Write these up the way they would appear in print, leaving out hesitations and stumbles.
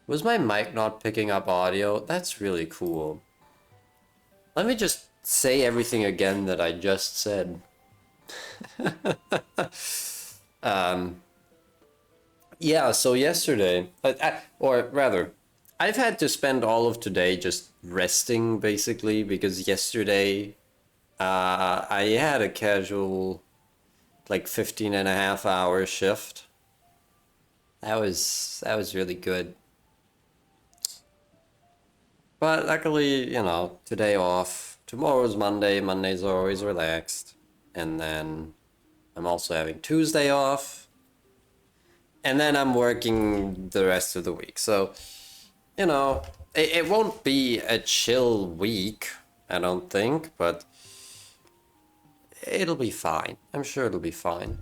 Was my mic not picking up audio? That's really cool. Let me just say everything again that I just said. Yeah, so yesterday, or rather, I've had to spend all of today just resting, basically, because yesterday I had a casual, like 15.5 hour shift. That was really good. But luckily, you know, today off. Tomorrow's Monday. Mondays are always relaxed. And then I'm also having Tuesday off. And then I'm working the rest of the week. So, you know, it won't be a chill week, I don't think, but it'll be fine. I'm sure it'll be fine.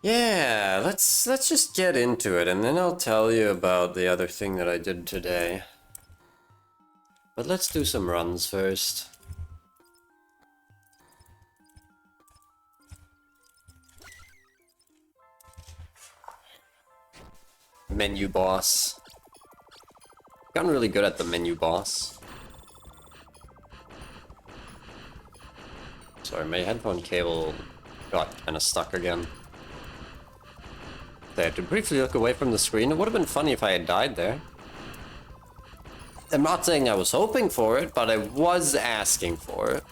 Yeah, let's just get into it, and then I'll tell you about the other thing that I did today. But let's do some runs first. Menu boss. Gotten really good at the menu boss. Sorry, my headphone cable got kind of stuck again. I had to briefly look away from the screen. It would have been funny if I had died there. I'm not saying I was hoping for it, but I was asking for it.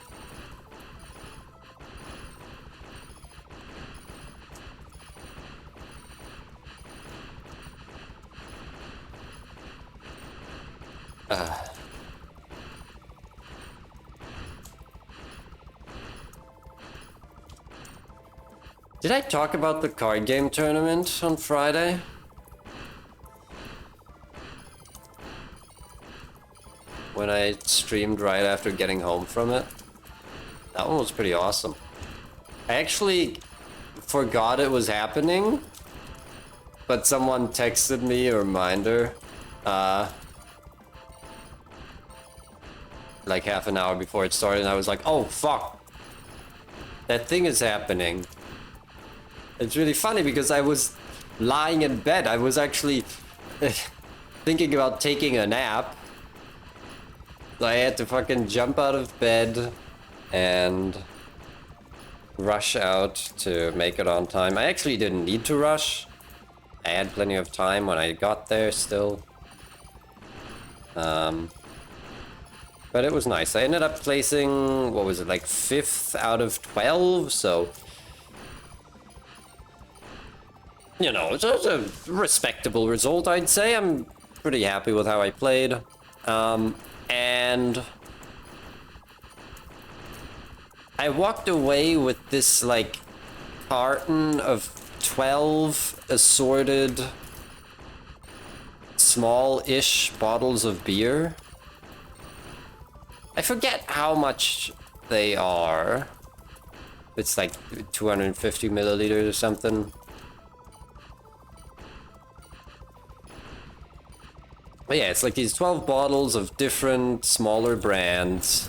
Did I talk about the card game tournament on Friday? When I streamed right after getting home from it? That one was pretty awesome. I actually forgot it was happening, but someone texted me a reminder, like half an hour before it started, and I was like, oh fuck, that thing is happening. It's really funny because I was lying in bed. I was actually thinking about taking a nap. I had to fucking jump out of bed and rush out to make it on time. I actually didn't need to rush. I had plenty of time when I got there still. But it was nice. I ended up placing, what was it, like 5th out of 12, so... You know, it's a respectable result, I'd say. I'm pretty happy with how I played. And I walked away with this, like, carton of 12 assorted small-ish bottles of beer. I forget how much they are. It's like 250 milliliters or something. But yeah, it's like these 12 bottles of different smaller brands.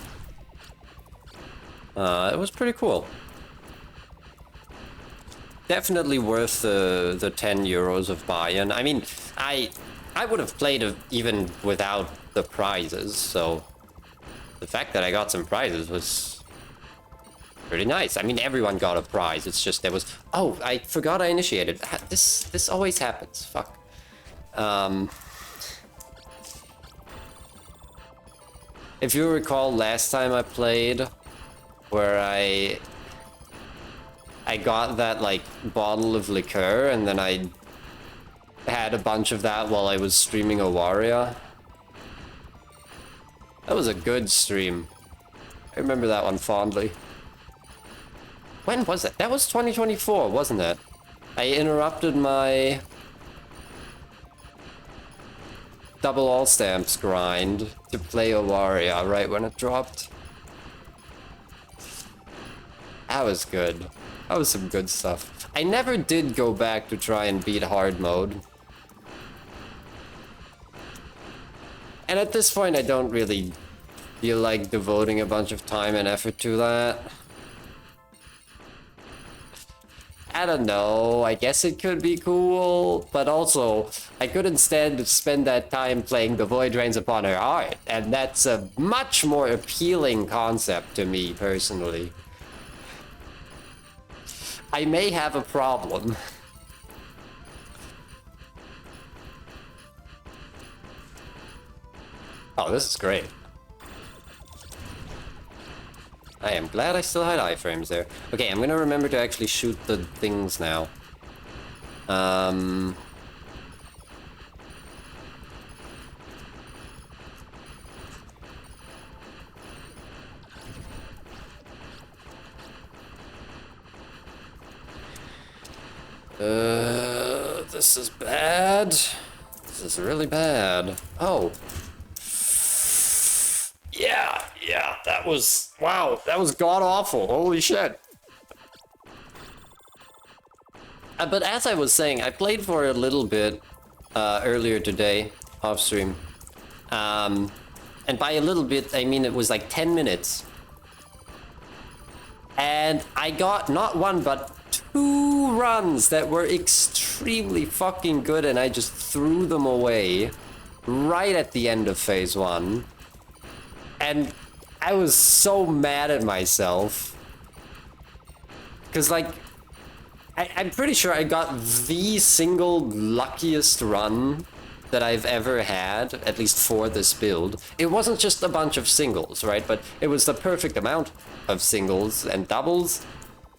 It was pretty cool. Definitely worth the 10 euros of buy-in. I mean, I would have played even without the prizes, so the fact that I got some prizes was pretty nice. I mean, everyone got a prize. It's just there was... Oh, I forgot I initiated. This always happens. Fuck. If you recall last time I played, where I got that, like, bottle of liqueur, and then I had a bunch of that while I was streaming Awaria. That was a good stream. I remember that one fondly. When was it? That was 2024, wasn't it? I interrupted my double all stamps grind to play Awaria right when it dropped. That was good. That was some good stuff. I never did go back to try and beat hard mode. And at this point, I don't really feel like devoting a bunch of time and effort to that. I don't know, I guess it could be cool, but also I could instead spend that time playing The Void Rains Upon Her Heart, and that's a much more appealing concept to me personally. I may have a problem. Oh, this is great. I am glad I still had iframes there. Okay, I'm gonna remember to actually shoot the things now. This is bad. This is really bad. Oh. Yeah, that was, wow, that was god-awful. Holy shit. But as I was saying, I played for a little bit earlier today, off stream. And by a little bit, I mean it was like 10 minutes. And I got not one, but 2 runs that were extremely fucking good, and I just threw them away right at the end of phase 1. And I was so mad at myself. Because, like, I'm pretty sure I got the single luckiest run that I've ever had, at least for this build. It wasn't just a bunch of singles, right? But it was the perfect amount of singles and doubles.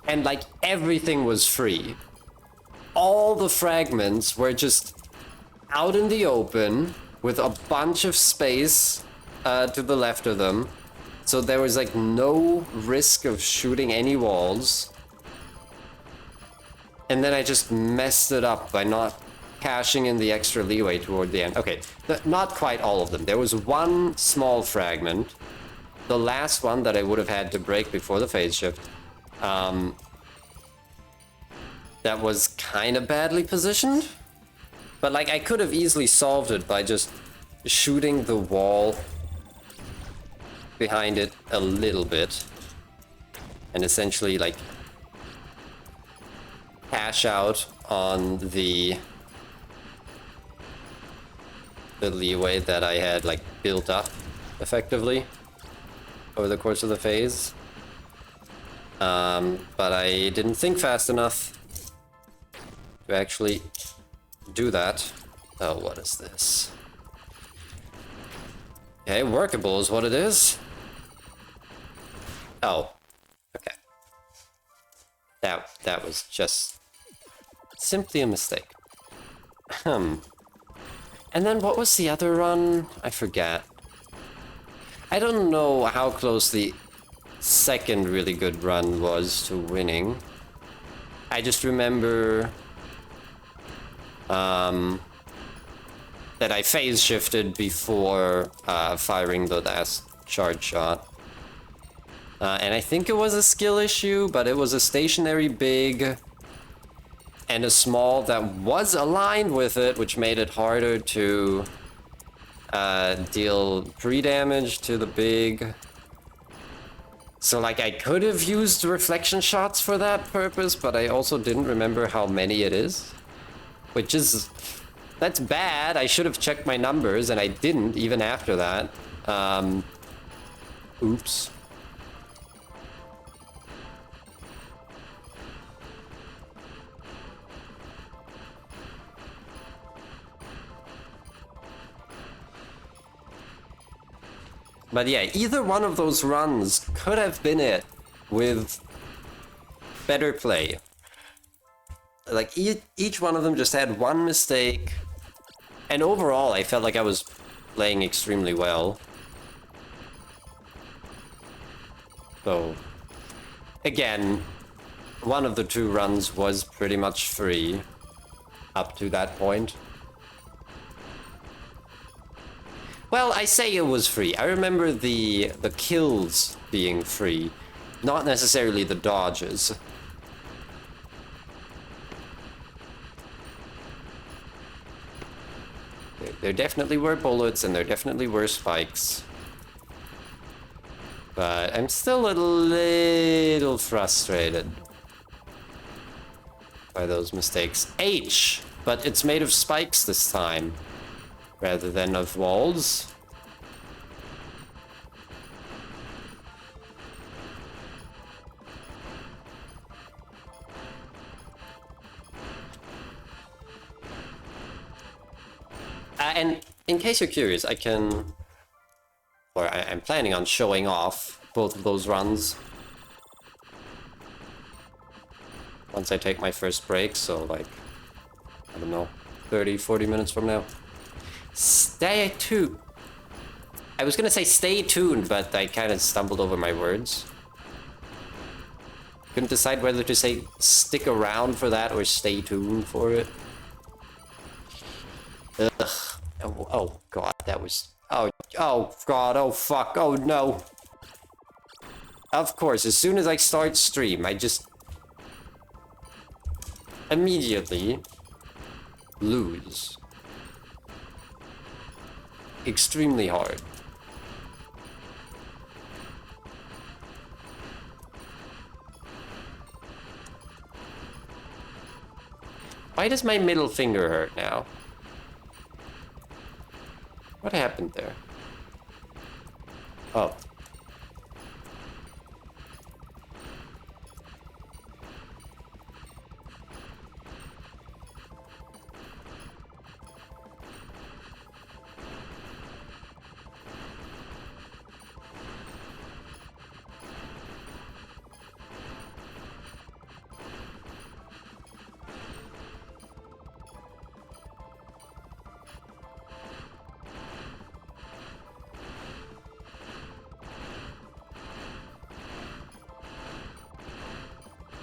And, like, everything was free. All the fragments were just out in the open with a bunch of space to the left of them. So there was like no risk of shooting any walls. And then I just messed it up by not cashing in the extra leeway toward the end. Okay, not quite all of them. There was one small fragment, the last one that I would have had to break before the phase shift. That was kind of badly positioned. But like I could have easily solved it by just shooting the wall behind it a little bit and essentially like cash out on the leeway that I had like built up effectively over the course of the phase. But I didn't think fast enough to actually do that. Oh, what is this? Okay, workable is what it is. Oh, okay. That was just simply a mistake. And then what was the other run? I forget. I don't know how close the second really good run was to winning. I just remember that I phase shifted before firing the last charge shot. And I think it was a skill issue, but it was a stationary big and a small that was aligned with it, which made it harder to deal pre-damage to the big. So like I could have used reflection shots for that purpose, but I also didn't remember how many it is. Which is, that's bad. I should have checked my numbers and I didn't even after that. Oops. But yeah, either one of those runs could have been it with better play. Like each one of them just had one mistake. And overall, I felt like I was playing extremely well. So, again, one of the 2 runs was pretty much free up to that point. Well, I say it was free. I remember the kills being free, not necessarily the dodges. There definitely were bullets and there definitely were spikes. But I'm still a little frustrated. by those mistakes. H, but it's made of spikes this time, rather than of walls. And in case you're curious, I can... Or I'm planning on showing off both of those runs once I take my first break, so like, I don't know, 30, 40 minutes from now. Stay tuned. I was gonna say stay tuned, but I kind of stumbled over my words. Couldn't decide whether to say stick around for that or stay tuned for it. Ugh. Oh god, that was... Oh god, oh fuck, oh no. Of course, as soon as I start stream, I just... immediately lose. Extremely hard. Why does my middle finger hurt now? What happened there? Oh.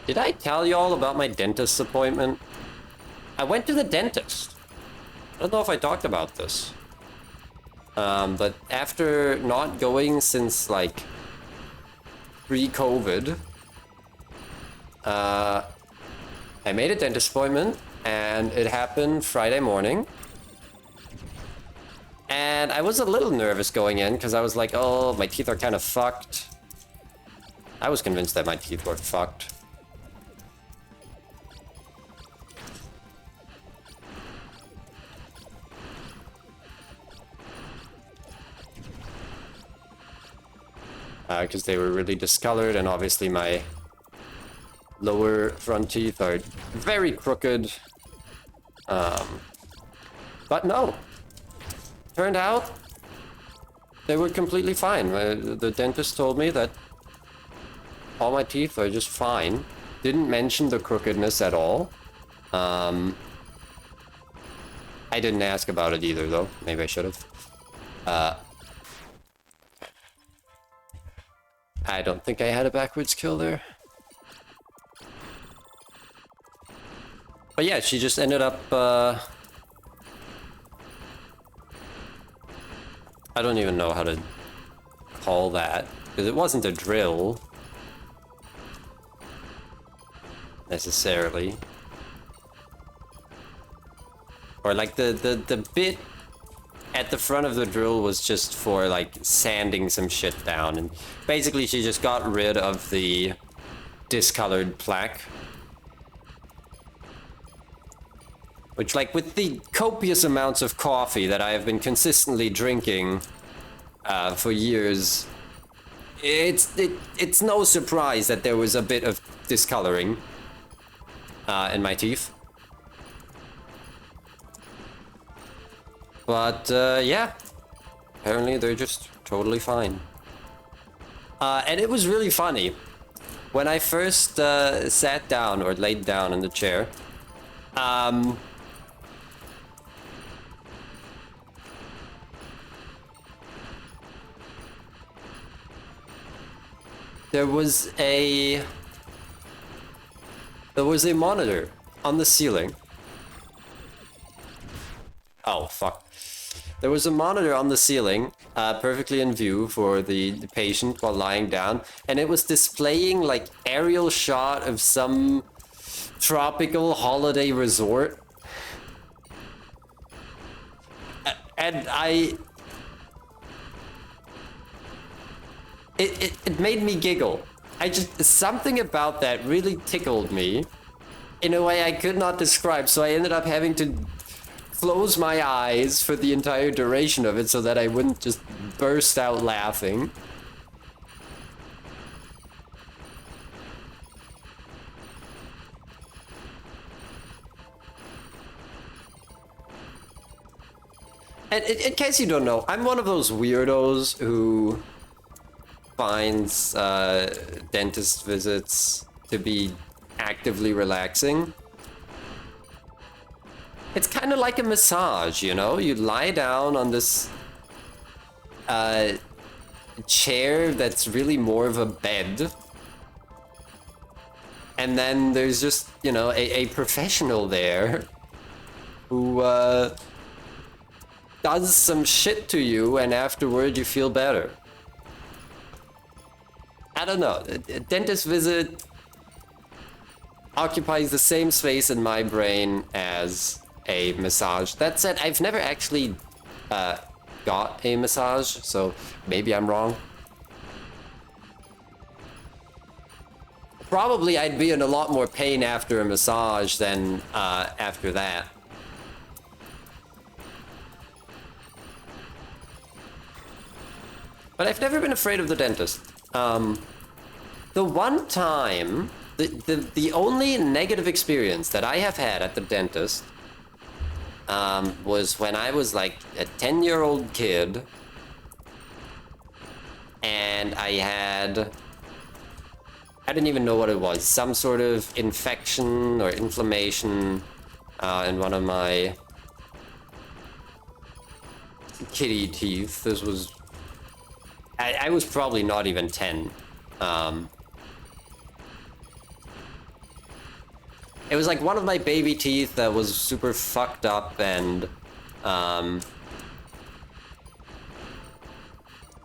Did I tell you all about my dentist appointment? I went to the dentist. I don't know if I talked about this. But after not going since like pre-COVID, I made a dentist appointment and it happened Friday morning. And I was a little nervous going in because I was like, oh, my teeth are kind of fucked. I was convinced that my teeth were fucked. Because they were really discolored, and obviously my lower front teeth are very crooked. But no. Turned out they were completely fine. The dentist told me that all my teeth are just fine. Didn't mention the crookedness at all. I didn't ask about it either, though. Maybe I should have. I don't think I had a backwards kill there. But yeah, she just ended up, I don't even know how to call that, because it wasn't a drill, necessarily. Or like the bit at the front of the drill was just for like sanding some shit down, and basically she just got rid of the discolored plaque. Which, like, with the copious amounts of coffee that I have been consistently drinking for years, it's no surprise that there was a bit of discoloring in my teeth. But, yeah. Apparently they're just totally fine. And it was really funny. When I first sat down, or laid down in the chair, there was a monitor on the ceiling. Oh, fuck. There was a monitor on the ceiling, perfectly in view for the patient while lying down, and it was displaying like aerial shot of some tropical holiday resort. And it made me giggle. Something about that really tickled me. in a way I could not describe, so I ended up having to close my eyes for the entire duration of it so that I wouldn't just burst out laughing. And in case you don't know, I'm one of those weirdos who finds dentist visits to be actively relaxing. It's kind of like a massage, you know? You lie down on this chair that's really more of a bed. And then there's just, you know, a professional there who does some shit to you, and afterward you feel better. I don't know. A dentist visit occupies the same space in my brain as a massage. That said, I've never actually got a massage, so maybe I'm wrong. Probably I'd be in a lot more pain after a massage than after that. But I've never been afraid of the dentist. The one time, the only negative experience that I have had at the dentist was when I was like a 10-year-old kid, and I didn't even know what it was, some sort of infection or inflammation in one of my kitty teeth. This was, I was probably not even 10. It was like one of my baby teeth that was super fucked up, and I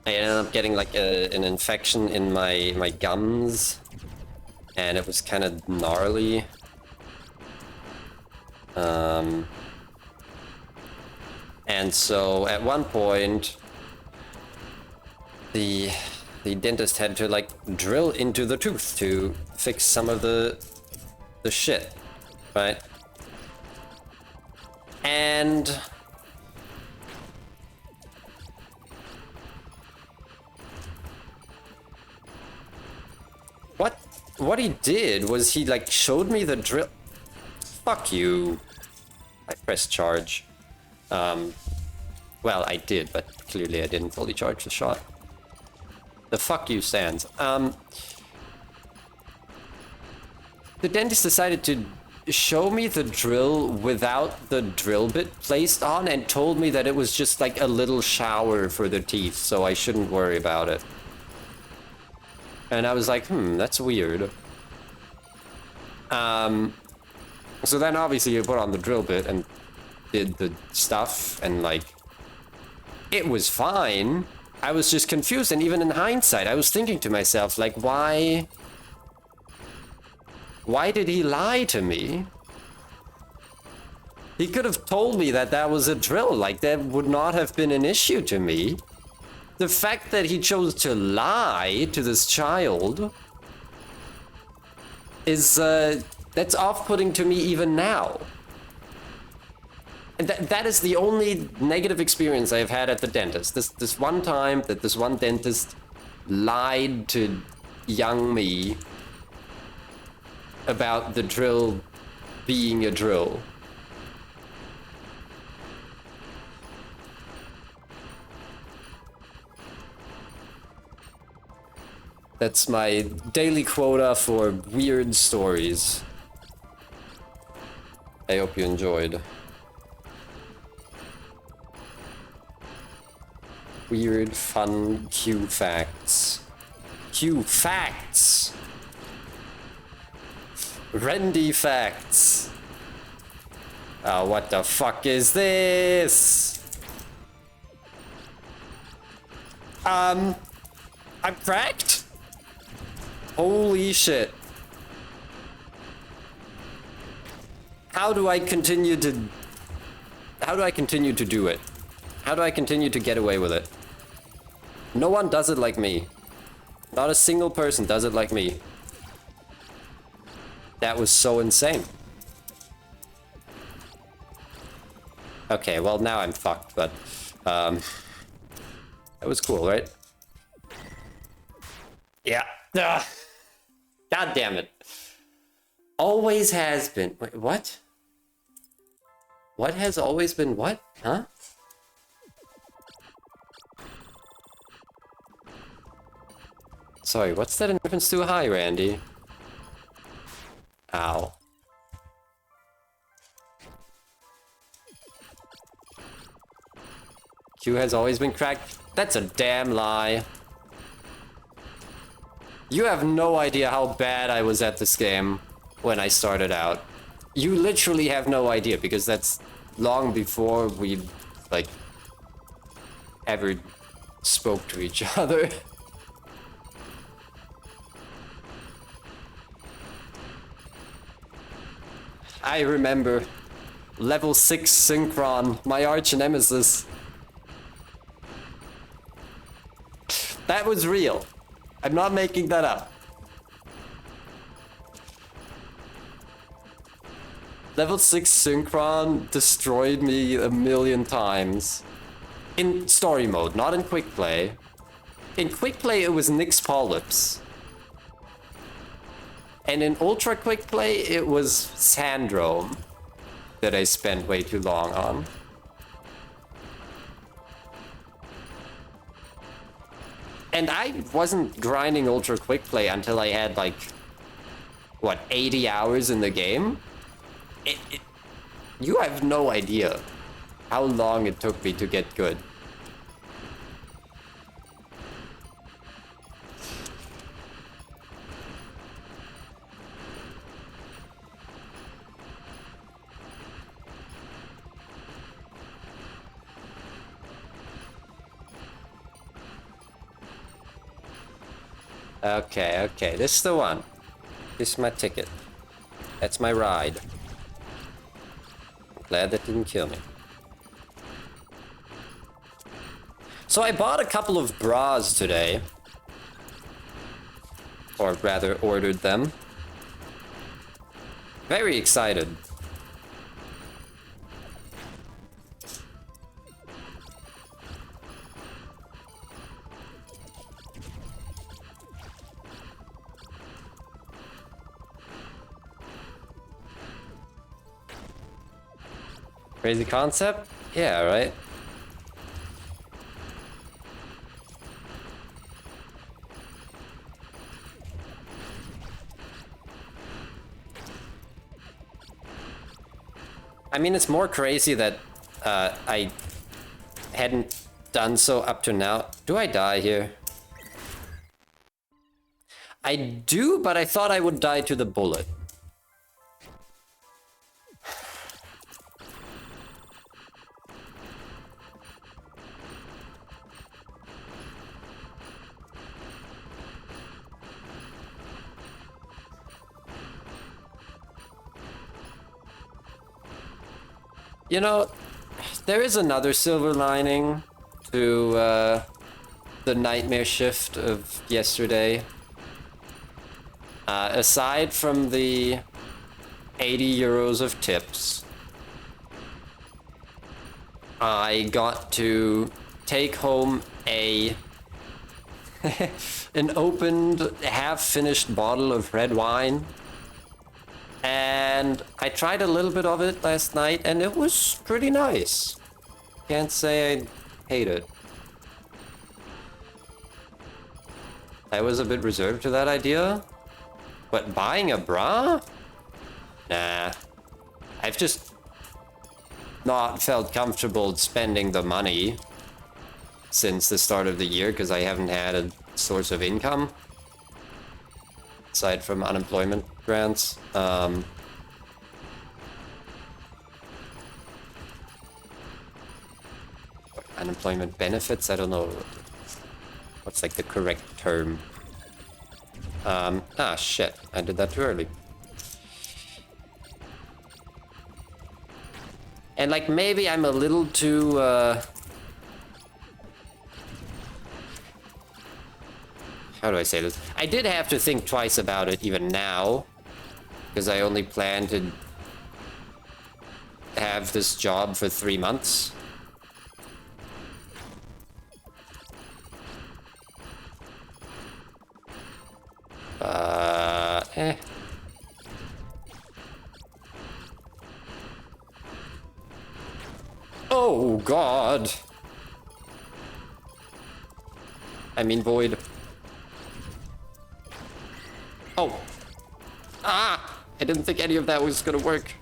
ended up getting like an infection in my gums, and it was kind of gnarly. And so at one point, the dentist had to like drill into the tooth to fix some of the shit, right? And what he did was he like showed me the drill. Fuck you. I pressed charge. Well, I did, but clearly I didn't fully charge the shot. The fuck you stands. The dentist decided to show me the drill without the drill bit placed on, and told me that it was just like a little shower for the teeth, so I shouldn't worry about it. And I was like, that's weird. So then obviously you put on the drill bit and did the stuff, and like, it was fine. I was just confused, and even in hindsight, I was thinking to myself, like, why did he lie to me? He could have told me that that was a drill, like, that would not have been an issue to me. The fact that he chose to lie to this child is, that's off-putting to me even now. And that is the only negative experience I have had at the dentist. This one time that this one dentist lied to young me about the drill being a drill. That's my daily quota for weird stories. I hope you enjoyed. Weird, fun Q facts. Q facts! Rendy facts! Oh, what the fuck is this? I'm cracked? Holy shit. How do I continue to do it? How do I continue to get away with it? No one does it like me. Not a single person does it like me. That was so insane. Okay, well now I'm fucked, but that was cool, right? Yeah. Ugh. God damn it. Always has been. Wait, what? What has always been what? Huh? Sorry, what's that in reference to? Hi, Randy. Ow. Q has always been cracked? That's a damn lie. You have no idea how bad I was at this game when I started out. You literally have no idea, because that's long before we, like, ever spoke to each other. I remember level 6 Synchron, my arch nemesis. That was real. I'm not making that up. Level 6 Synchron destroyed me a million times. In story mode, not in quick play. In quick play, it was Nyx Polyps. And in ultra quick play, it was Sandrome that I spent way too long on. And I wasn't grinding ultra quick play until I had like, what, 80 hours in the game? You have no idea how long it took me to get good. Okay, this is the one. This is my ticket. That's my ride. Glad that didn't kill me. So I bought a couple of bras today. Or rather, ordered them. Very excited. Crazy concept? Yeah, right? I mean, it's more crazy that I hadn't done so up to now. Do I die here? I do, but I thought I would die to the bullet. You know, there is another silver lining to the nightmare shift of yesterday. Aside from the 80 euros of tips, I got to take home an opened, half-finished bottle of red wine. And I tried a little bit of it last night, and it was pretty nice. Can't say I hate it. I was a bit reserved to that idea. But buying a bra? Nah. I've just not felt comfortable spending the money since the start of the year, because I haven't had a source of income. Aside from unemployment grants. Unemployment benefits? I don't know what's like the correct term. Shit. I did that too early. And like maybe I'm a little too how do I say this? I did have to think twice about it even now, because I only plan to have this job for 3 months. Eh. Oh, God. I mean, Void. Oh. Ah! I didn't think any of that was gonna work.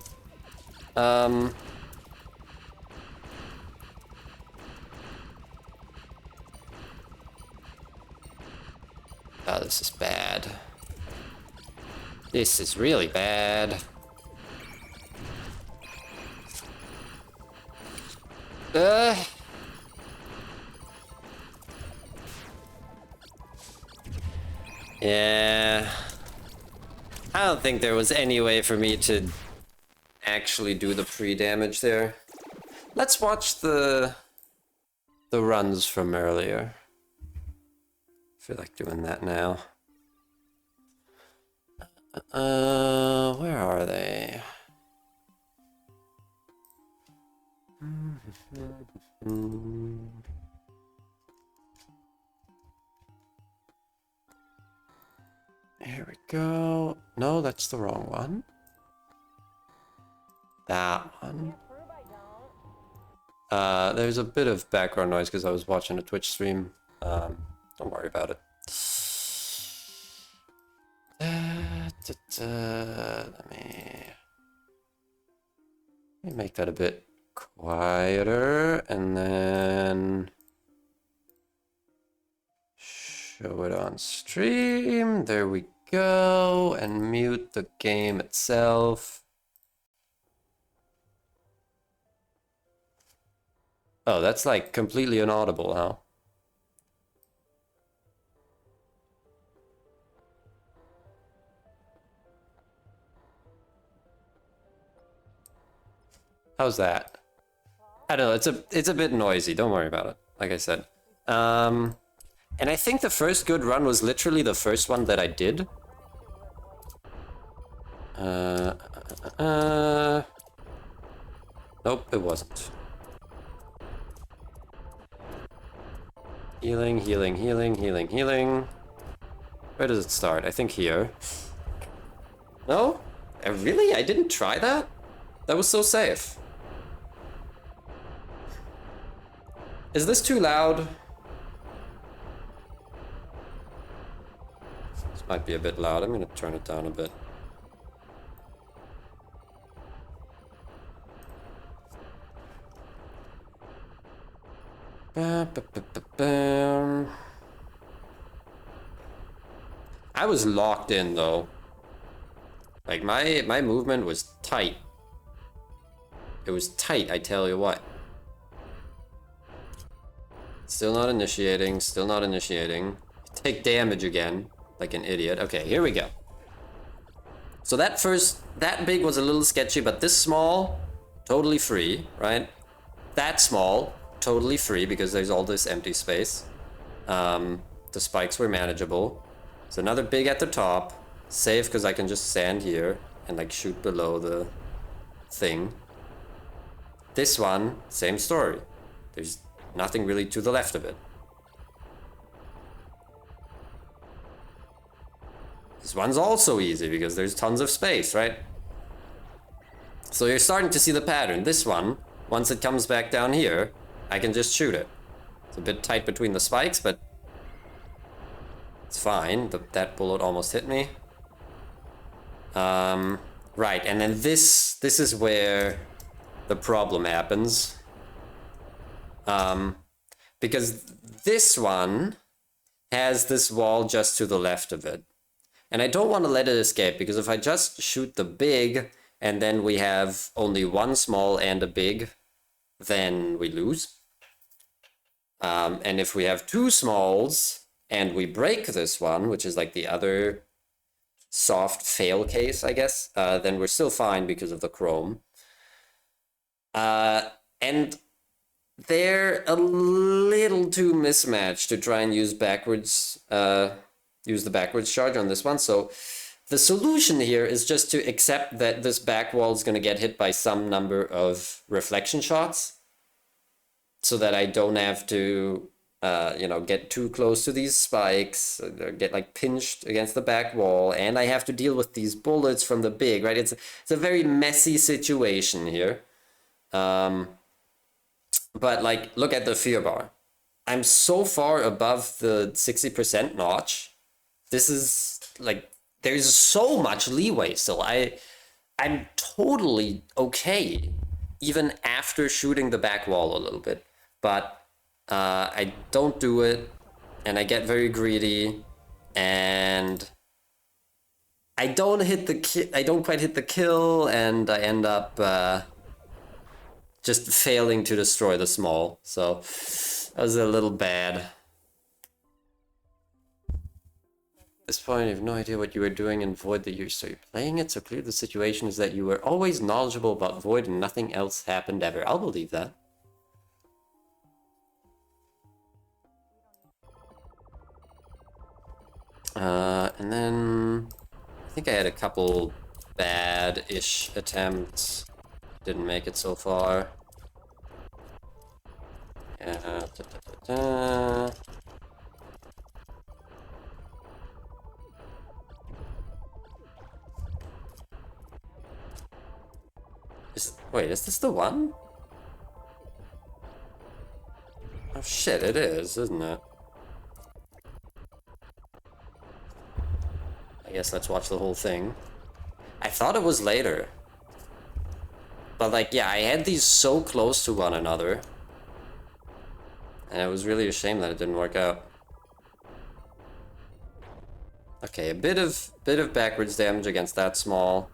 Oh, this is bad. This is really bad. Yeah. I don't think there was any way for me to actually do the pre-damage there. Let's watch the runs from earlier. I feel like doing that now. Where are they? Here we go. No, that's the wrong one. That one. There's a bit of background noise because I was watching a Twitch stream. Don't worry about it. Let me make that a bit quieter and then show it on stream. There we go. And mute the game itself. Oh, that's like completely inaudible, huh? How's that? I don't know, it's a bit noisy, don't worry about it, like I said. And I think the first good run was literally the first one that I did. Nope, it wasn't. Healing, healing, healing, healing, healing. Where does it start? I think here. No? Really? I didn't try that? That was so safe. Is this too loud? This might be a bit loud. I'm gonna turn it down a bit. I was locked in though. Like my movement was tight. It was tight, I tell you what. Still not initiating, still not initiating. Take damage again, like an idiot. Okay, here we go. So that big was a little sketchy, but this small, totally free, right? That small, totally free because there's all this empty space. The spikes were manageable. So another big at the top, safe because I can just stand here and like shoot below the thing. This one, same story. There's nothing really to the left of it. This one's also easy because there's tons of space, right? So you're starting to see the pattern. This one, once it comes back down here, I can just shoot it. It's a bit tight between the spikes, but it's fine. That bullet almost hit me. Right, and then this is where the problem happens. Because this one has this wall just to the left of it. And I don't want to let it escape, because if I just shoot the big, and then we have only one small and a big, then we lose. And if we have two smalls, and we break this one, which is like the other soft fail case, I guess, then we're still fine because of the chrome. And they're a little too mismatched to try and use backwards, use the backwards charge on this one. So The solution here is just to accept that this back wall is going to get hit by some number of reflection shots so that I don't have to, get too close to these spikes, get like pinched against the back wall, and I have to deal with these bullets from the big, right? It's a very messy situation here. But like, look at the fear bar. I'm so far above the 60% notch. This is like, there's so much leeway still. I'm totally okay, even after shooting the back wall a little bit. But I don't do it, and I get very greedy, and I don't quite hit the kill, and I end up just failing to destroy the small. So that was a little bad. At this point, you have no idea what you were doing in Void that you started playing it, so clearly the situation is that you were always knowledgeable about Void and nothing else happened ever. I'll believe that. And then I think I had a couple bad-ish attempts. Didn't make it so far. Yeah. Wait, is this the one? Oh shit, it is, isn't it? I guess let's watch the whole thing. I thought it was later. But like, yeah, I had these so close to one another. And it was really a shame that it didn't work out. Okay, a bit of backwards damage against that small.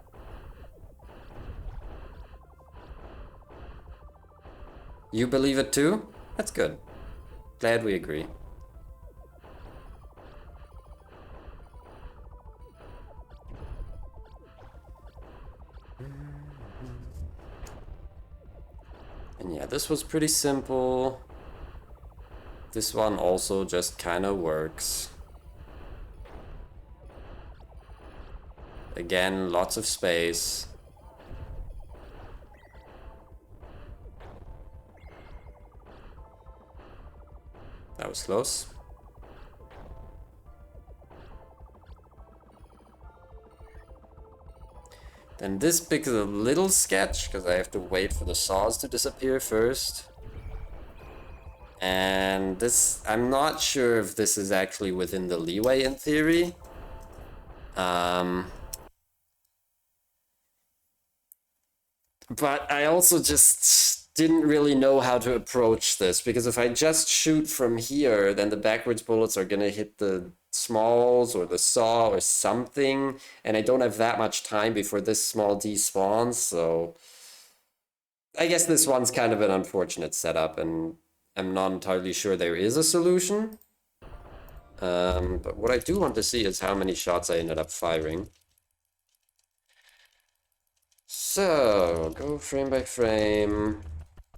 You believe it too? That's good. Glad we agree. And yeah, this was pretty simple. This one also just kind of works. Again, lots of space. That was close. Then this pick is a little sketch, because I have to wait for the saws to disappear first. And this, I'm not sure if this is actually within the leeway in theory. But I also just didn't really know how to approach this, because if I just shoot from here, then the backwards bullets are gonna hit the smalls or the saw or something, and I don't have that much time before this small despawns, so I guess this one's kind of an unfortunate setup, and I'm not entirely sure there is a solution. But what I do want to see is how many shots I ended up firing. So, go frame by frame.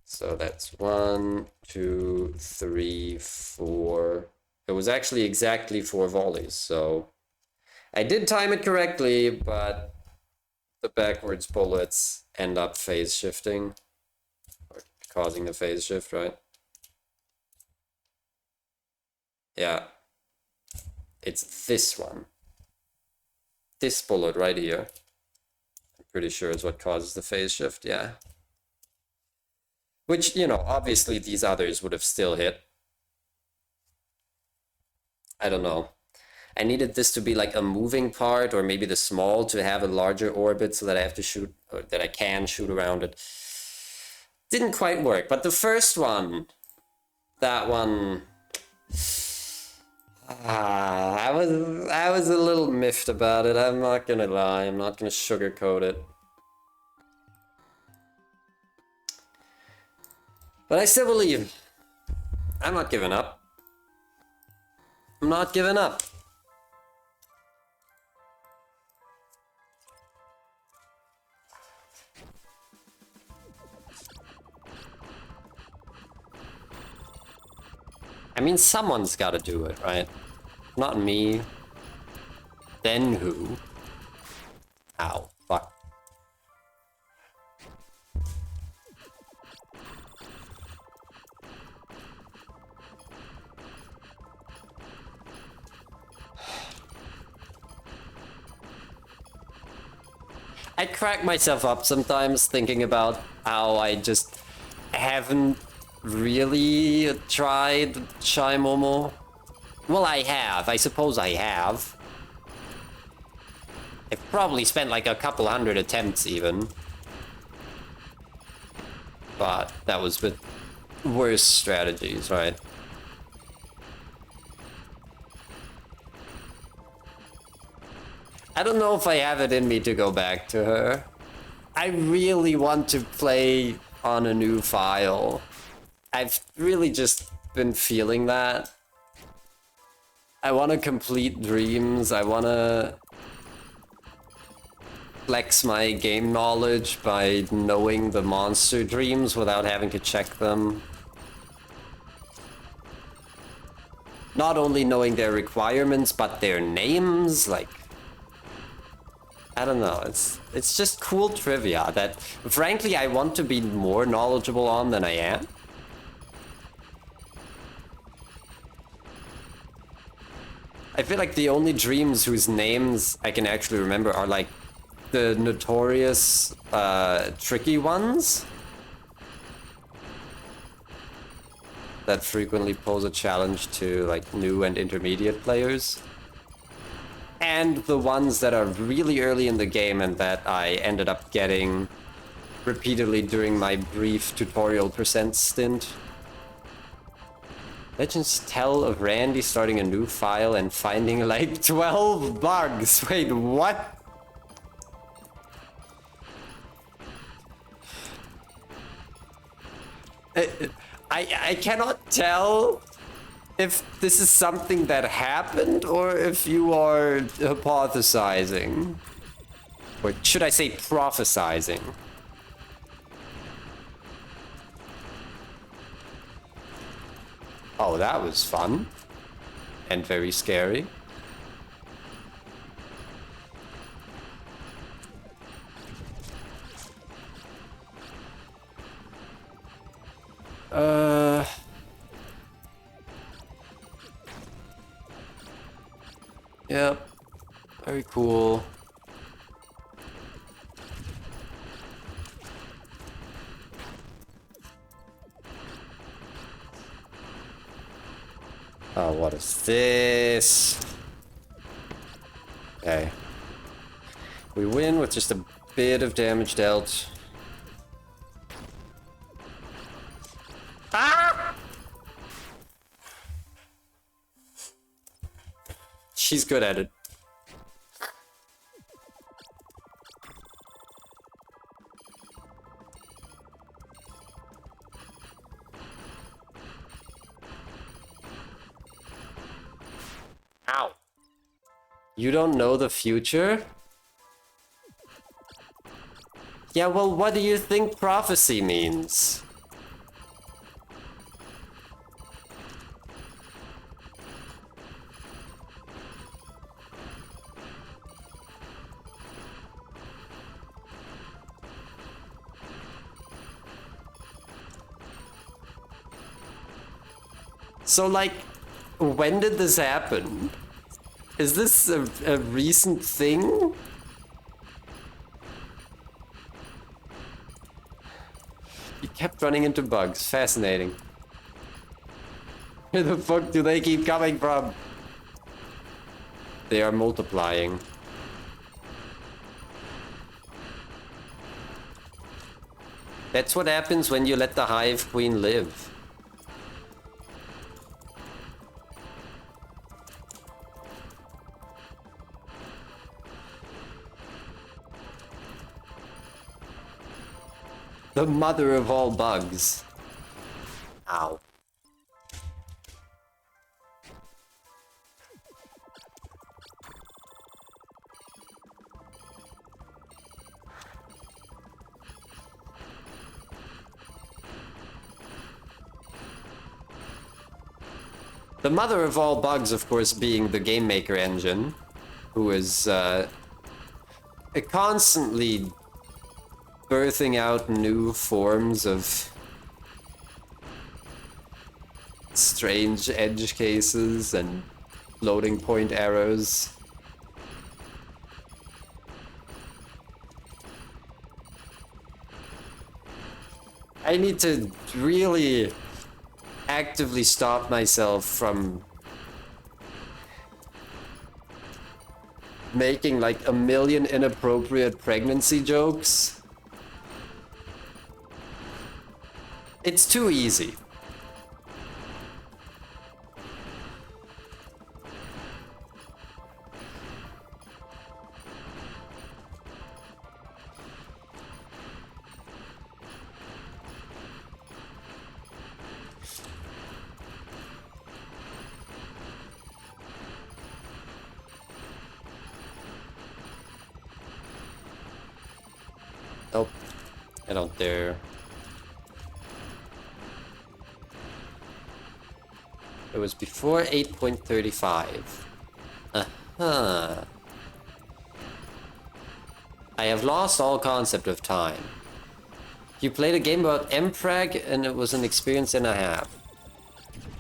So that's 1, 2, 3, 4. It was actually exactly 4 volleys, so I did time it correctly, but the backwards bullets end up phase shifting, or causing the phase shift, right? Yeah. It's this one. This bullet right here. I'm pretty sure is what causes the phase shift, yeah. Which, you know, obviously these others would have still hit. I don't know. I needed this to be like a moving part, or maybe the small to have a larger orbit so that I have to shoot, or that I can shoot around it. Didn't quite work, but the first one, that one, I was a little miffed about it, I'm not gonna lie, I'm not gonna sugarcoat it. But I still believe. I'm not giving up. I'm not giving up. I mean, someone's gotta do it, right? Not me. Then who? I crack myself up sometimes thinking about how I just haven't really tried Shy Momo. Well, I have. I suppose I have. I've probably spent like a couple hundred attempts even. But that was with worse strategies, right? I don't know if I have it in me to go back to her. I really want to play on a new file. I've really just been feeling that. I want to complete dreams. I want to flex my game knowledge by knowing the monster dreams without having to check them. Not only knowing their requirements, but their names, like... I don't know, it's just cool trivia that, frankly, I want to be more knowledgeable on than I am. I feel like the only dreams whose names I can actually remember are like the notorious, tricky ones that frequently pose a challenge to like new and intermediate players. And the ones that are really early in the game and that I ended up getting repeatedly during my brief tutorial percent stint. Legends tell of Randy starting a new file and finding like 12 bugs. Wait, what? I cannot tell if this is something that happened or if you are hypothesizing. Or should I say prophesizing? Oh, that was fun. And very scary. Yep. Very cool. Oh, what is this? Okay. We win with just a bit of damage dealt. Ah! She's good at it. Ow. You don't know the future? Yeah, well, what do you think prophecy means? So, like, when did this happen? Is this a recent thing? You kept running into bugs. Fascinating. Where the fuck do they keep coming from? They are multiplying. That's what happens when you let the Hive Queen live. The mother of all bugs. Ow. The mother of all bugs, of course, being the Game Maker engine, who is constantly birthing out new forms of strange edge cases and floating point arrows. I need to really actively stop myself from making like a million inappropriate pregnancy jokes. It's too easy. Nope, I don't dare. It was before 8.35. Uh-huh. I have lost all concept of time. You played a game about Mpreg and it was an experience and a half.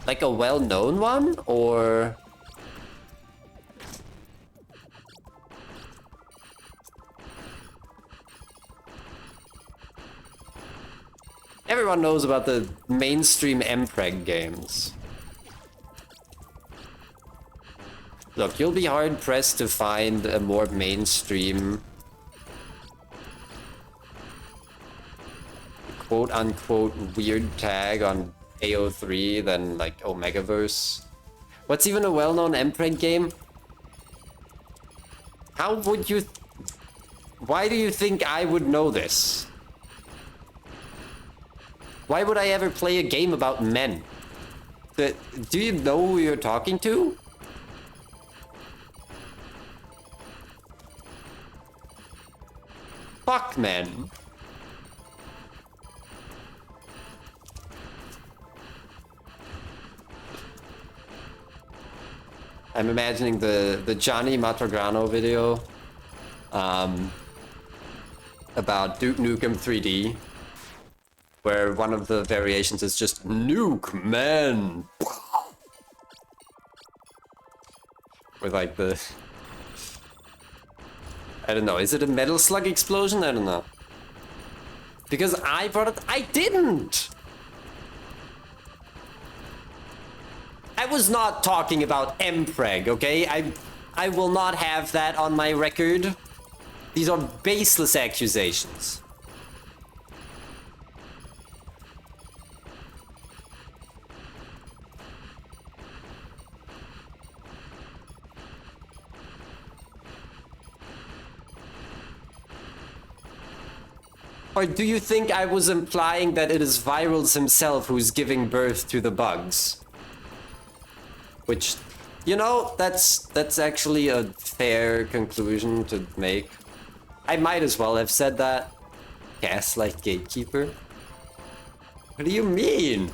Like a well-known one, or... Everyone knows about the mainstream Mpreg games. Look, you'll be hard-pressed to find a more mainstream... quote-unquote weird tag on AO3 than, like, Omegaverse. What's even a well-known Mpreg game? How would you... Why do you think I would know this? Why would I ever play a game about men? Do you know who you're talking to? Fuck men. I'm imagining the Johnny Matrograno video about Duke Nukem 3D, where one of the variations is just nuke men with like the, I don't know, is it a Metal Slug explosion? I don't know. Because I brought it, I didn't! I was not talking about Mpreg, okay? I will not have that on my record. These are baseless accusations. Or do you think I was implying that it is Virals himself who's giving birth to the bugs? Which, you know, that's actually a fair conclusion to make. I might as well have said that. Gaslight Gatekeeper? What do you mean?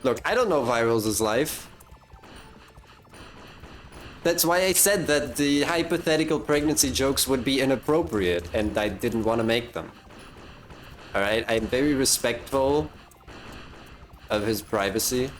Look, I don't know Virals' life. That's why I said that the hypothetical pregnancy jokes would be inappropriate, and I didn't want to make them. Alright, I'm very respectful of his privacy.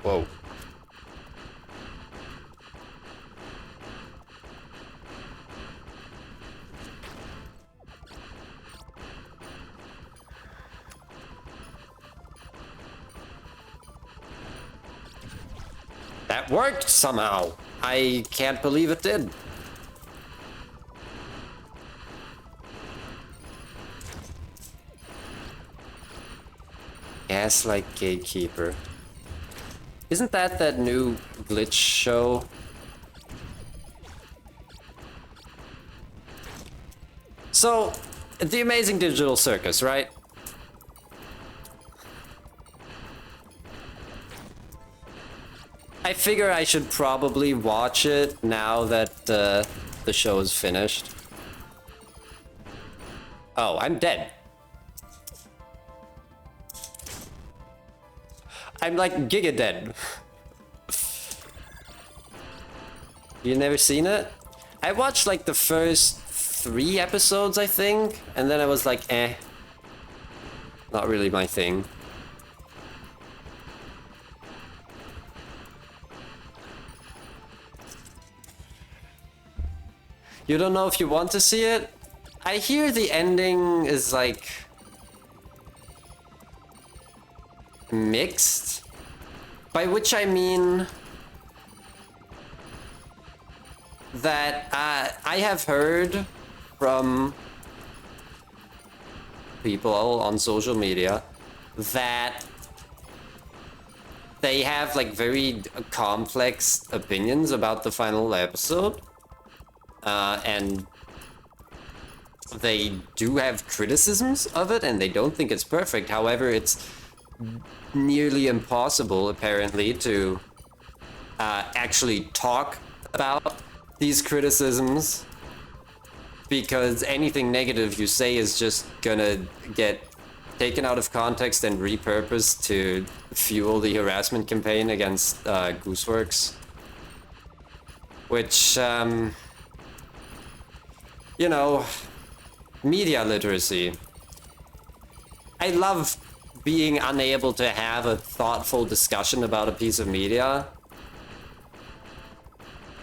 Whoa. That worked somehow. I can't believe it did. Gaslight Gatekeeper. Isn't that new glitch show? So, The Amazing Digital Circus, right? I figure I should probably watch it now that the show is finished. Oh, I'm dead. I'm like giga dead. You never seen it? I watched like the first 3 episodes, I think, and then I was like, eh. Not really my thing. You don't know if you want to see it? I hear the ending is like mixed, by which I mean that I have heard from people on social media that they have like very complex opinions about the final episode, and they do have criticisms of it and they don't think it's perfect. However, it's nearly impossible apparently to actually talk about these criticisms, because anything negative you say is just gonna get taken out of context and repurposed to fuel the harassment campaign against Gooseworks. Which, you know, media literacy. I love being unable to have a thoughtful discussion about a piece of media.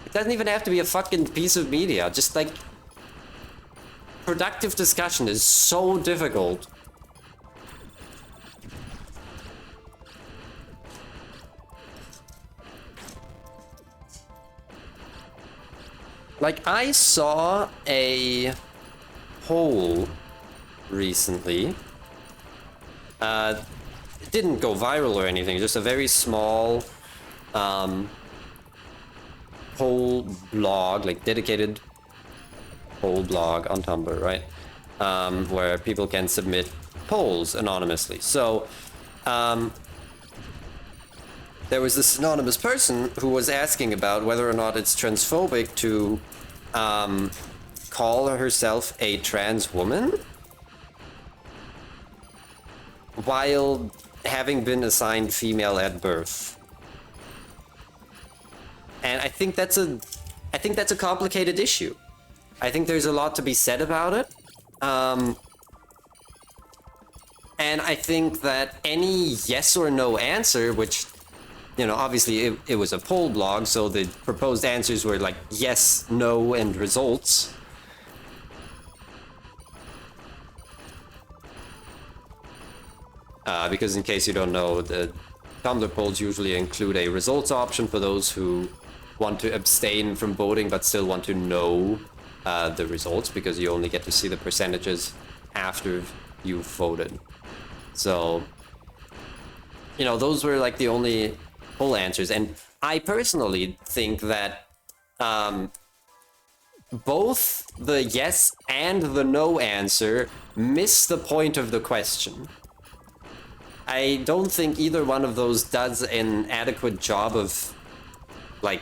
It doesn't even have to be a fucking piece of media, just like productive discussion is so difficult. Like, I saw a poll recently. It didn't go viral or anything, just a very small poll blog, like dedicated poll blog on Tumblr, right? Where people can submit polls anonymously. So, there was this anonymous person who was asking about whether or not it's transphobic to call herself a trans woman while having been assigned female at birth. And I think that's a complicated issue. I think there's a lot to be said about it. And I think that any yes or no answer, which, you know, obviously it was a poll blog, so the proposed answers were like yes, no, and results. Because in case you don't know, the Tumblr polls usually include a results option for those who want to abstain from voting but still want to know the results, because you only get to see the percentages after you've voted. So, you know, those were like the only poll answers. And I personally think that both the yes and the no answer miss the point of the question. I don't think either one of those does an adequate job of, like,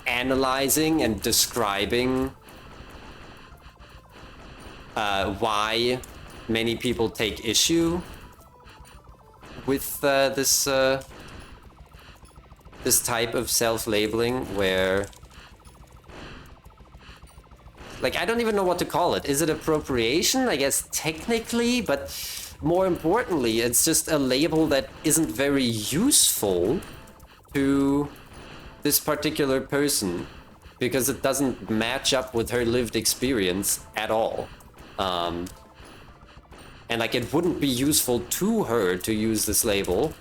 analyzing and describing why many people take issue with this type of self-labeling, where, like, I don't even know what to call it. Is it appropriation? I guess technically, but more importantly, it's just a label that isn't very useful to this particular person, because it doesn't match up with her lived experience at all. And like, it wouldn't be useful to her to use this label,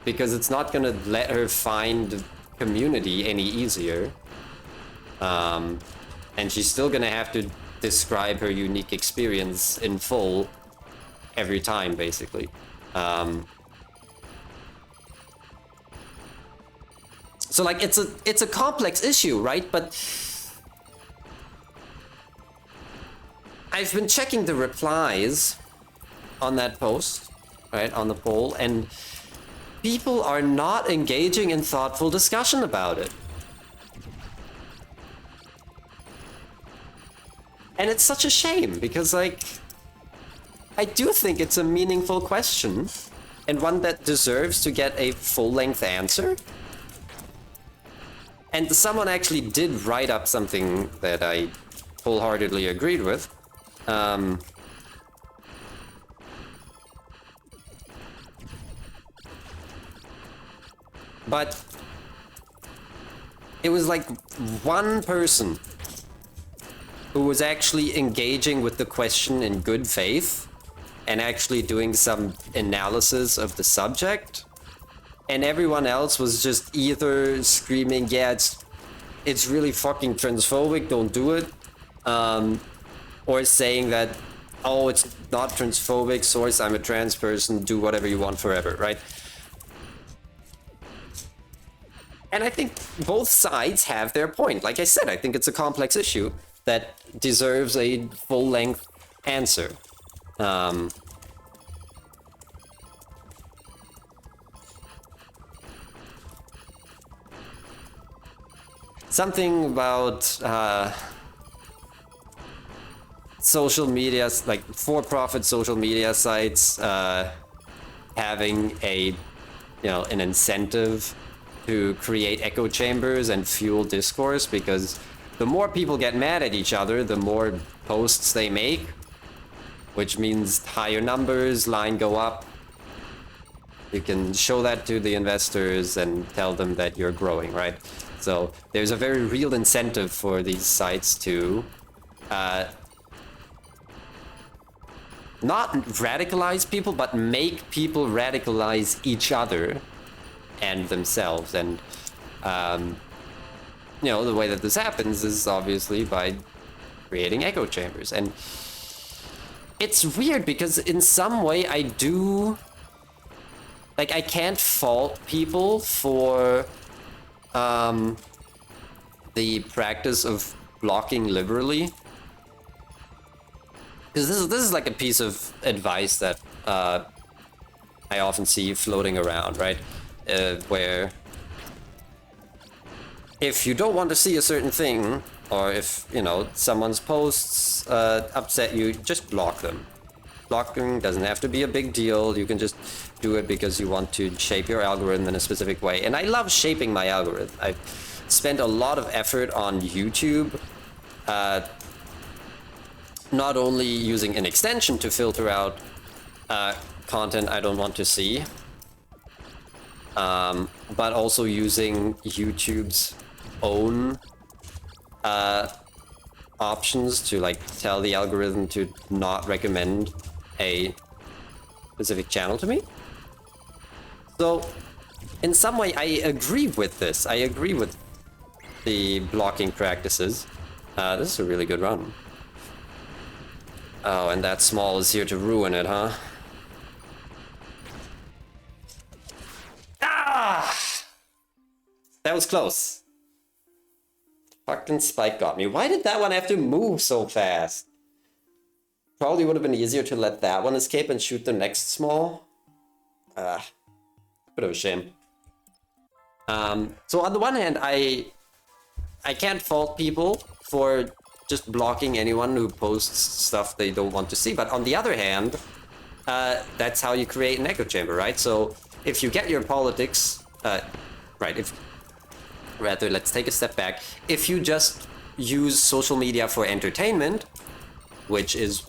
because it's not gonna let her find community any easier. And she's still gonna have to describe her unique experience in full every time, basically. So like, it's a complex issue, right? But I've been checking the replies on that post, right, on the poll, and people are not engaging in thoughtful discussion about it. And it's such a shame because, like, I do think it's a meaningful question and one that deserves to get a full-length answer. And someone actually did write up something that I wholeheartedly agreed with. But it was like one person who was actually engaging with the question in good faith and actually doing some analysis of the subject. And everyone else was just either screaming, yeah, it's really fucking transphobic, don't do it. Or saying that, oh, it's not transphobic, source, I'm a trans person, do whatever you want forever, right? And I think both sides have their point. Like I said, I think it's a complex issue that deserves a full-length answer. Something about social media, like for-profit social media sites, having an incentive to create echo chambers and fuel discourse, because the more people get mad at each other, the more posts they make, which means higher numbers, line go up. You can show that to the investors and tell them that you're growing, right? So there's a very real incentive for these sites to not radicalize people, but make people radicalize each other and themselves. And the way that this happens is obviously by creating echo chambers. And it's weird because in some way I can't fault people for the practice of blocking liberally, because this is like a piece of advice that I often see floating around, right? Where if you don't want to see a certain thing, or if, someone's posts upset you, just block them. Blocking doesn't have to be a big deal. You can just do it because you want to shape your algorithm in a specific way. And I love shaping my algorithm. I've spent a lot of effort on YouTube, not only using an extension to filter out content I don't want to see, but also using YouTube's own options to tell the algorithm to not recommend a specific channel to me. So in some way I agree with this. I agree with the blocking practices. This is a really good run. Oh, and that small is here to ruin it, huh? Ah! That was close. Fucking Spike got me. Why did that one have to move so fast? Probably would have been easier to let that one escape and shoot the next small. Bit of a shame. So on the one hand, I can't fault people for just blocking anyone who posts stuff they don't want to see. But on the other hand, that's how you create an echo chamber, right? So if you get your politics, rather, let's take a step back. If you just use social media for entertainment, which is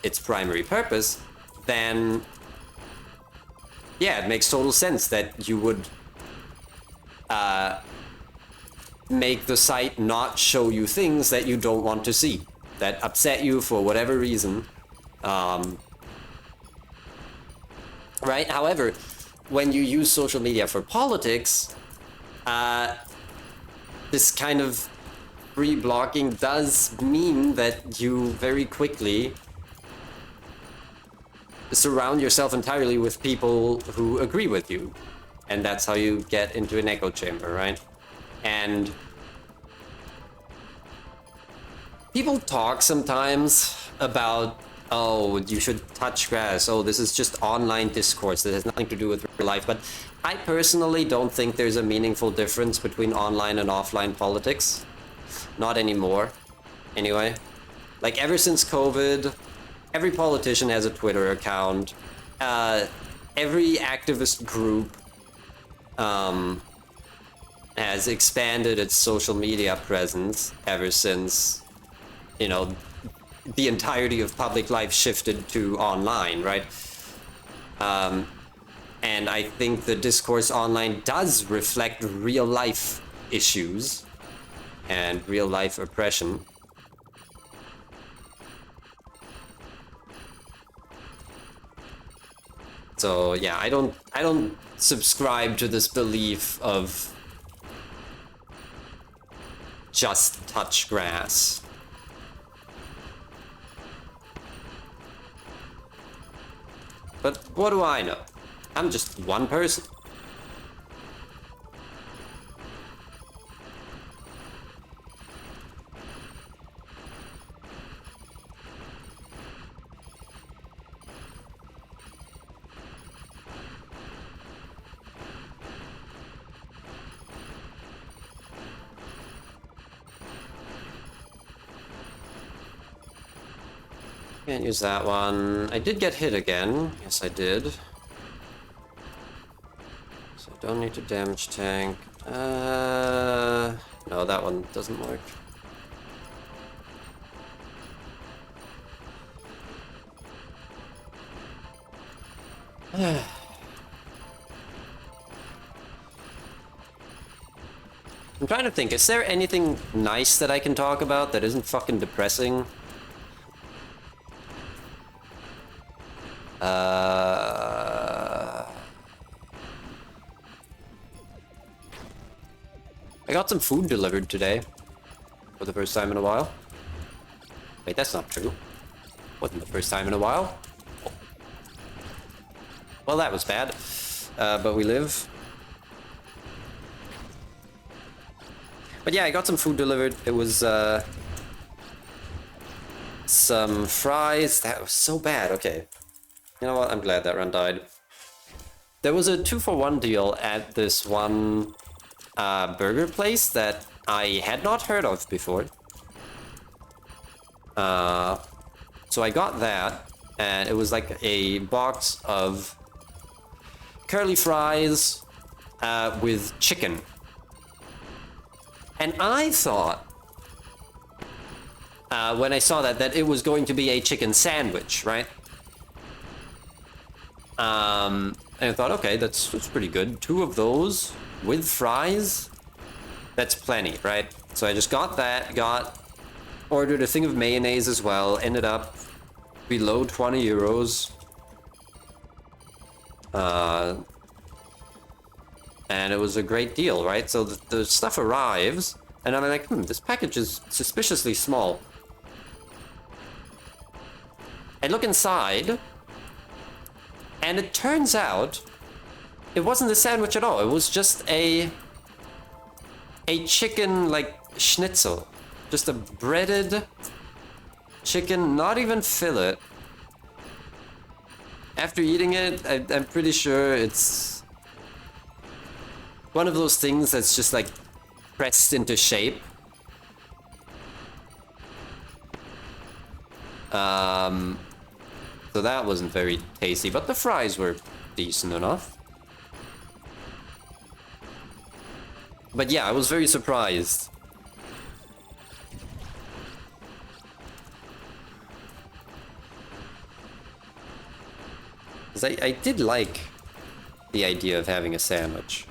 its primary purpose, then yeah, it makes total sense that you would make the site not show you things that you don't want to see, that upset you for whatever reason. Right? However, when you use social media for politics, this kind of free blocking does mean that you very quickly surround yourself entirely with people who agree with you. And that's how you get into an echo chamber, right? And people talk sometimes about, oh, you should touch grass. Oh, this is just online discourse that has nothing to do with real life. But I personally don't think there's a meaningful difference between online and offline politics. Not anymore, anyway. Like, ever since COVID, every politician has a Twitter account. Every activist group has expanded its social media presence ever since, you know, the entirety of public life shifted to online, right? And I think the discourse online does reflect real life issues and real life oppression. So yeah, I don't subscribe to this belief of just touch grass. But what do I know? I'm just one person. Can't use that one. I did get hit again. Yes, I did. So I don't need to damage tank. No, that one doesn't work. I'm trying to think, is there anything nice that I can talk about that isn't fucking depressing? I got some food delivered today. For the first time in a while. Wait, that's not true. Wasn't the first time in a while. Oh. Well, that was bad. But we live. But yeah, I got some food delivered. It was, some fries. That was so bad. Okay. You know what? I'm glad that run died. There was a 2-for-1 deal at this one burger place that I had not heard of before. So I got that, and it was like a box of curly fries with chicken. And I thought, when I saw that it was going to be a chicken sandwich, right? And I thought, okay, that's pretty good. 2 of those with fries, that's plenty, right? So I just got that, ordered a thing of mayonnaise as well, ended up below 20 euros. And it was a great deal, right? So the stuff arrives, and I'm like, this package is suspiciously small. I look inside, and it turns out it wasn't a sandwich at all. It was just a chicken, like, schnitzel. Just a breaded chicken, not even fillet. After eating it, I'm pretty sure it's one of those things that's just, like, pressed into shape. So that wasn't very tasty, but the fries were decent enough. But yeah, I was very surprised. 'Cause I did like the idea of having a sandwich.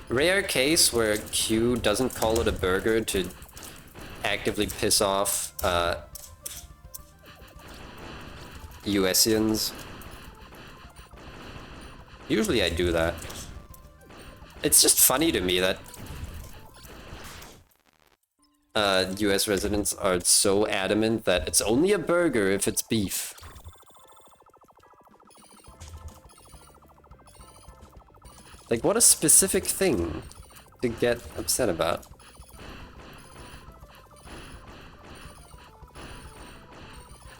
Rare case where Q doesn't call it a burger to actively piss off USians. Usually I do that. It's just funny to me that US residents are so adamant that it's only a burger if it's beef. Like, what a specific thing to get upset about.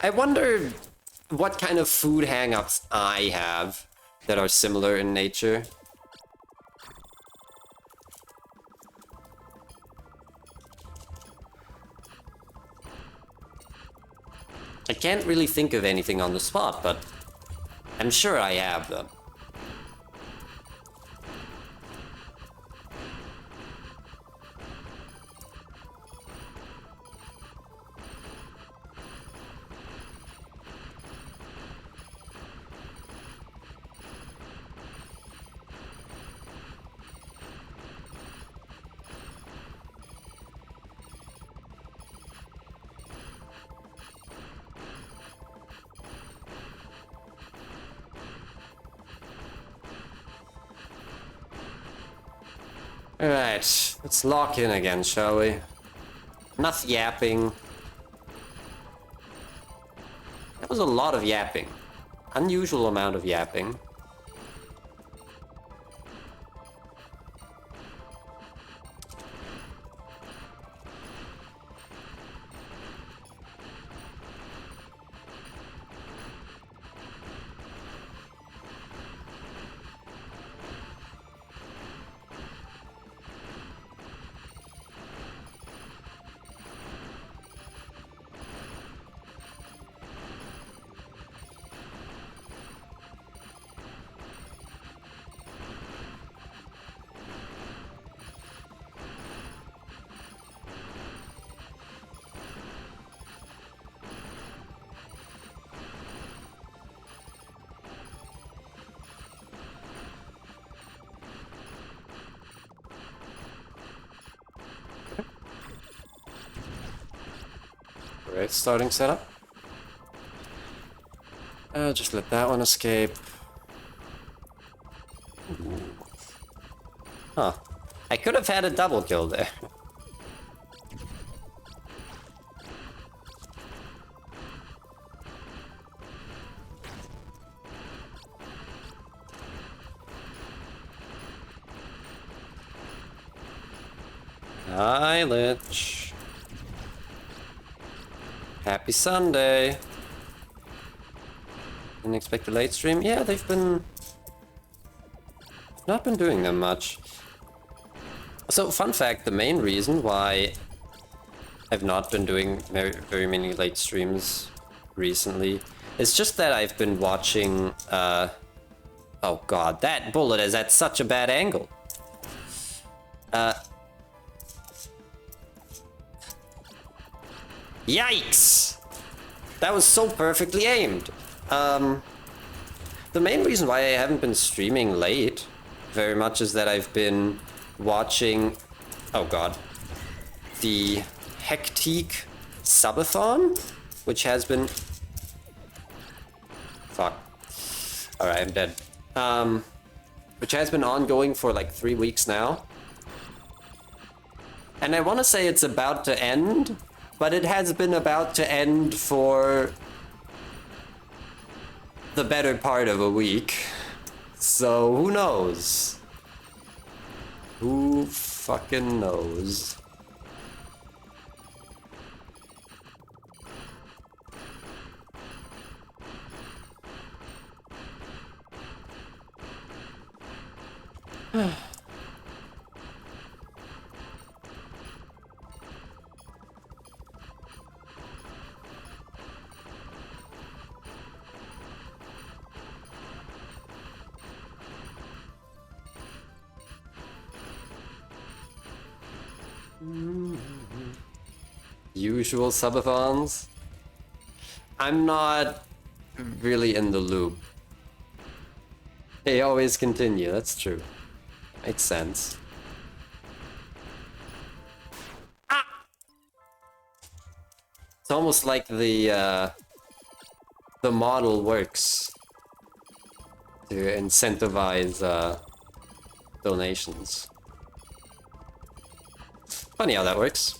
I wonder what kind of food hang-ups I have that are similar in nature. I can't really think of anything on the spot, but I'm sure I have them. Alright, let's lock in again, shall we? Enough yapping. That was a lot of yapping. Unusual amount of yapping. Great starting setup. Just let that one escape. Ooh. Huh. I could have had a double kill there. Hi, Lich. Happy Sunday. Didn't expect a late stream. Yeah, they've been... not been doing them much. So, fun fact, the main reason why I've not been doing very many late streams recently is just that I've been watching, oh god, that bullet is at such a bad angle. Yikes! That was so perfectly aimed. The main reason why I haven't been streaming late very much is that I've been watching, oh god, the Hectique Subathon, which has been... fuck. Alright, I'm dead. Which has been ongoing for like 3 weeks now. And I want to say it's about to end, but it has been about to end for the better part of a week. So who knows? Who fucking knows? Usual subathons? I'm not really in the loop. They always continue, that's true. Makes sense. Ah! It's almost like the model works to incentivize donations. Funny how that works.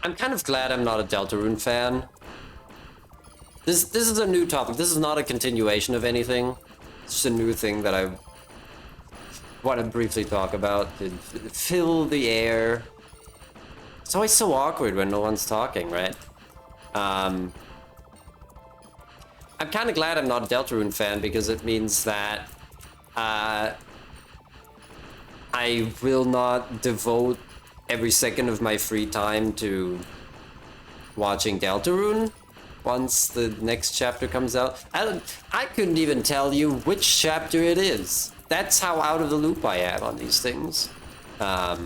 I'm kind of glad I'm not a Deltarune fan. This is a new topic. This is not a continuation of anything. It's just a new thing that I want to briefly talk about. Fill the air. It's always so awkward when no one's talking, right? I'm kind of glad I'm not a Deltarune fan because it means that I will not devote every second of my free time to watching Deltarune once the next chapter comes out. I couldn't even tell you which chapter it is. That's how out of the loop I am on these things. I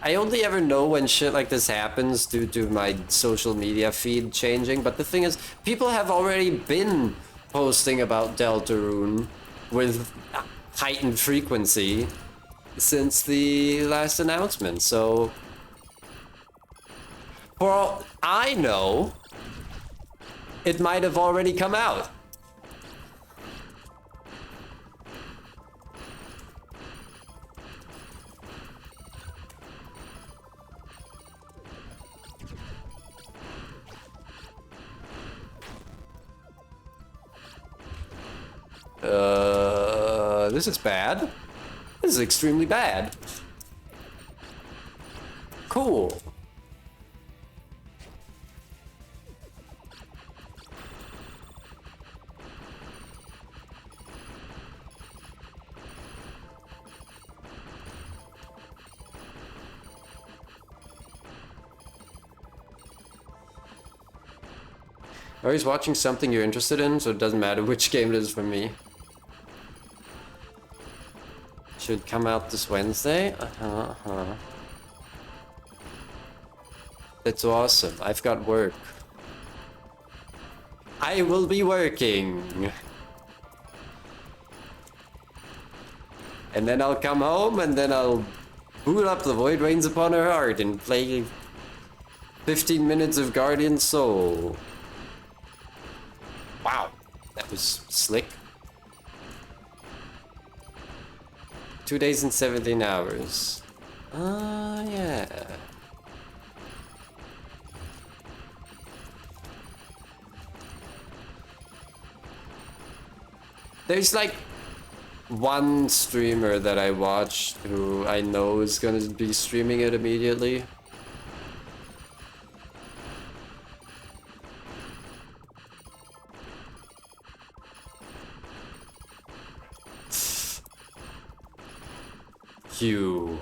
only ever know when shit like this happens due to my social media feed changing, but the thing is, people have already been posting about Deltarune with heightened frequency since the last announcement, so for all I know, it might have already come out. This is bad. This is extremely bad. Cool. Always watching something you're interested in, so it doesn't matter which game it is for me. Should come out this Wednesday? That's awesome. I've got work. I will be working. And then I'll come home and then I'll boot up The Void Rains Upon Her Heart and play 15 minutes of Guardian Soul. Wow, that was slick. 2 days and 17 hours. Yeah. There's like one streamer that I watched who I know is gonna be streaming it immediately. Hugh,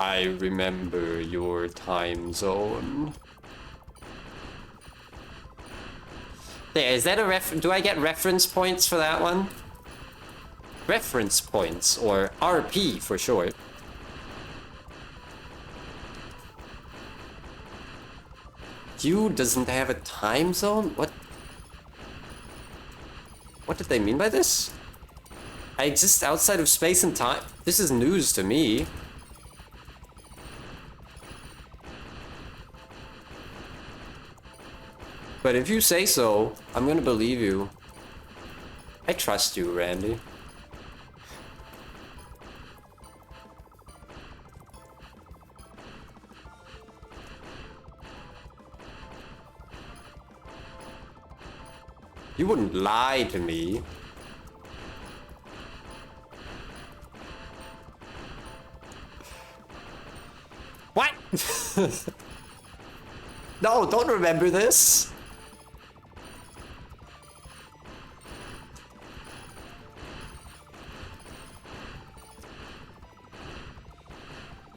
I remember your time zone. There, is that a do I get reference points for that one? Reference points, or RP for short. Hugh doesn't have a time zone? What? What did they mean by this? I exist outside of space and time? This is news to me. But if you say so, I'm gonna believe you. I trust you, Randy. You wouldn't lie to me. What? No, don't remember this.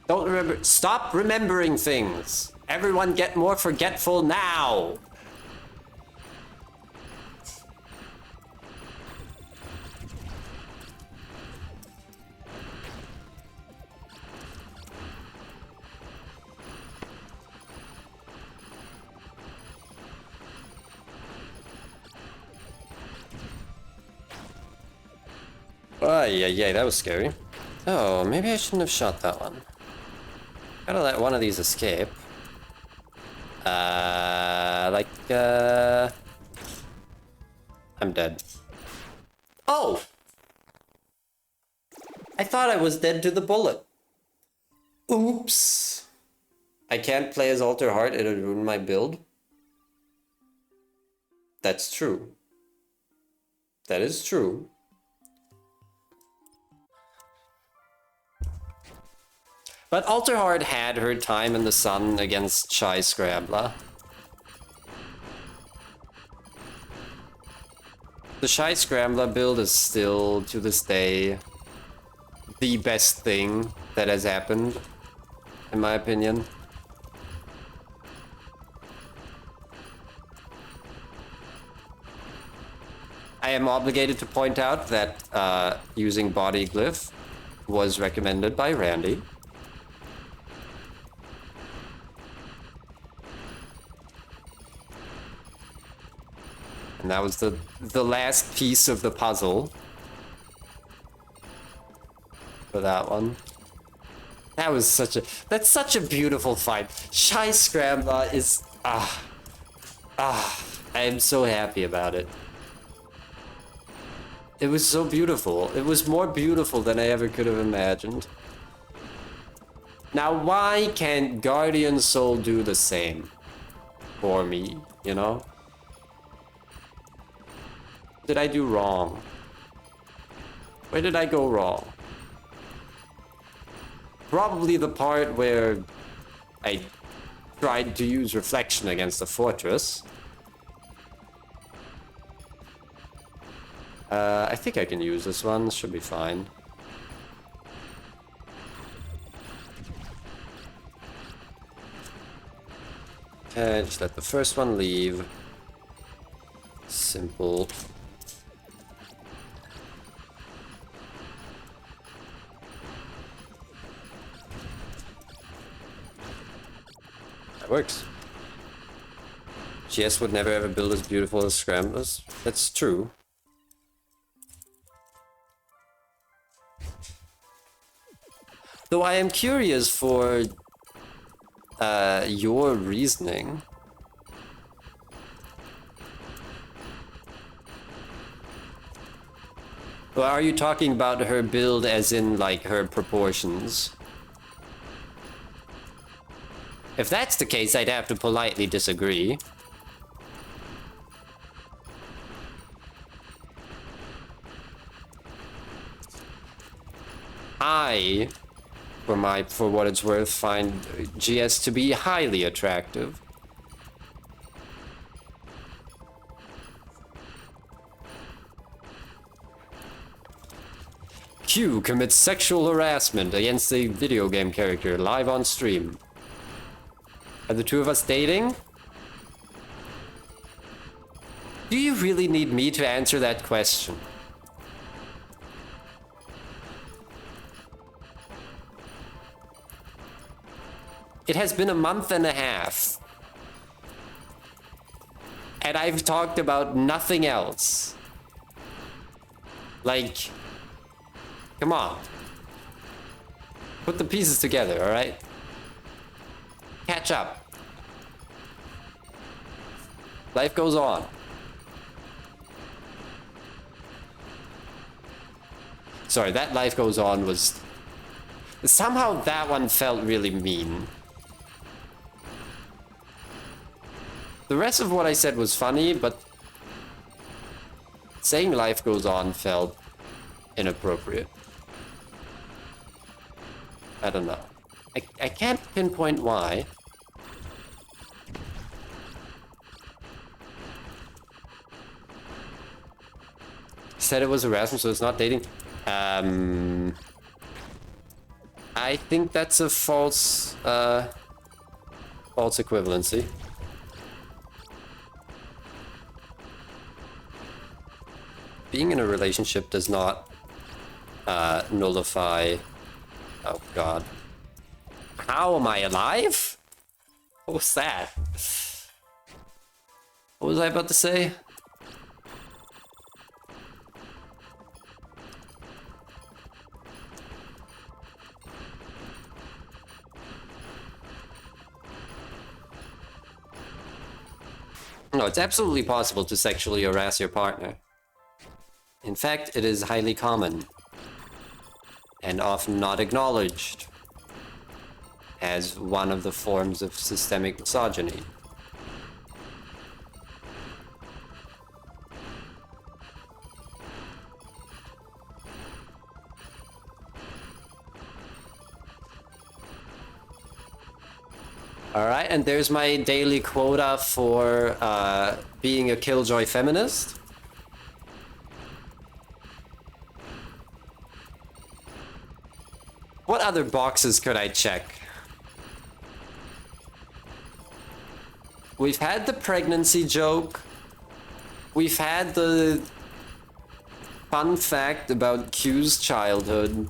Don't remember. Stop remembering things. Everyone get more forgetful now. Oh, yeah, that was scary. Oh, maybe I shouldn't have shot that one. Gotta let one of these escape. I'm dead. Oh! I thought I was dead to the bullet. Oops. I can't play as Alter Heart, it'll ruin my build. That's true. That is true. But Alter Heart had her time in the sun against Shy Scrambler. The Shy Scrambler build is still, to this day, the best thing that has happened, in my opinion. I am obligated to point out that using Body Glyph was recommended by Randy. And that was the last piece of the puzzle for that one. That was that's such a beautiful fight. Shy Scrambler is, I am so happy about it. It was so beautiful. It was more beautiful than I ever could have imagined. Now, why can't Guardian Soul do the same for me, you know? What did I do wrong? Where did I go wrong? Probably the part where I tried to use Reflection against the Fortress. I think I can use this one. This should be fine. Okay, just let the first one leave. Simple. That works. GS would never ever build as beautiful as Scramblers. That's true. Though I am curious for your reasoning. Or are you talking about her build as in, like, her proportions? If that's the case, I'd have to politely disagree. I, for what it's worth, find GS to be highly attractive. Q commits sexual harassment against a video game character live on stream. Are the two of us dating? Do you really need me to answer that question? It has been a month and a half. And I've talked about nothing else. Like, come on. Put the pieces together, alright? Catch up. Life goes on. Sorry, that life goes on was... Somehow that one felt really mean. The rest of what I said was funny, but saying life goes on felt inappropriate. I don't know. I can't pinpoint why. Said it was harassment, so it's not dating. I think that's a false equivalency. Being in a relationship does not nullify... Oh god. How am I alive? What was that? What was I about to say? No, it's absolutely possible to sexually harass your partner. In fact, it is highly common and often not acknowledged. as one of the forms of systemic misogyny. All right, and there's my daily quota for being a killjoy feminist. What other boxes could I check? We've had the pregnancy joke. We've had the fun fact about Q's childhood.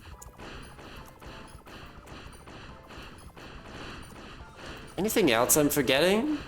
Anything else I'm forgetting?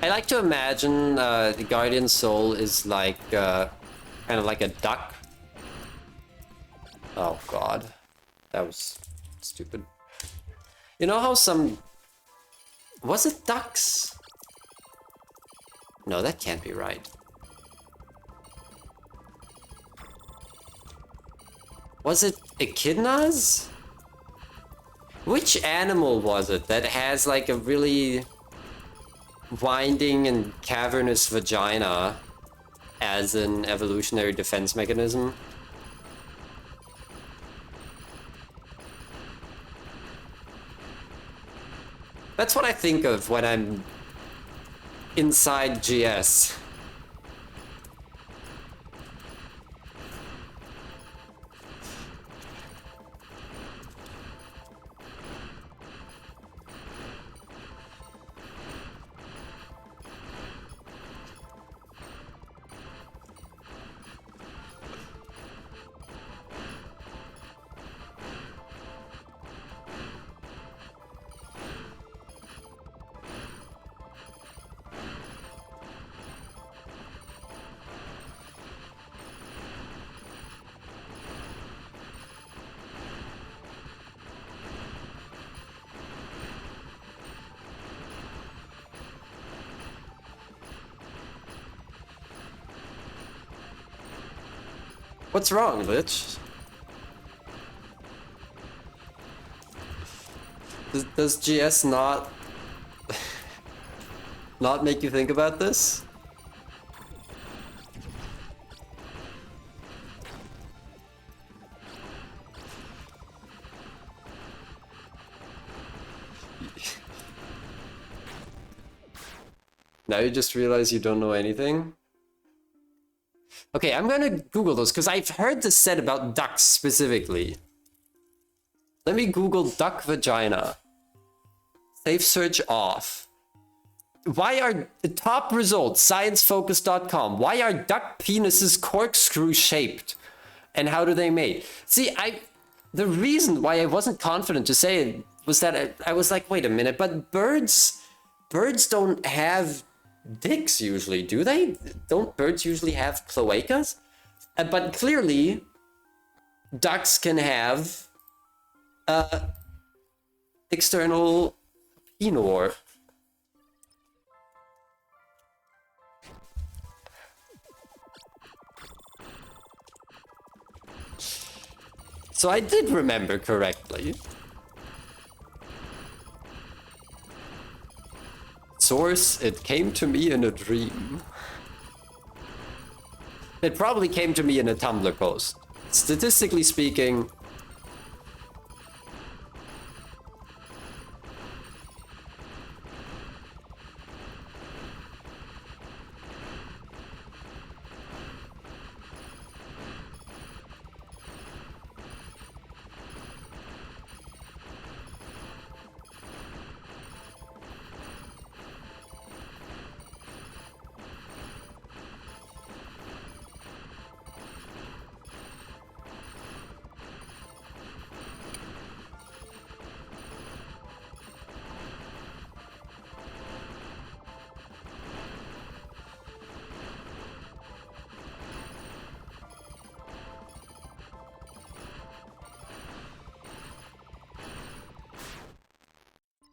I like to imagine the Guardian Soul is like kind of like a duck. Oh god, that was stupid. You know how some... Was it ducks? No, that can't be right. Was it echidnas? Which animal was it that has like a really winding and cavernous vagina as an evolutionary defense mechanism? That's what I think of when I'm inside GS. What's wrong, Lich? Does GS not make you think about this? Now you just realize you don't know anything? Okay, I'm gonna Google those, because I've heard this said about ducks specifically. Let me Google duck vagina. Safe search off. Why are the top results, sciencefocus.com, why are duck penises corkscrew shaped? And how do they mate? See, the reason why I wasn't confident to say it was that I was like, wait a minute, but birds don't have dicks usually, do they? Don't birds usually have cloacas? But clearly, ducks can have external penor. So I did remember correctly. Source, it came to me in a dream. It probably came to me in a Tumblr post. Statistically speaking,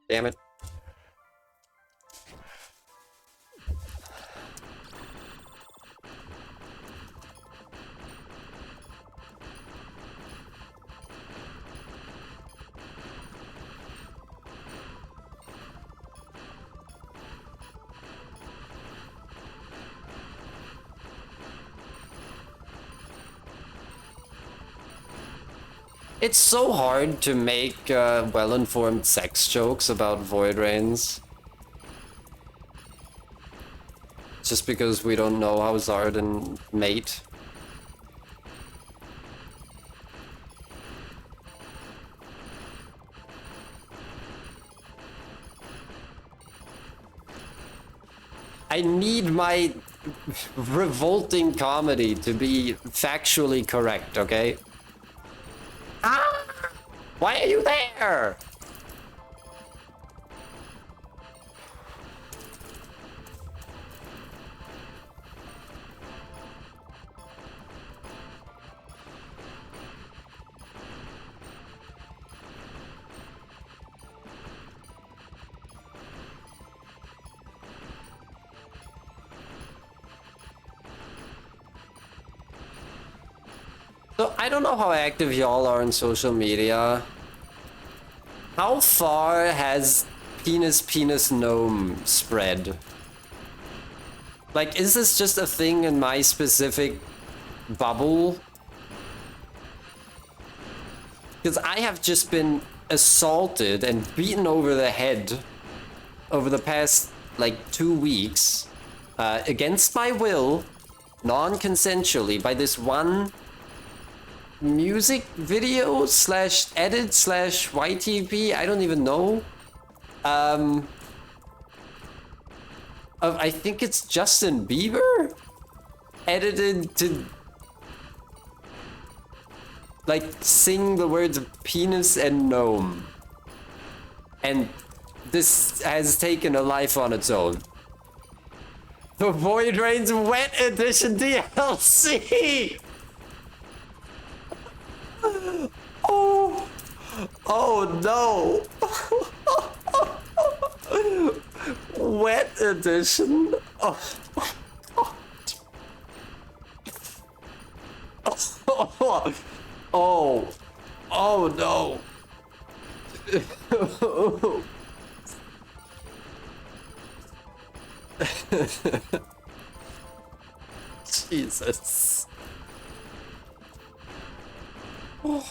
Damn it. It's so hard to make well-informed sex jokes about Void Rains. Just because we don't know how Zardan mate. I need my revolting comedy to be factually correct, okay? Ah! Why are you there? So I don't know how active y'all are on social media. How far has penis gnome spread? Like, is this just a thing in my specific bubble? Because I have just been assaulted and beaten over the head over the past, like, 2 weeks, against my will, non-consensually, by this one music video slash edit slash YTP, I don't even know. I think it's Justin Bieber edited to like sing the words of penis and gnome. And this has taken a life on its own. The Void Rains Wet Edition DLC! Oh, oh no. Wet edition. Oh, oh, oh, oh no. Jesus. Oh,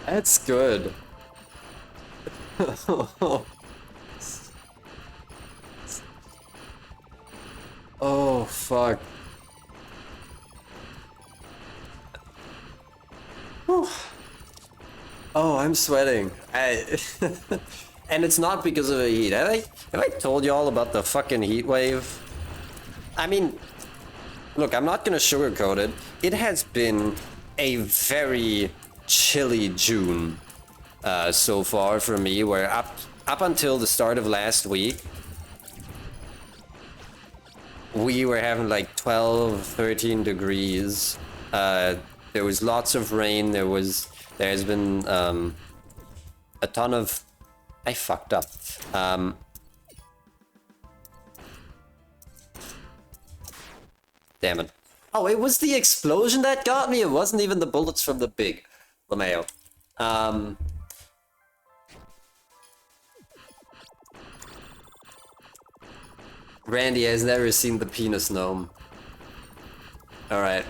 that's good. Oh, fuck. Whew. Oh, I'm sweating. And it's not because of the heat. Have I told you all about the fucking heat wave? I mean, look, I'm not gonna sugarcoat it. It has been a very chilly June so far for me, where up until the start of last week, we were having like 12, 13 degrees. There was lots of rain. There's been a ton of... I fucked up. Damn it. Oh, it was the explosion that got me. It wasn't even the bullets from the big LeMayo. Randy has never seen the penis gnome. Alright.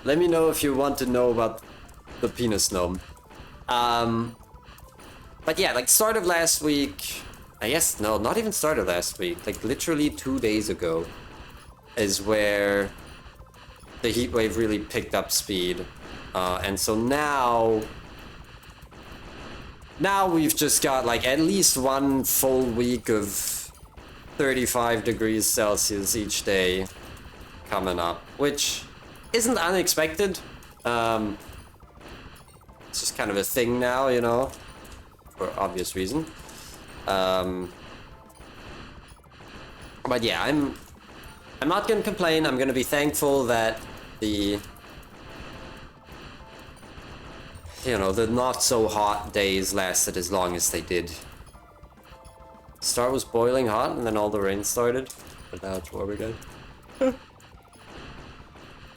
Let me know if you want to know about the penis gnome. But yeah, like start of last week, I guess, no, not even start of last week, like literally 2 days ago is where the heat wave really picked up speed. And so now we've just got like at least 1 full week of 35 degrees Celsius each day coming up, which isn't unexpected. It's just kind of a thing now, you know, for obvious reason. But yeah, I'm not gonna complain. I'm gonna be thankful that the you know, the not so hot days lasted as long as they did. Start was boiling hot and then all the rain started. But now it's warm again.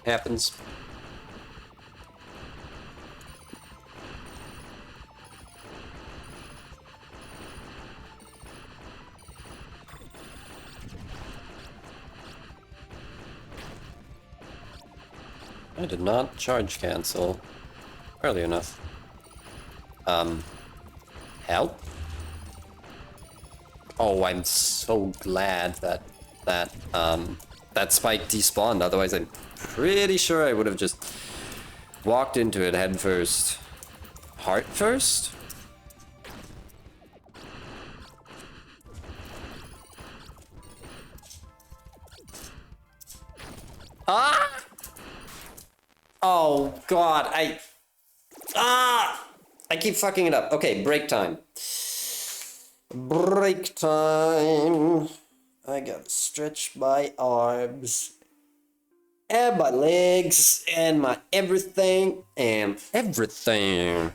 Happens. I did not charge cancel early enough. Help? Oh, I'm so glad that that spike despawned. Otherwise, I'm pretty sure I would have just walked into it head first. Heart first? Ah! Oh god, I keep fucking it up. Okay, break time. Break time. I gotta stretch my arms and my legs and my everything and everything.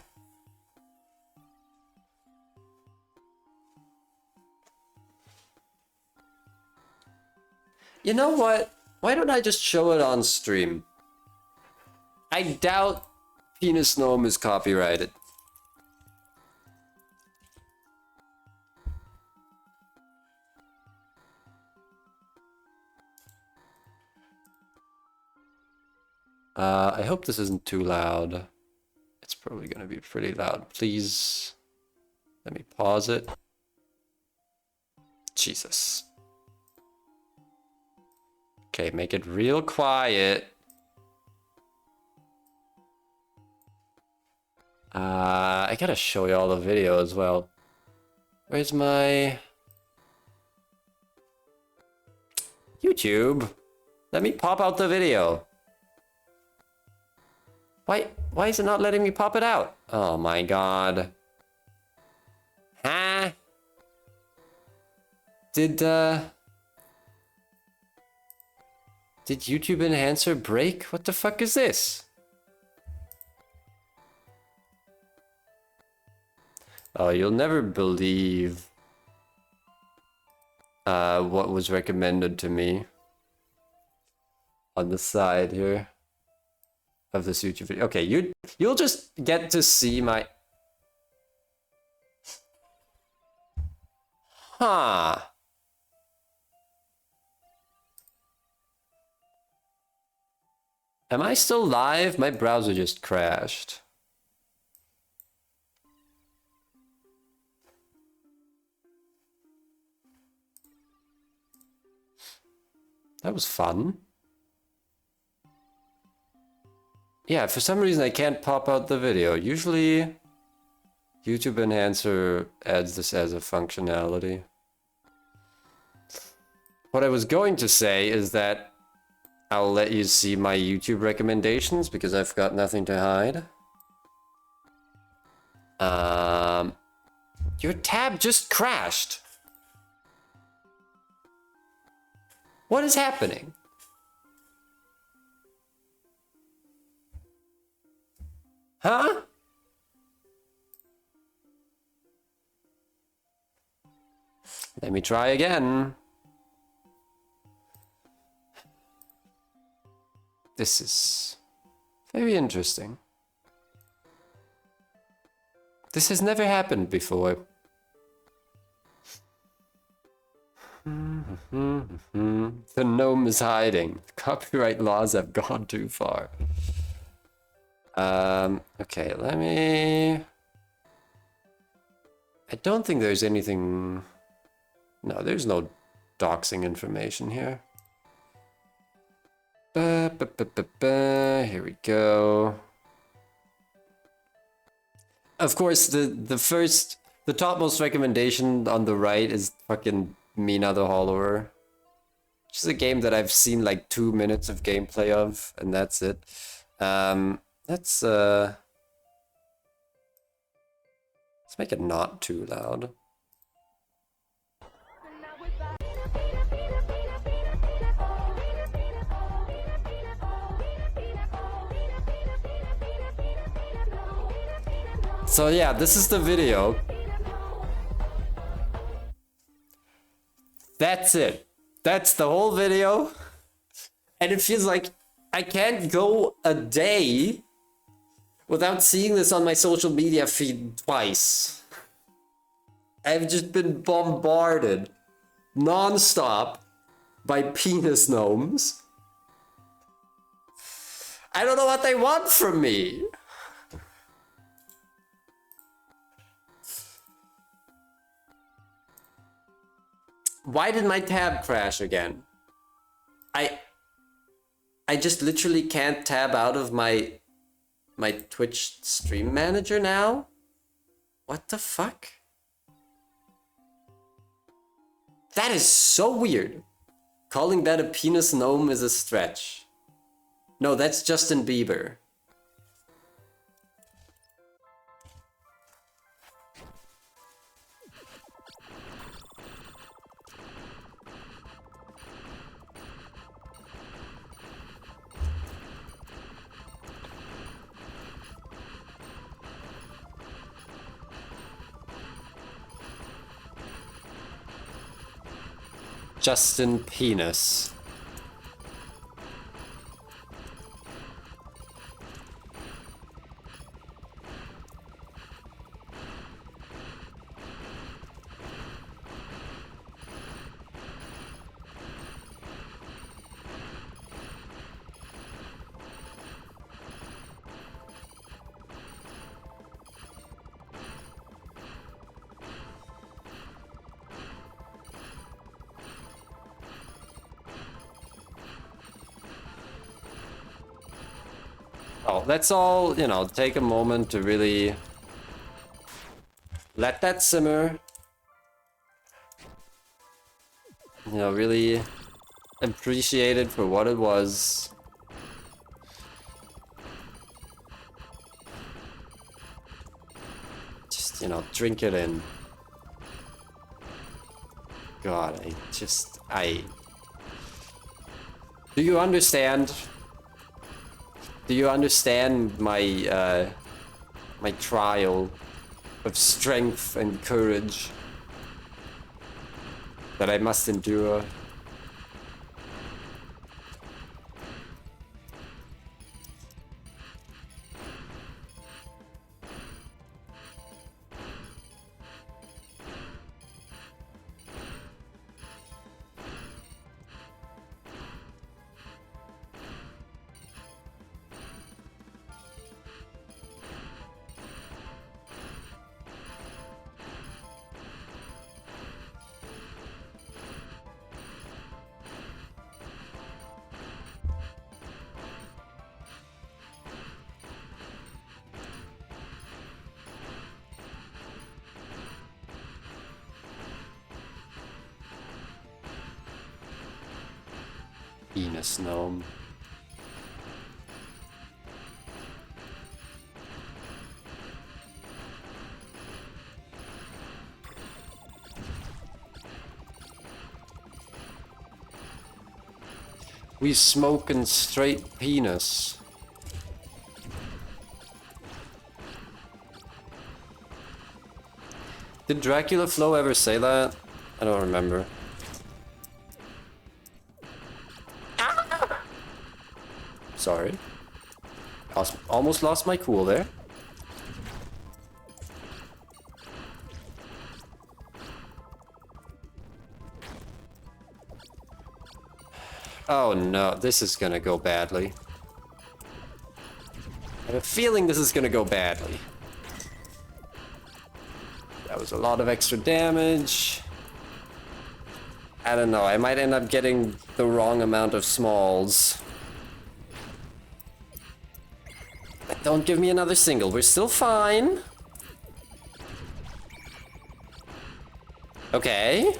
You know what? Why don't I just show it on stream? I doubt Penis Gnome is copyrighted. I hope this isn't too loud. It's probably gonna be pretty loud. Please, let me pause it. Jesus. Okay, make it real quiet. I gotta show you all the video as well. Where's my YouTube? Let me pop out the video. Why is it not letting me pop it out? Oh my god. Huh? Did YouTube Enhancer break? What the fuck is this? Oh, you'll never believe what was recommended to me on the side here of this YouTube video. Okay, you'll just get to see my... Huh. Am I still live? My browser just crashed. That was fun. Yeah, for some reason I can't pop out the video. Usually YouTube Enhancer adds this as a functionality. What I was going to say is that I'll let you see my YouTube recommendations because I've got nothing to hide. Your tab just crashed. What is happening? Huh? Let me try again. This is very interesting. This has never happened before. The gnome is hiding. Copyright laws have gone too far. Okay, let me... I don't think there's anything... No, there's no doxing information here. Here we go. Of course, the topmost recommendation on the right is fucking Mina the Hollower. Which is a game that I've seen like 2 minutes of gameplay of, and that's it. Let's make it not too loud. So yeah, this is the video. That's it. That's the whole video. And it feels like I can't go a day without seeing this on my social media feed twice. I've just been bombarded non-stop by penis gnomes. I don't know what they want from me. Why did my tab crash again? I just literally can't tab out of my Twitch stream manager now? What the fuck? That is so weird. Calling that a penis gnome is a stretch. No, that's Justin Bieber. Justin Penis. Oh, let's all, you know, take a moment to really let that simmer. You know, really appreciate it for what it was. Just, you know, drink it in. God, do you understand? Do you understand my my trial of strength and courage that I must endure? Penis gnome. We smoking straight penis. Did Dracula Flow ever say that? I don't remember. Sorry. Almost lost my cool there. Oh no, this is gonna go badly. I have a feeling this is gonna go badly. That was a lot of extra damage. I don't know, I might end up getting the wrong amount of smalls. Don't give me another single, we're still fine. Okay.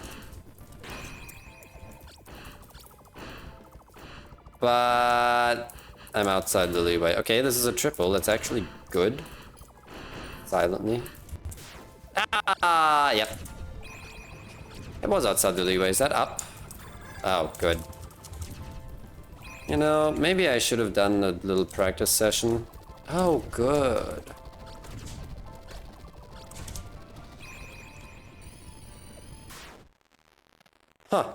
But I'm outside the leeway. Okay, this is a triple, that's actually good. Silently. Ah, yep. It was outside the leeway, is that up? Oh, good. You know, maybe I should have done a little practice session. Oh, good. Huh.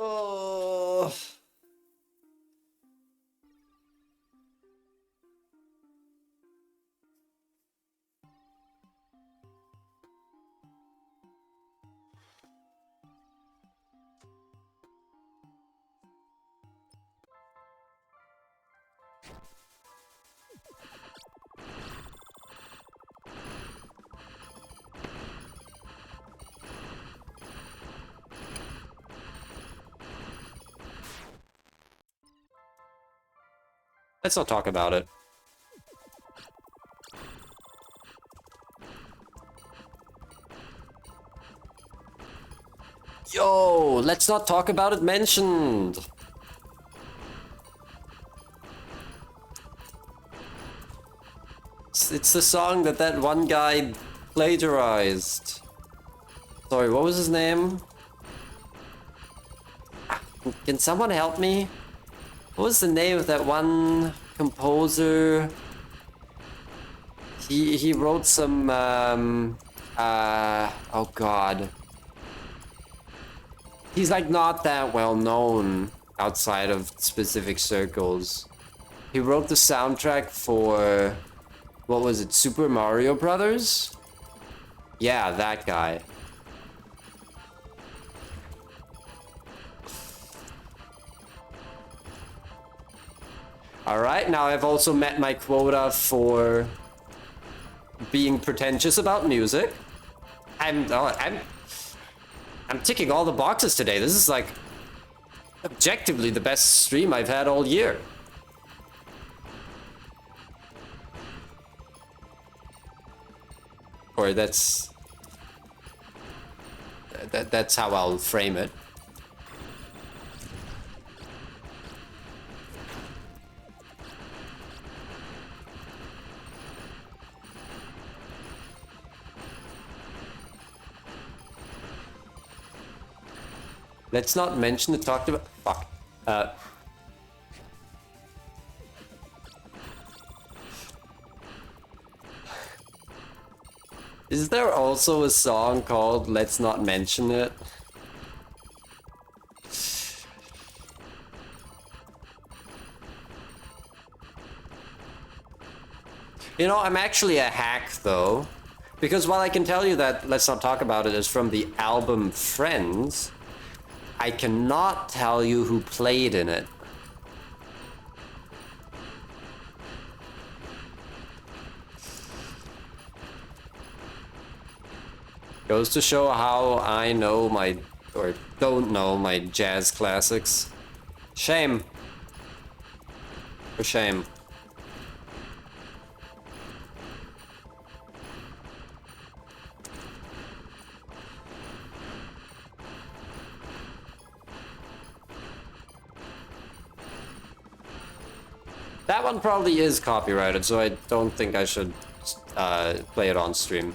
Oh. Let's not talk about it. Yo, let's not talk about it mentioned. It's the song that one guy plagiarized. Sorry, what was his name? Can someone help me? What was the name of that one composer? He wrote some oh god. He's like not that well known outside of specific circles. He wrote the soundtrack for, what was it, Super Mario Brothers? Yeah, that guy. Alright, now I've also met my quota for being pretentious about music. I'm ticking all the boxes today. This is like objectively the best stream I've had all year. Or that's how I'll frame it. Let's not mention the talked about. Fuck. Is there also a song called Let's Not Mention It? You know, I'm actually a hack though. Because while I can tell you that Let's Not Talk About It is from the album Friends, I cannot tell you who played in it. Goes to show how I know my, or don't know my jazz classics. Shame. For shame. That one probably is copyrighted, so I don't think I should play it on stream.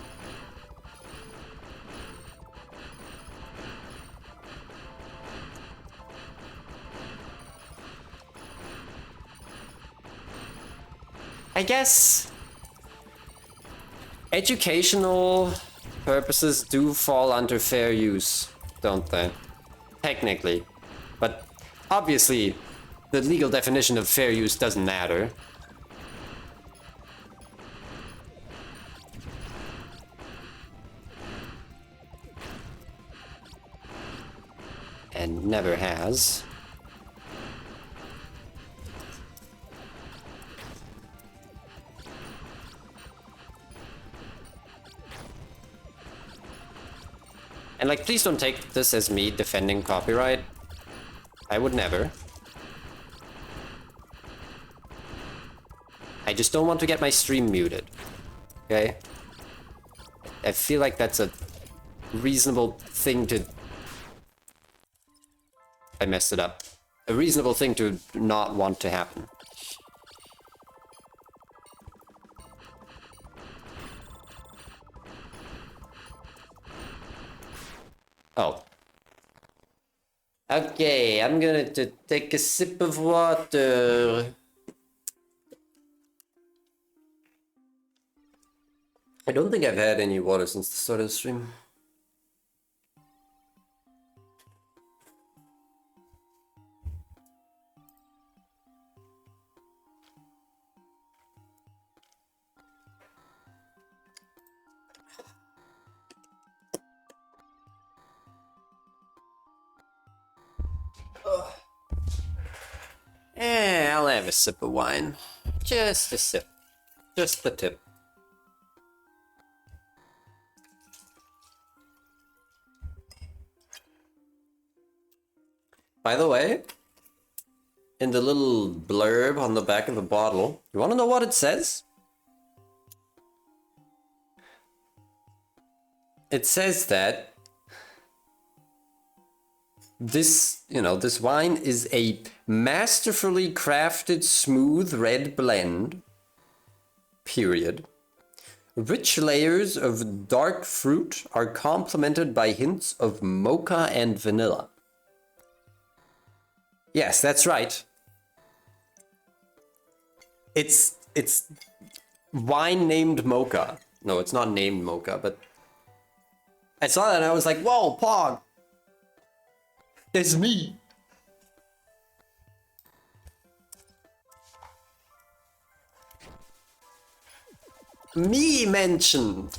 I guess educational purposes do fall under fair use, don't they? Technically. But obviously, the legal definition of fair use doesn't matter. and never has. And like, please don't take this as me defending copyright. I would never. I just don't want to get my stream muted. Okay? I feel like that's a reasonable thing to... I messed it up. A reasonable thing to not want to happen. Oh. Okay, I'm gonna take a sip of water. I don't think I've had any water since the start of the stream. I'll have a sip of wine. Just a sip. Just the tip. By the way, in the little blurb on the back of the bottle, you want to know what it says? It says that this, this wine is a masterfully crafted smooth red blend, period. Rich layers of dark fruit are complemented by hints of mocha and vanilla. Yes, that's right. It's wine named mocha. No, it's not named mocha, but I saw that and I was like, whoa, Pog! It's me! Me mentioned!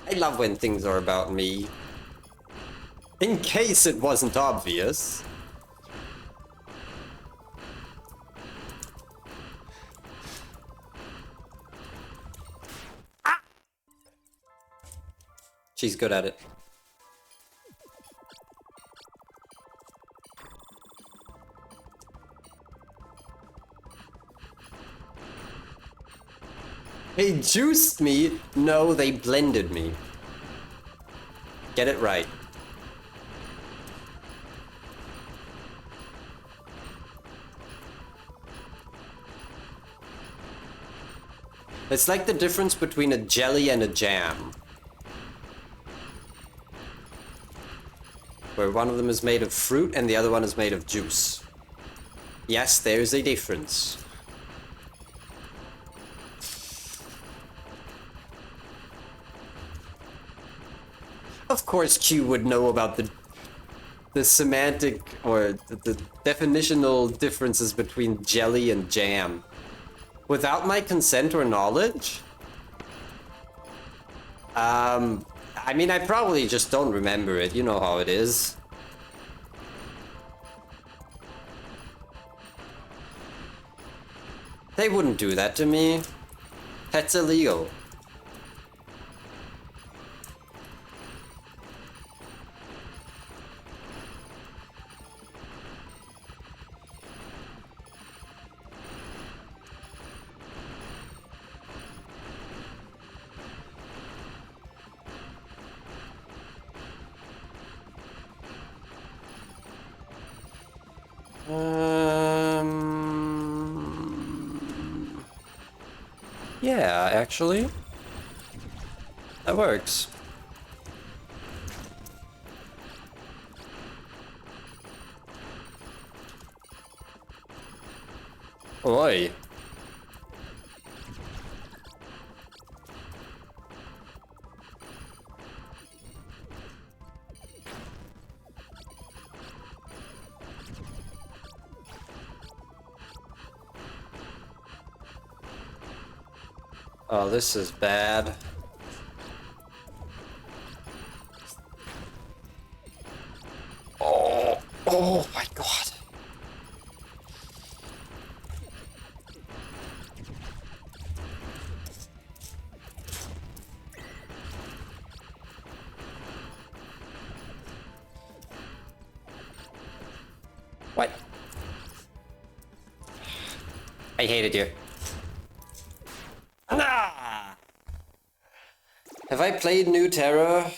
I love when things are about me. In case it wasn't obvious. Ah! She's good at it. They juiced me. No, they blended me. Get it right. It's like the difference between a jelly and a jam. Where one of them is made of fruit and the other one is made of juice. Yes, there's a difference. Of course Q would know about the semantic or the definitional differences between jelly and jam. Without my consent or knowledge? I mean, I probably just don't remember it. You know how it is. They wouldn't do that to me. That's illegal. Yeah, actually. That works. Oi. Oh, this is bad. Oh my god. What? I hated you. Nah! Have I played New Terra?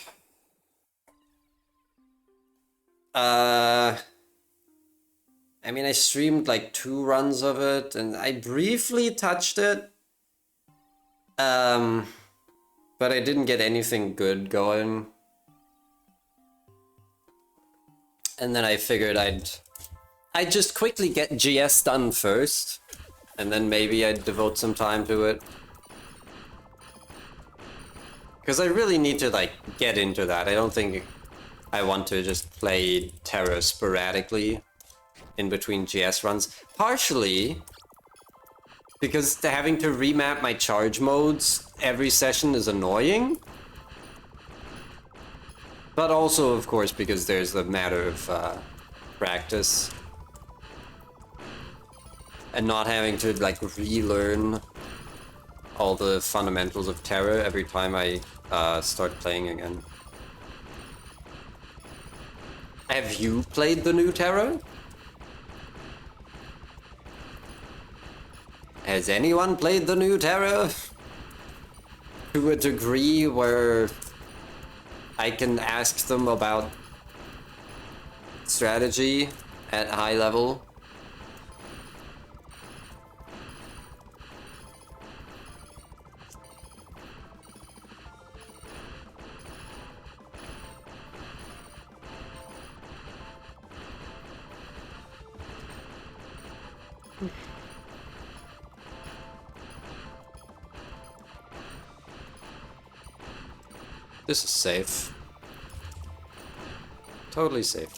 I mean, I streamed like 2 runs of it, and I briefly touched it. But I didn't get anything good going. And then I figured I'd just quickly get GS done first, and then maybe I'd devote some time to it. Because I really need to, like, get into that. I don't think I want to just play Terra sporadically in between GS runs. Partially because having to remap my charge modes every session is annoying. But also, of course, because there's the matter of practice. And not having to, like, relearn all the fundamentals of Terra every time I start playing again. Have you played the new Terra? Has anyone played the new Terra? To a degree where I can ask them about strategy at high level? This is safe. Totally safe.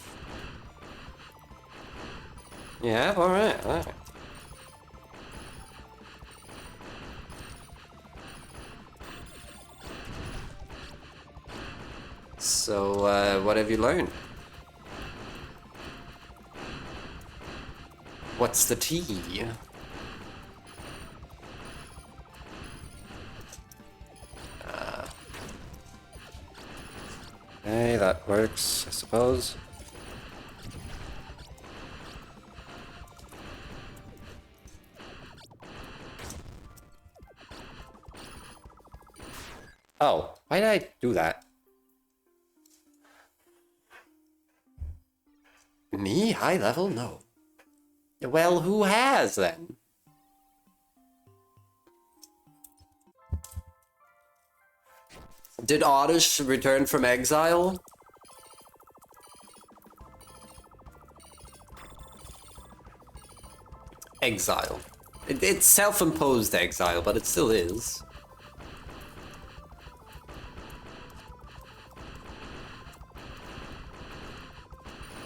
Yeah, alright, alright. So, what have you learned? What's the tea? Okay, that works, I suppose. Oh, why did I do that? Me? High level? No. Well, who has then? Did Oddish return from exile? Exile. It's self-imposed exile, but it still is.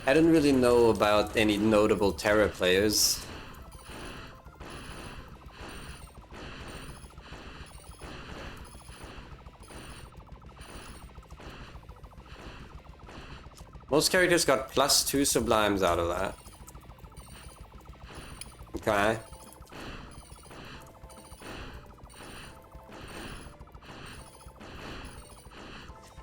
I don't really know about any notable Terra players. Most characters got +2 sublimes out of that. Okay.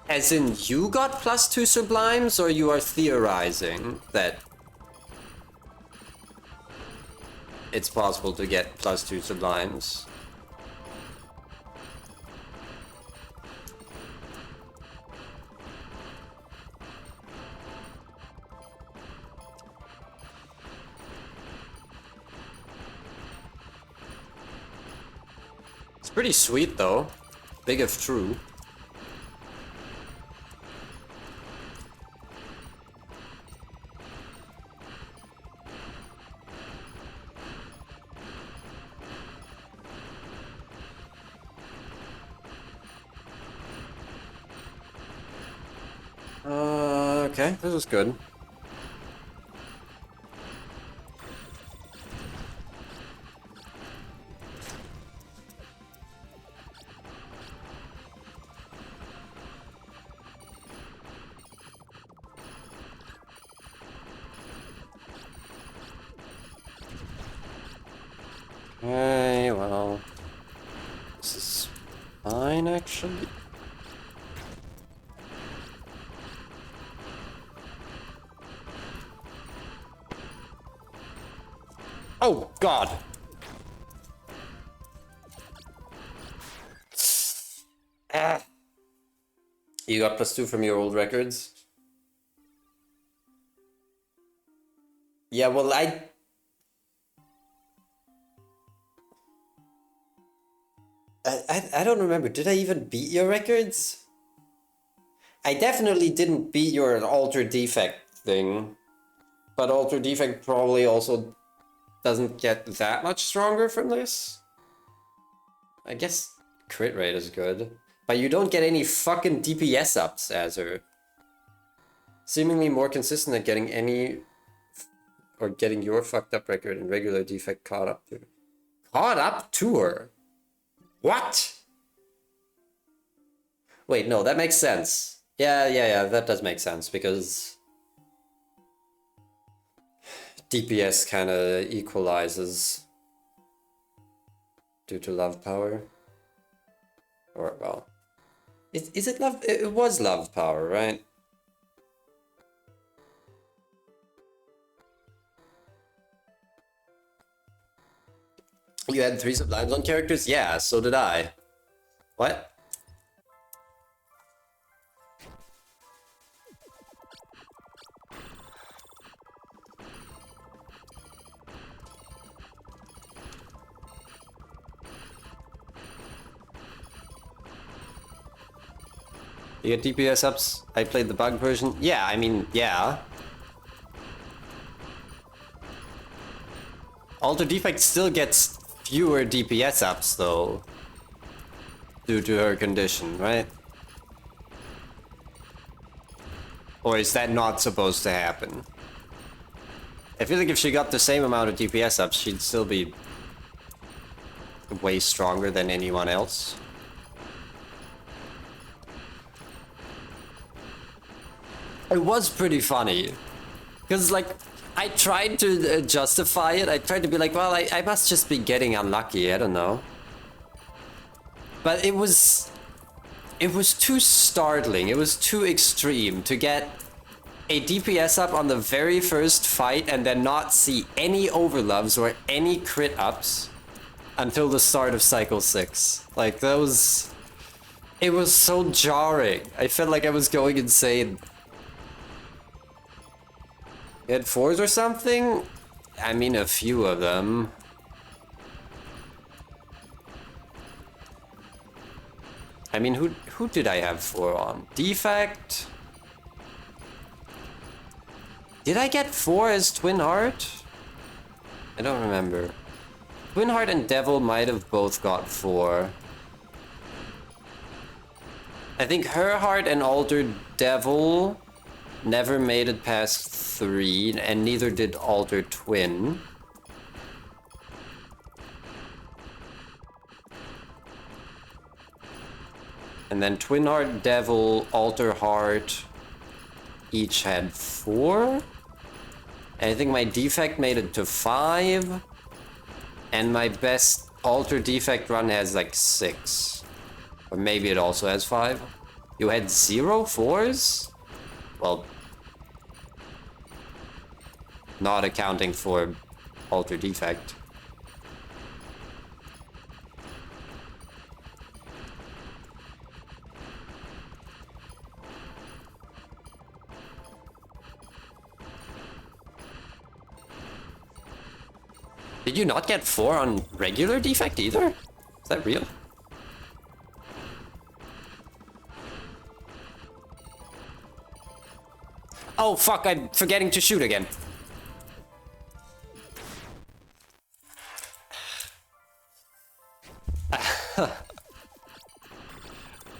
As in, you got +2 sublimes, or you are theorizing that it's possible to get +2 sublimes? It's pretty sweet though. Big if true. Okay, this is good. Okay, well, this is fine actually. Oh God! Ah. You got +2 from your old records? Yeah, well, I don't remember. Did I even beat your records? I definitely didn't beat your Alter Defect thing. But Alter Defect probably also doesn't get that much stronger from this. I guess crit rate is good. But you don't get any fucking DPS ups, Azur. Seemingly more consistent at getting any... or getting your fucked up record and regular defect caught up to. Caught up to her? What? Wait, no, that makes sense. Yeah, that does make sense, because DPS kind of equalizes due to love power. Or, well... Is it love? It was love power, right? You had 3 sublimes on characters? Yeah, so did I. What? You get DPS ups? I played the bug version? Yeah, I mean, yeah. Alter Defect still gets fewer DPS ups, though. Due to her condition, right? Or is that not supposed to happen? I feel like if she got the same amount of DPS ups, she'd still be way stronger than anyone else. It was pretty funny. Because, like, I tried to justify it. I tried to be like, well, I must just be getting unlucky. I don't know. But it was too startling. It was too extreme to get a DPS up on the very first fight and then not see any overloves or any crit ups until the start of Cycle 6. Like, that was... It was so jarring. I felt like I was going insane. You had 4s or something? I mean, a few of them. I mean, who did I have 4 on? Defect? Did I get 4 as Twin Heart? I don't remember. Twin Heart and Devil might have both got 4. I think Her Heart and Altered Devil never made it past 3, and neither did Alter Twin. And then Twin Heart, Devil, Alter Heart each had 4. And I think my Defect made it to 5. And my best Alter Defect run has like 6. Or maybe it also has 5. You had 0 4s? Well, not accounting for Alter Defect. Did you not get 4 on regular Defect either? Is that real? Oh fuck, I'm forgetting to shoot again.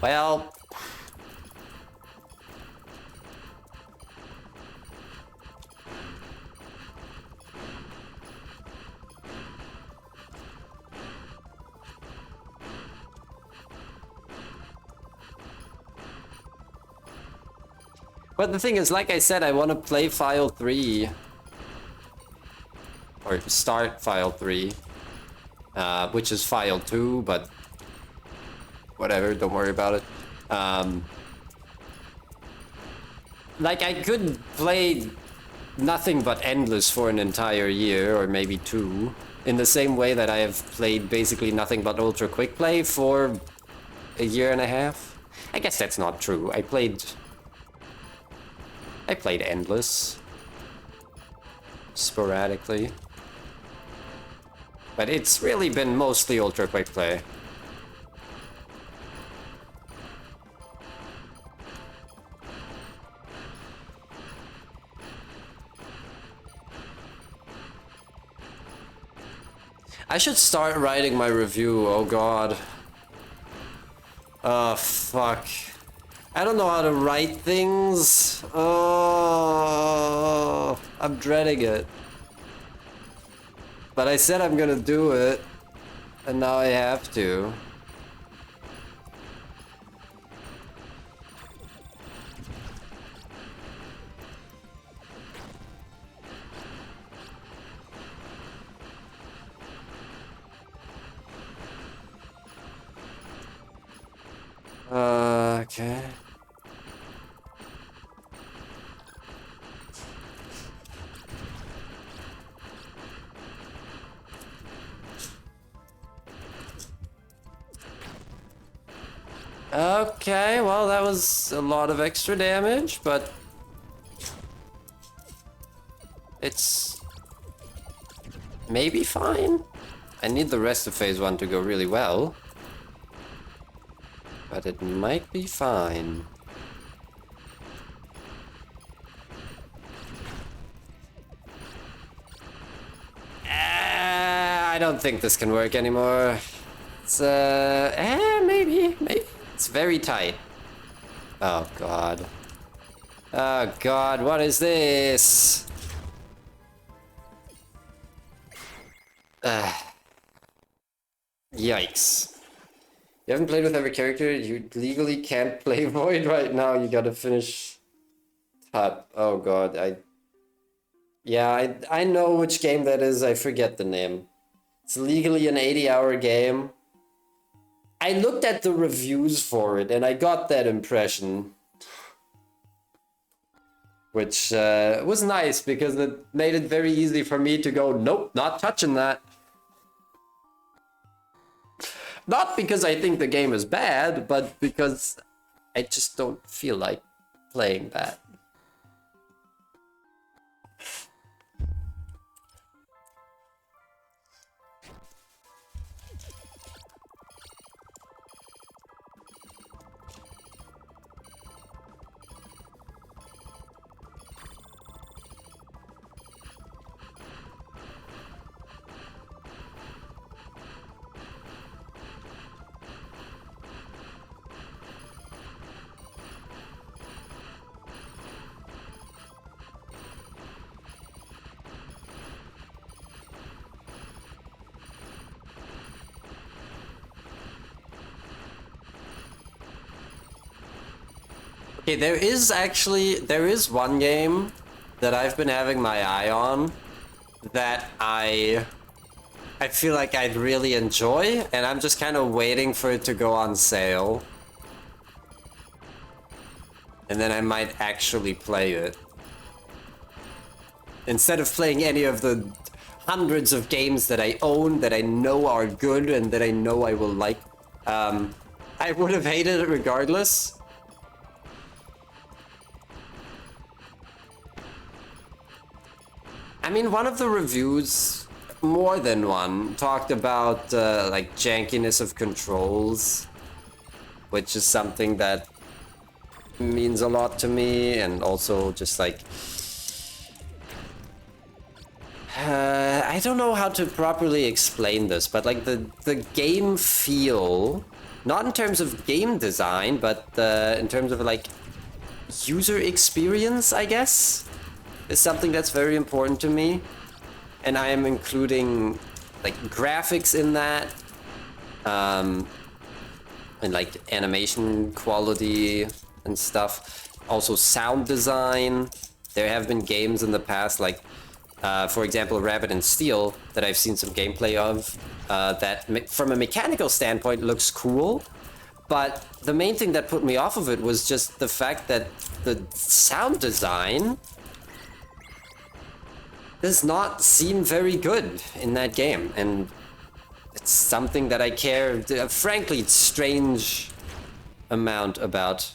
Well... But the thing is, like I said, I want to play File 3. Or start File 3. which is file 2, but whatever, don't worry about it. Like, I could play nothing but Endless for an entire year, or maybe 2, in the same way that I have played basically nothing but Ultra Quick Play for a year and a half. I guess that's not true. I played Endless sporadically, but it's really been mostly Ultra Quick Play. I should start writing my review, oh god. Oh, fuck. I don't know how to write things. Oh, I'm dreading it. But I said I'm gonna do it, and now I have to. Okay. Okay, well, that was a lot of extra damage, but it's maybe fine. I need the rest of phase 1 to go really well, but it might be fine. I don't think this can work anymore. It's, maybe. It's very tight. Oh, God. Oh, God, what is this? Yikes. You haven't played with every character? You legally can't play Void right now. You gotta finish Tut. Oh, God, Yeah, I know which game that is. I forget the name. It's legally an 80-hour game. I looked at the reviews for it, and I got that impression. Which was nice, because it made it very easy for me to go, nope, not touching that. Not because I think the game is bad, but because I just don't feel like playing that. Okay, there is one game that I've been having my eye on that I feel like I'd really enjoy, and I'm just kind of waiting for it to go on sale. And then I might actually play it. Instead of playing any of the hundreds of games that I own, that I know are good, and that I know I will like. I would have hated it regardless. I mean, one of the reviews, more than one, talked about like jankiness of controls, which is something that means a lot to me, and also just like I don't know how to properly explain this, but like the game feel, not in terms of game design, but in terms of like user experience, I guess, is something that's very important to me. And I am including like graphics in that, and like animation quality and stuff. Also sound design. There have been games in the past like For example, Rabbit and Steel, that I've seen some gameplay of, that from a mechanical standpoint looks cool, but the main thing that put me off of it was just the fact that the sound design does not seem very good in that game, and it's something that I care, frankly, strange amount about.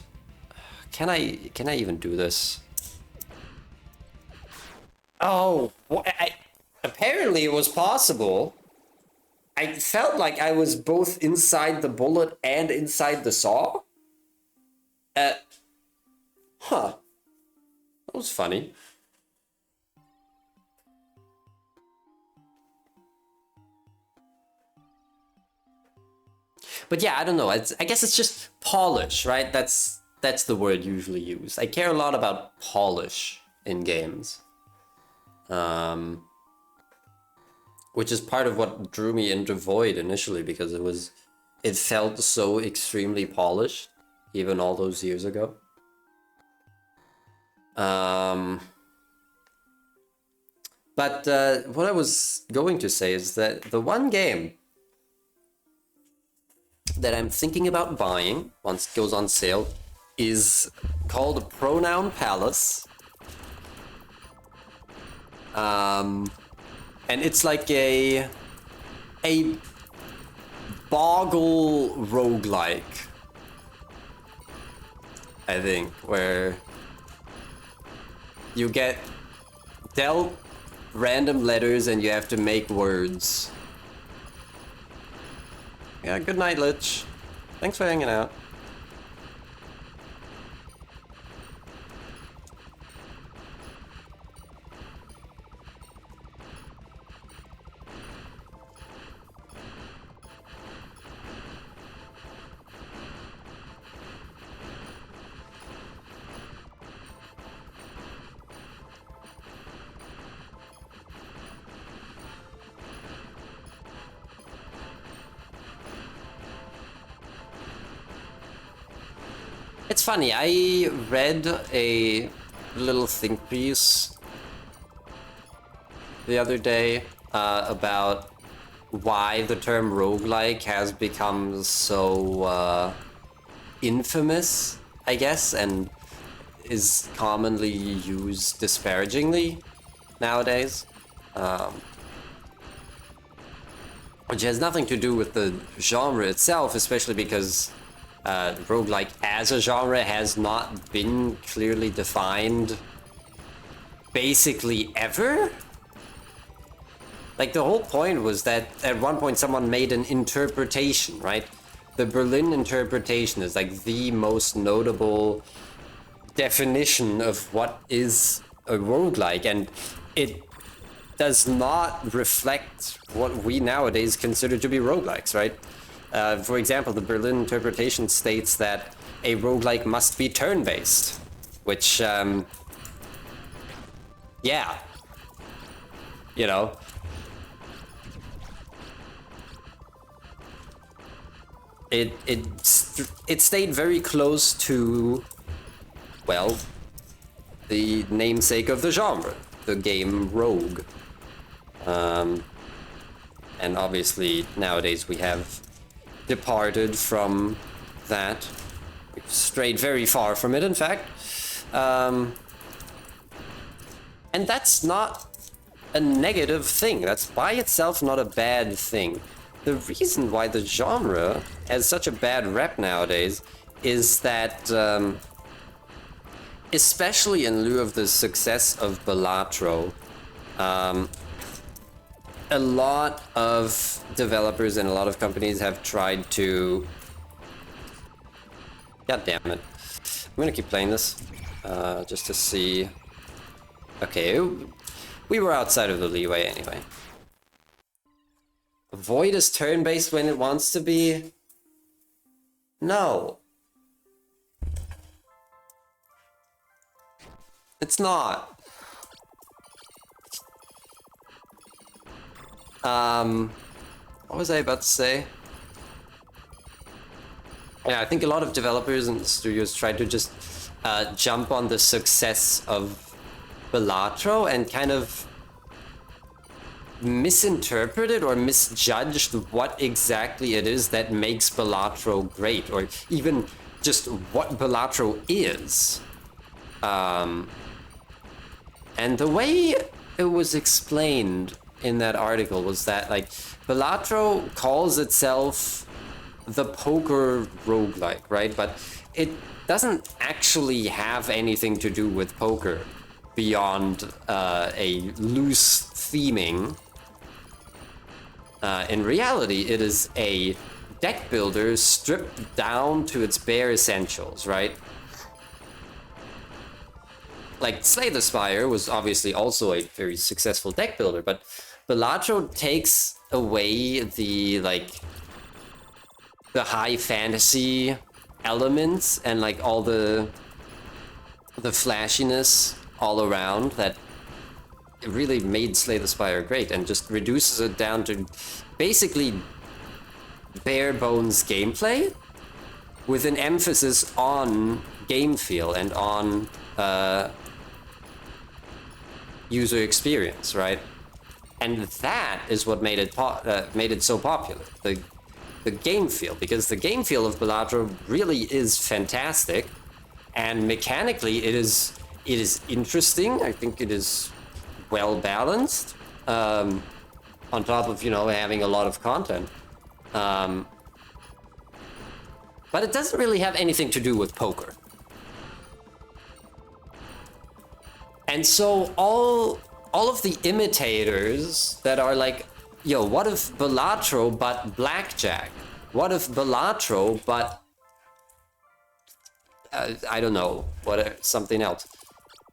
Can I even do this? Oh, apparently it was possible. I felt like I was both inside the bullet and inside the saw. Huh. That was funny. But yeah, I don't know. I guess it's just polish, right? That's the word usually used. I care a lot about polish in games. Which is part of what drew me into Void initially, because it felt so extremely polished, even all those years ago. But what I was going to say is that the one game that I'm thinking about buying once it goes on sale is called Pronoun Palace. And it's like a boggle roguelike, I think, where you get dealt random letters and you have to make words. Yeah, good night, Lich. Thanks for hanging out. It's funny, I read a little think piece the other day about why the term roguelike has become so infamous, I guess, and is commonly used disparagingly nowadays. Which has nothing to do with the genre itself, especially because roguelike as a genre has not been clearly defined basically ever. Like, the whole point was that at one point someone made an interpretation, right? The Berlin interpretation is like the most notable definition of what is a roguelike, and it does not reflect what we nowadays consider to be roguelikes, right? For example, the Berlin interpretation states that a roguelike must be turn-based, which, yeah, you know. It stayed very close to, well, the namesake of the genre, the game Rogue. And obviously nowadays we have departed from that. We've strayed very far from it, in fact. And that's not a negative thing. That's by itself not a bad thing. The reason why the genre has such a bad rep nowadays is that, especially in lieu of the success of Balatro, a lot of developers and a lot of companies have tried to... God damn it. I'm gonna keep playing this, just to see... Okay, we were outside of the leeway anyway. Void is turn-based when it wants to be? No. It's not. What was I about to say? Yeah, I think a lot of developers and studios try to just jump on the success of Balatro and kind of misinterpreted or misjudged what exactly it is that makes Balatro great, or even just what Balatro is. And the way it was explained in that article was that, like, Balatro calls itself the poker roguelike, right? But it doesn't actually have anything to do with poker beyond a loose theming. In reality, it is a deck builder stripped down to its bare essentials, right? Like, Slay the Spire was obviously also a very successful deck builder, but Balatro takes away the, like, the high fantasy elements and, like, all the flashiness all around that it really made Slay the Spire great, and just reduces it down to basically bare bones gameplay with an emphasis on game feel and on user experience, right? And that is what made it so popular. The game feel, because the game feel of Balatro really is fantastic, and mechanically it is interesting. I think it is well balanced, on top of, you know, having a lot of content. But it doesn't really have anything to do with poker. And so all of the imitators that are like, yo, what if Balatro but blackjack? What if Balatro but I don't know, what, something else?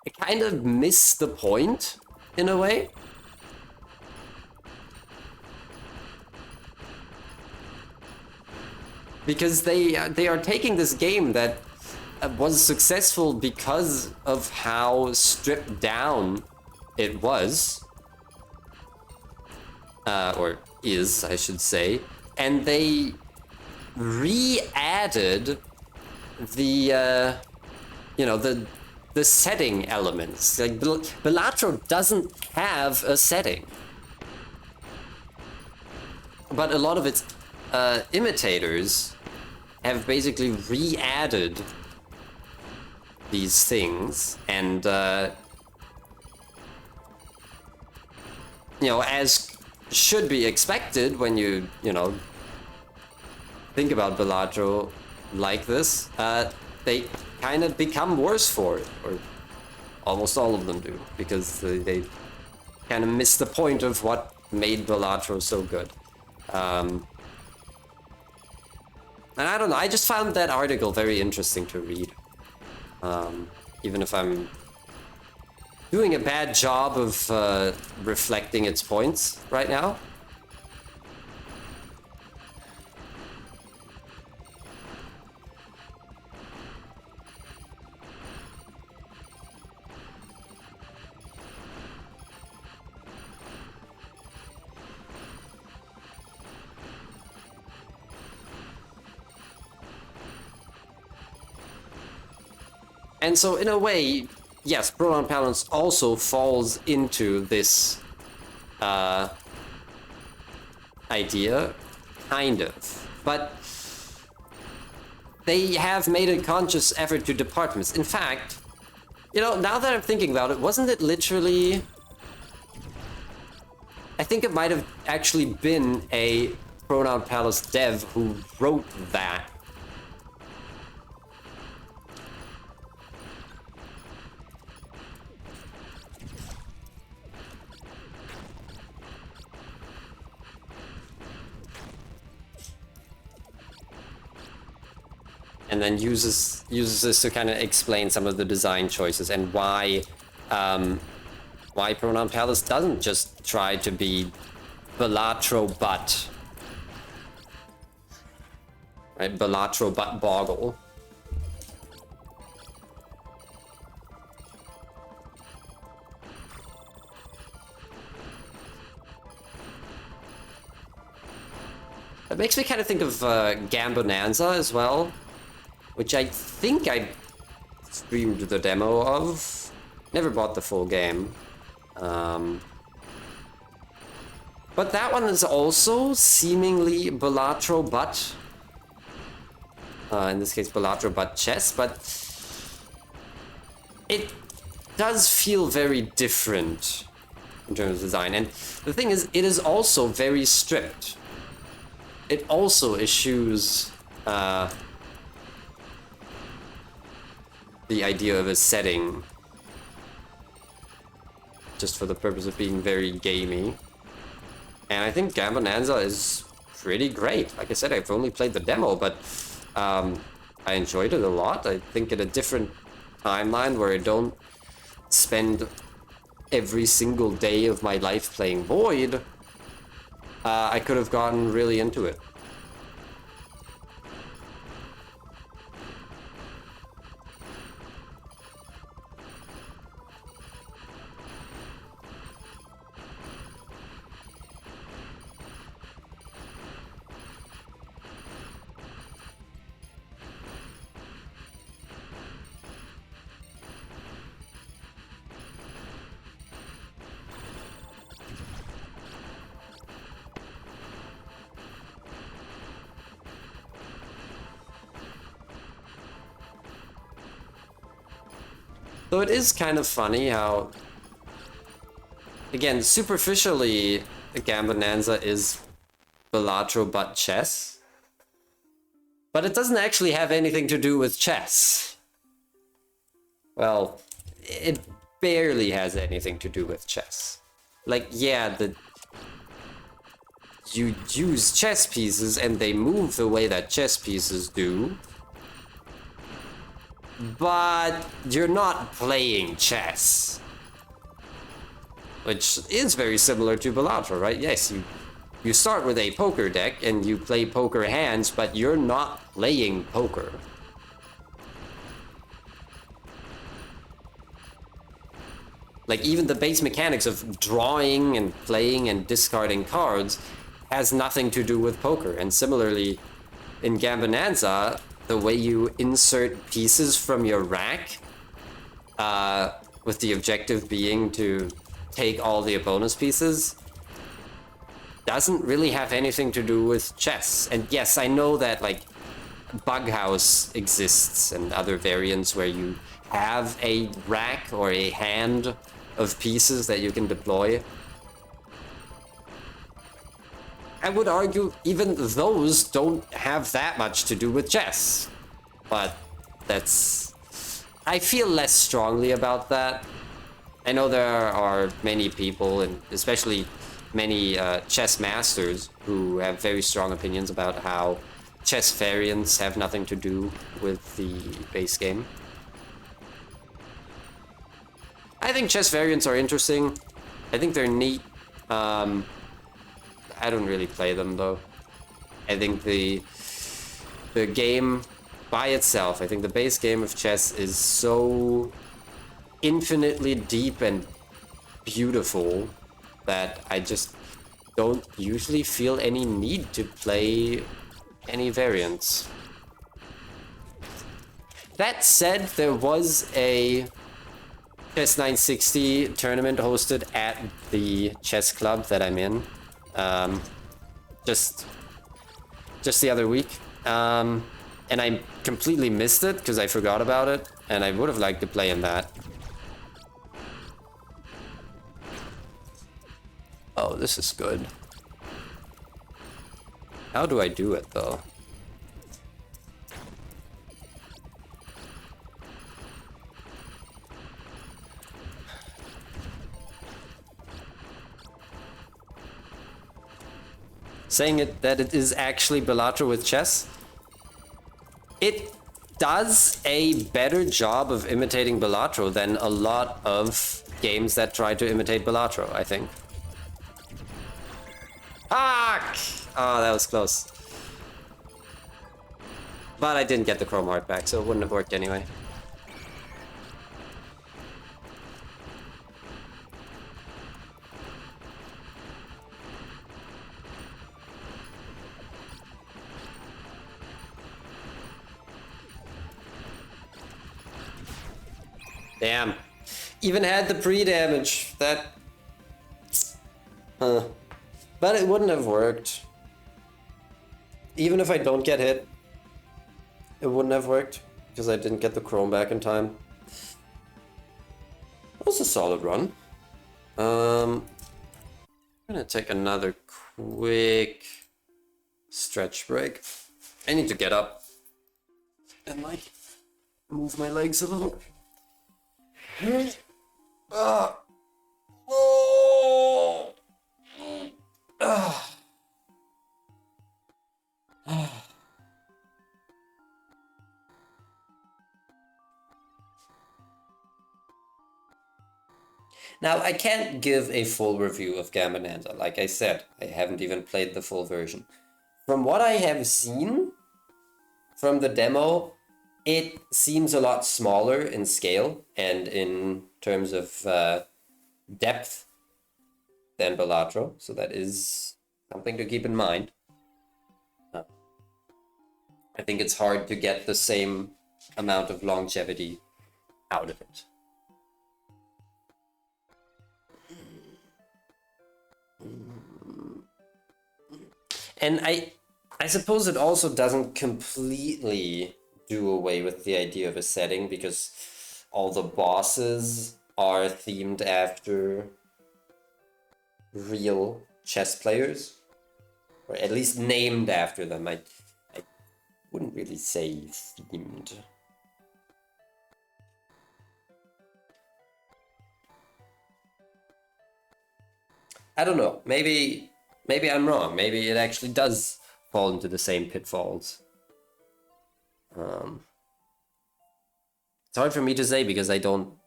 It kind of missed the point in a way. Because they are taking this game that was successful because of how stripped down it was, or is, I should say, and they re-added the, you know, the setting elements. Like, Balatro doesn't have a setting, but a lot of its imitators have basically re-added these things, and you know, as should be expected when you know, think about Balatro like this, they kind of become worse for it, or almost all of them do, because they kind of miss the point of what made Balatro so good. And I don't know, I just found that article very interesting to read. Even if I'm doing a bad job of reflecting its points right now. And so, in a way, yes, Proton Paladins also falls into this idea, kind of. But they have made a conscious effort to depart from this. In fact, you know, now that I'm thinking about it, wasn't it literally... I think it might have actually been a Proton Palace dev who wrote that. And then uses this to kind of explain some of the design choices and why Proton Palace doesn't just try to be Balatro but, right? Balatro but Boggle. It makes me kind of think of Gambonanza as well, which I think I streamed the demo of. Never bought the full game. But that one is also seemingly Balatro but... in this case, Balatro but chess, but... It does feel very different in terms of design. And the thing is, it is also very stripped. It also eschews the idea of a setting just for the purpose of being very gamey. And I think Gambonanza is pretty great. Like I said, I've only played the demo, but I enjoyed it a lot. I think in a different timeline where I don't spend every single day of my life playing Void, I could have gotten really into it. So it is kind of funny how, again, superficially, Gambonanza is Balatro but chess. But it doesn't actually have anything to do with chess. Well, it barely has anything to do with chess. Like, yeah, you use chess pieces and they move the way that chess pieces do. But you're not playing chess. Which is very similar to Balatro, right? Yes, you start with a poker deck and you play poker hands, but you're not playing poker. Like, even the base mechanics of drawing and playing and discarding cards has nothing to do with poker. And similarly, in Gambonanza, the way you insert pieces from your rack, with the objective being to take all the opponent's pieces, doesn't really have anything to do with chess. And yes, I know that, like, Bughouse exists and other variants where you have a rack or a hand of pieces that you can deploy. I would argue even those don't have that much to do with chess. But that's... I feel less strongly about that. I know there are many people, and especially many chess masters, who have very strong opinions about how chess variants have nothing to do with the base game. I think chess variants are interesting. I think they're neat. I don't really play them though. I think the game by itself, I think the base game of chess is so infinitely deep and beautiful that I just don't usually feel any need to play any variants. That said, there was a Chess 960 tournament hosted at the chess club that I'm in. Just the other week. And I completely missed it because I forgot about it, and I would have liked to play in that. Oh, this is good. How do I do it, though? Saying it that it is actually Balatro with chess. It does a better job of imitating Balatro than a lot of games that try to imitate Balatro, I think. Fuck! Oh, that was close. But I didn't get the Chrome Heart back, so it wouldn't have worked anyway. Damn. Even had the pre-damage. That... But But it wouldn't have worked. Even if I don't get hit, it wouldn't have worked because I didn't get the chrome back in time. That was a solid run. I'm gonna take another quick stretch break. I need to get up and like move my legs a little. Oh. Now, I can't give a full review of Gambonanza. Like I said, I haven't even played the full version. From what I have seen from the demo, it seems a lot smaller in scale and in terms of depth than Balatro, so that is something to keep in mind. I think it's hard to get the same amount of longevity out of it. And I suppose it also doesn't completely do away with the idea of a setting because all the bosses are themed after real chess players, or at least named after them. I wouldn't really say themed. I don't know. Maybe I'm wrong. Maybe it actually does fall into the same pitfalls. It's hard for me to say because I don't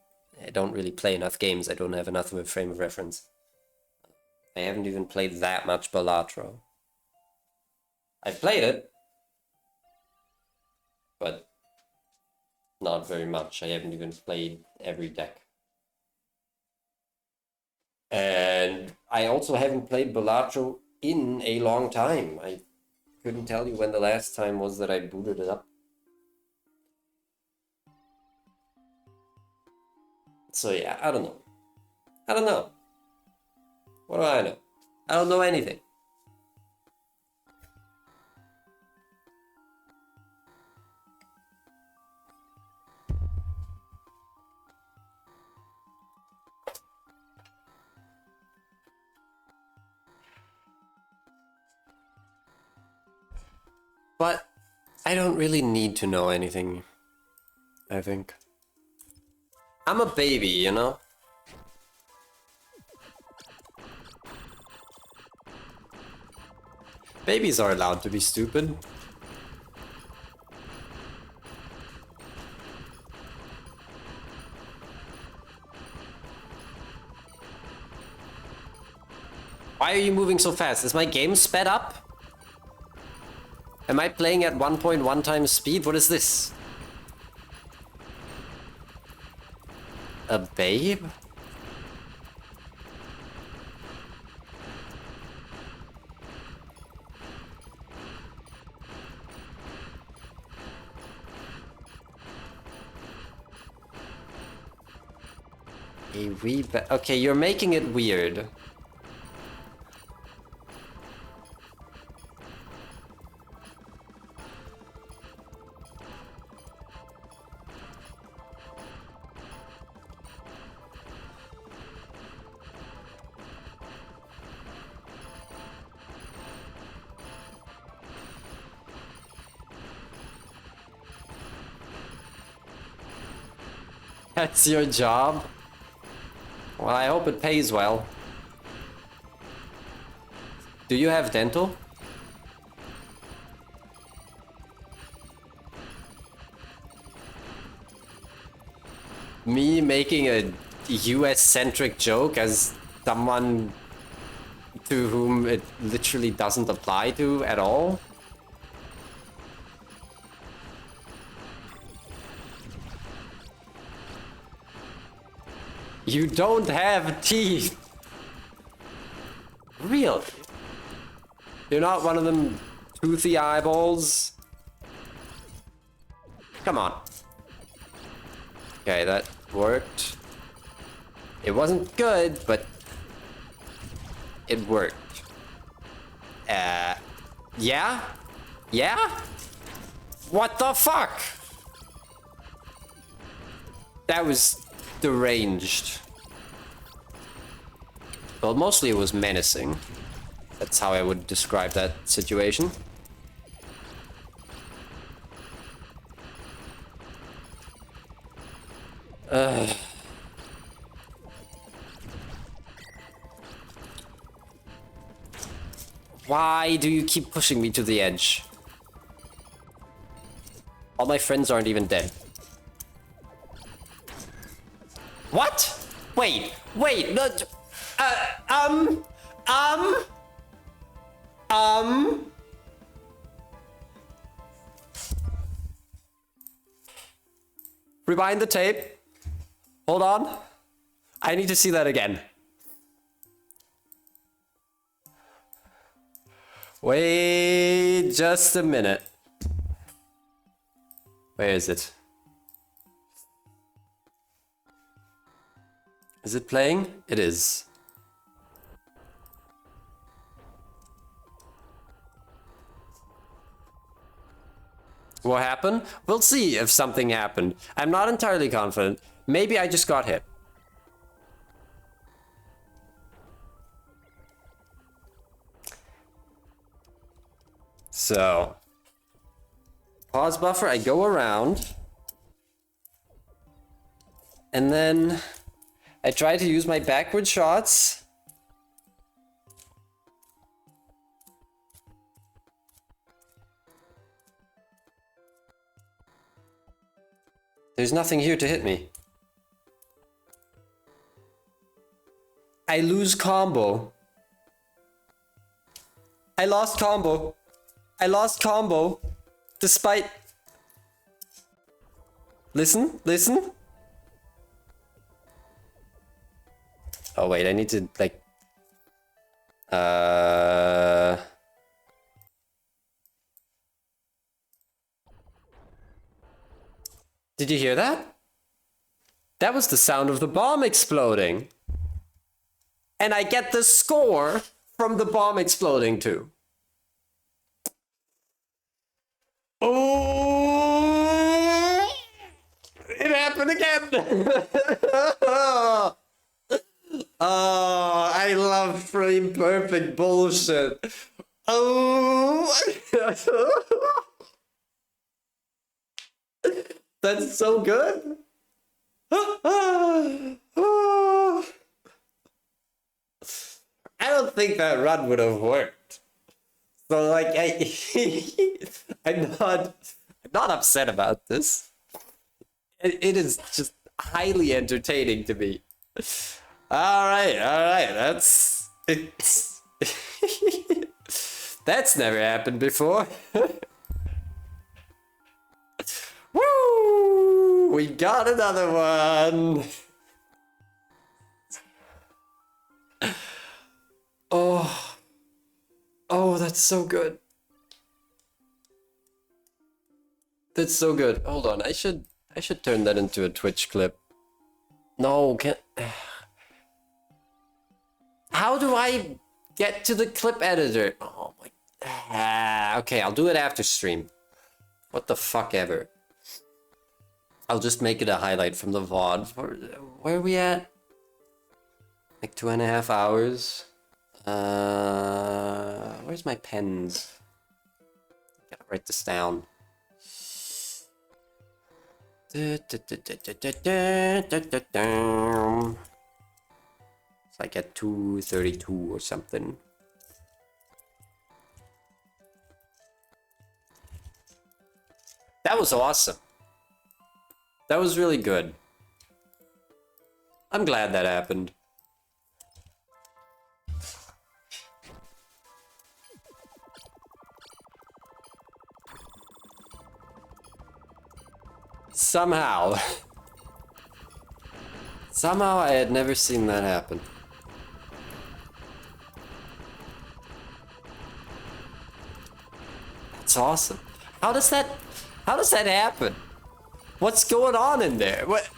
really play enough games. I don't have enough of a frame of reference. I haven't even played that much Balatro. I've played it, but not very much. I haven't even played every deck. And I also haven't played Balatro in a long time. I couldn't tell you when the last time was that I booted it up. So yeah, I don't know. I don't know. What do I know? I don't know anything. But I don't really need to know anything, I think. I'm a baby, you know? Babies are allowed to be stupid. Why are you moving so fast? Is my game sped up? Am I playing at 1.1 times speed? What is this? A babe? A wee ba- Okay, you're making it weird. That's your job? Well, I hope it pays well. Do you have dental? Me making a US-centric joke as someone to whom it literally doesn't apply to at all? You don't have teeth! Really? You're not one of them toothy eyeballs? Come on. Okay, that worked. It wasn't good, but it worked. Yeah? Yeah? What the fuck? That was deranged. Well, mostly it was menacing. That's how I would describe that situation. Why do you keep pushing me to the edge? All my friends aren't even dead. What? Wait, no, Rewind the tape. Hold on. I need to see that again. Wait just a minute. Where is it? Is it playing? It is. What happened? We'll see if something happened. I'm not entirely confident. Maybe I just got hit. So, pause buffer, I go around. And then I try to use my backward shots. There's nothing here to hit me. I lose combo. I lost combo. I lost combo. Despite... Listen, listen. Oh wait, I need to like... Did you hear that? That was the sound of the bomb exploding. And I get the score from the bomb exploding too. Oh! It happened again! Oh, I love frame perfect bullshit. Oh! That's so good. I don't think that run would have worked. So like I'm not upset about this. It is just highly entertaining to me. All right. That's that's never happened before. Woo! We got another one. Oh, that's so good. That's so good. Hold on, I should turn that into a Twitch clip. No, can't. How do I get to the clip editor? Oh my. Okay, I'll do it after stream. What the fuck ever. I'll just make it a highlight from the VOD. Where are we at? Like 2.5 hours. Where's my pens? Gotta write this down. It's like at 2:32 or something. That was awesome. That was really good. I'm glad that happened. Somehow. Somehow I had never seen that happen. That's awesome. How does that happen? What's going on in there? What?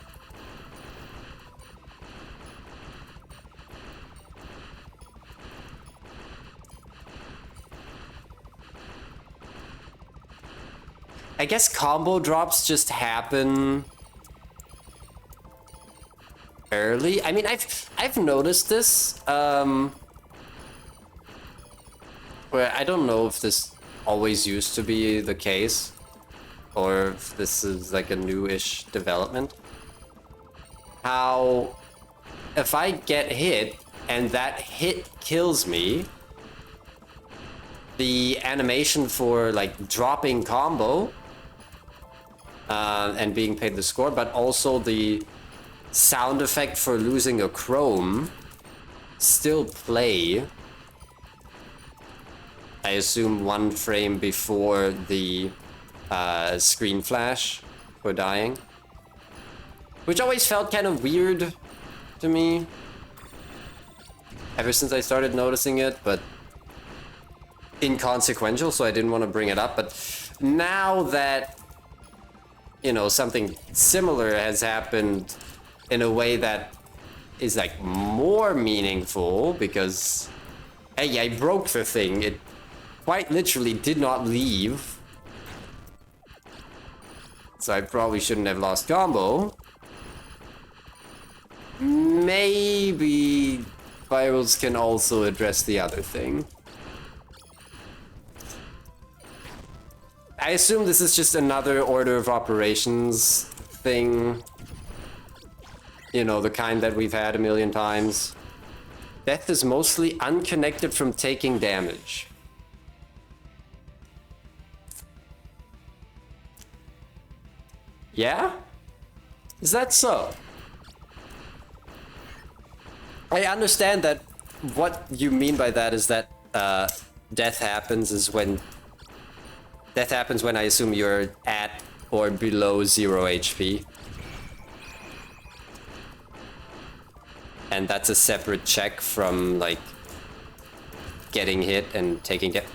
I guess combo drops just happen early. I mean, I've noticed this. Where I don't know if this always used to be the case, or if this is like a new-ish development. How if I get hit and that hit kills me, the animation for like dropping combo and being paid the score, but also the sound effect for losing a chrome still play. I assume 1 frame before the screen flash for dying. Which always felt kind of weird to me. Ever since I started noticing it, but inconsequential, so I didn't want to bring it up. But now that, you know, something similar has happened in a way that is like more meaningful, because hey, I broke the thing. It quite literally did not leave. So I probably shouldn't have lost combo. Maybe virals can also address the other thing. I assume this is just another order of operations thing. You know, the kind that we've had a million times. Death is mostly unconnected from taking damage. Yeah? Is that so? I understand that what you mean by that is that death happens when I assume you're at or below 0 HP. And that's a separate check from like getting hit and taking it.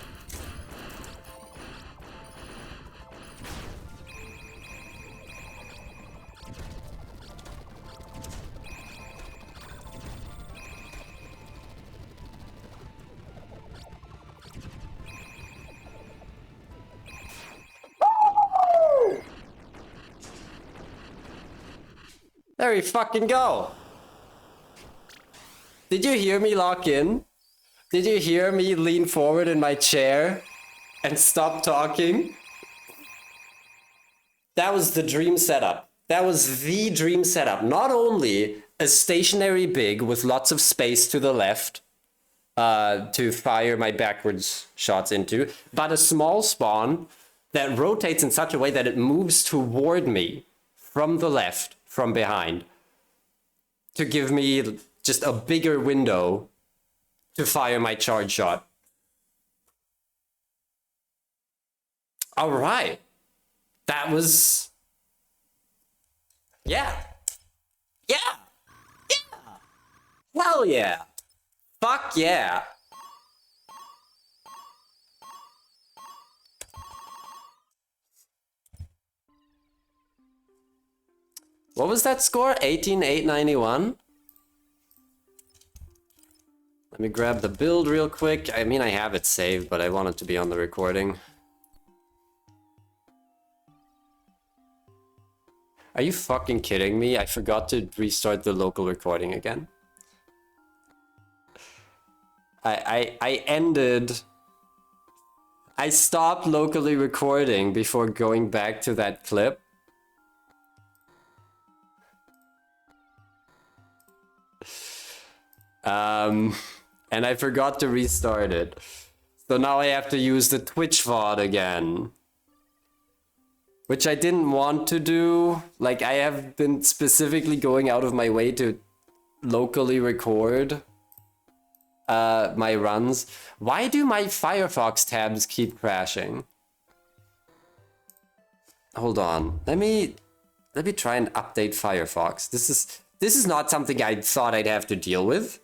There we fucking go. Did you hear me lock in? Did you hear me lean forward in my chair and stop talking? That was the dream setup. That was the dream setup. Not only a stationary big with lots of space to the left to fire my backwards shots into, but a small spawn that rotates in such a way that it moves toward me from the left, from behind, to give me just a bigger window to fire my charge shot. All right. That was... Yeah. Yeah. Yeah. Hell yeah. Fuck yeah. What was that score? 18,891? Let me grab the build real quick. I mean, I have it saved, but I want it to be on the recording. Are you fucking kidding me? I forgot to restart the local recording again. I stopped locally recording before going back to that clip. And I forgot to restart it. So now I have to use the Twitch VOD again. Which I didn't want to do. Like, I have been specifically going out of my way to locally record my runs. Why do my Firefox tabs keep crashing? Hold on. Let me try and update Firefox. This is not something I thought I'd have to deal with.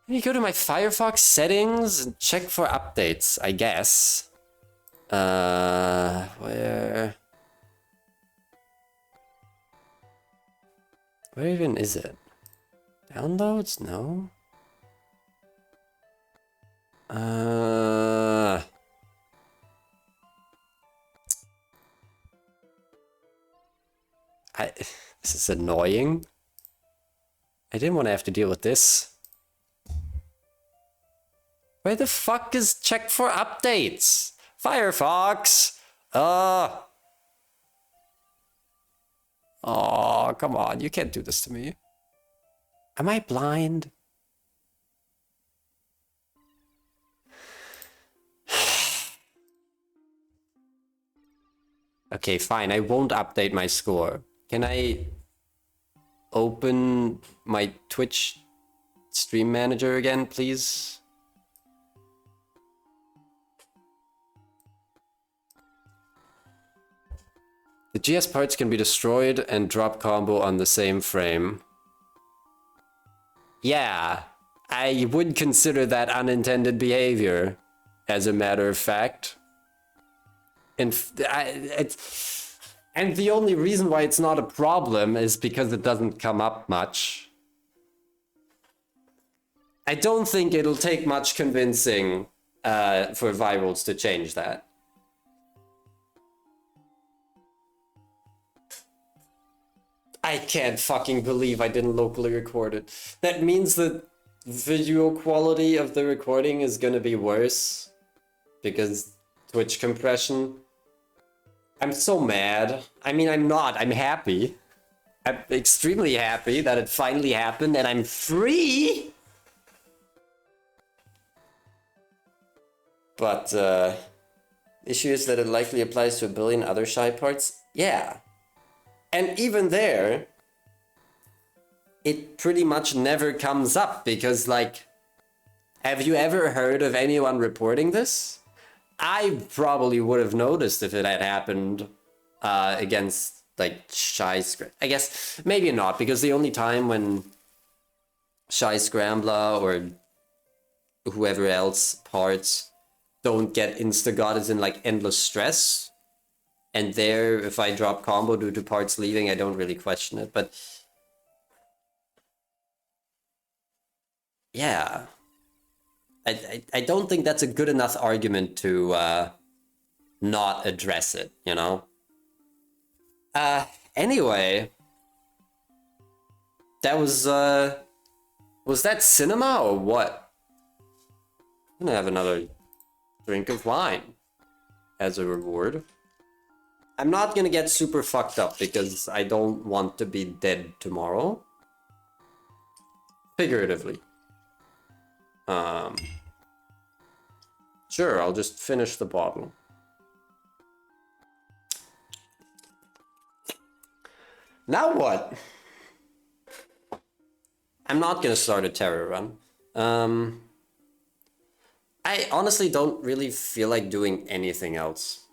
Let me go to my Firefox settings and check for updates, I guess. Where even is it? Downloads? No. This is annoying. I didn't want to have to deal with this. Where the fuck is check for updates? Firefox! Oh, come on. You can't do this to me. Am I blind? Okay, fine. I won't update my score. Can I open my Twitch stream manager again, please? The GS parts can be destroyed and drop combo on the same frame. Yeah, I would consider that unintended behavior, as a matter of fact. And the only reason why it's not a problem is because it doesn't come up much. I don't think it'll take much convincing for Virals to change that. I can't fucking believe I didn't locally record it. That means that video quality of the recording is gonna be worse because Twitch compression. I'm so mad. I mean, I'm not. I'm happy. I'm extremely happy that it finally happened and I'm free. But issue is that it likely applies to a billion other shy parts. Yeah. And even there, it pretty much never comes up because, like, have you ever heard of anyone reporting this? I probably would have noticed if it had happened against, like, Shy Scrambler. I guess maybe not, because the only time when Shy Scrambler or whoever else parts don't get insta-got is in, like, Endless Stress. And there, if I drop combo due to parts leaving, I don't really question it, but... yeah. I don't think that's a good enough argument to not address it, you know? Anyway. That was that cinema or what? I'm gonna have another drink of wine as a reward. I'm not gonna get super fucked up because I don't want to be dead tomorrow. Figuratively. Sure, I'll just finish the bottle. Now what? I'm not gonna start a terror run. I honestly don't really feel like doing anything else.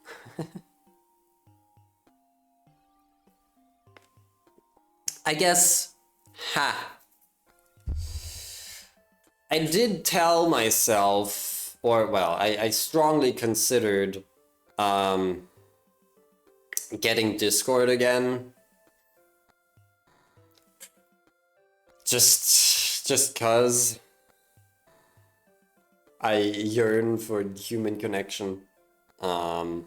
I guess, I did tell myself, or well, I strongly considered getting Discord again. Just cause I yearn for human connection. And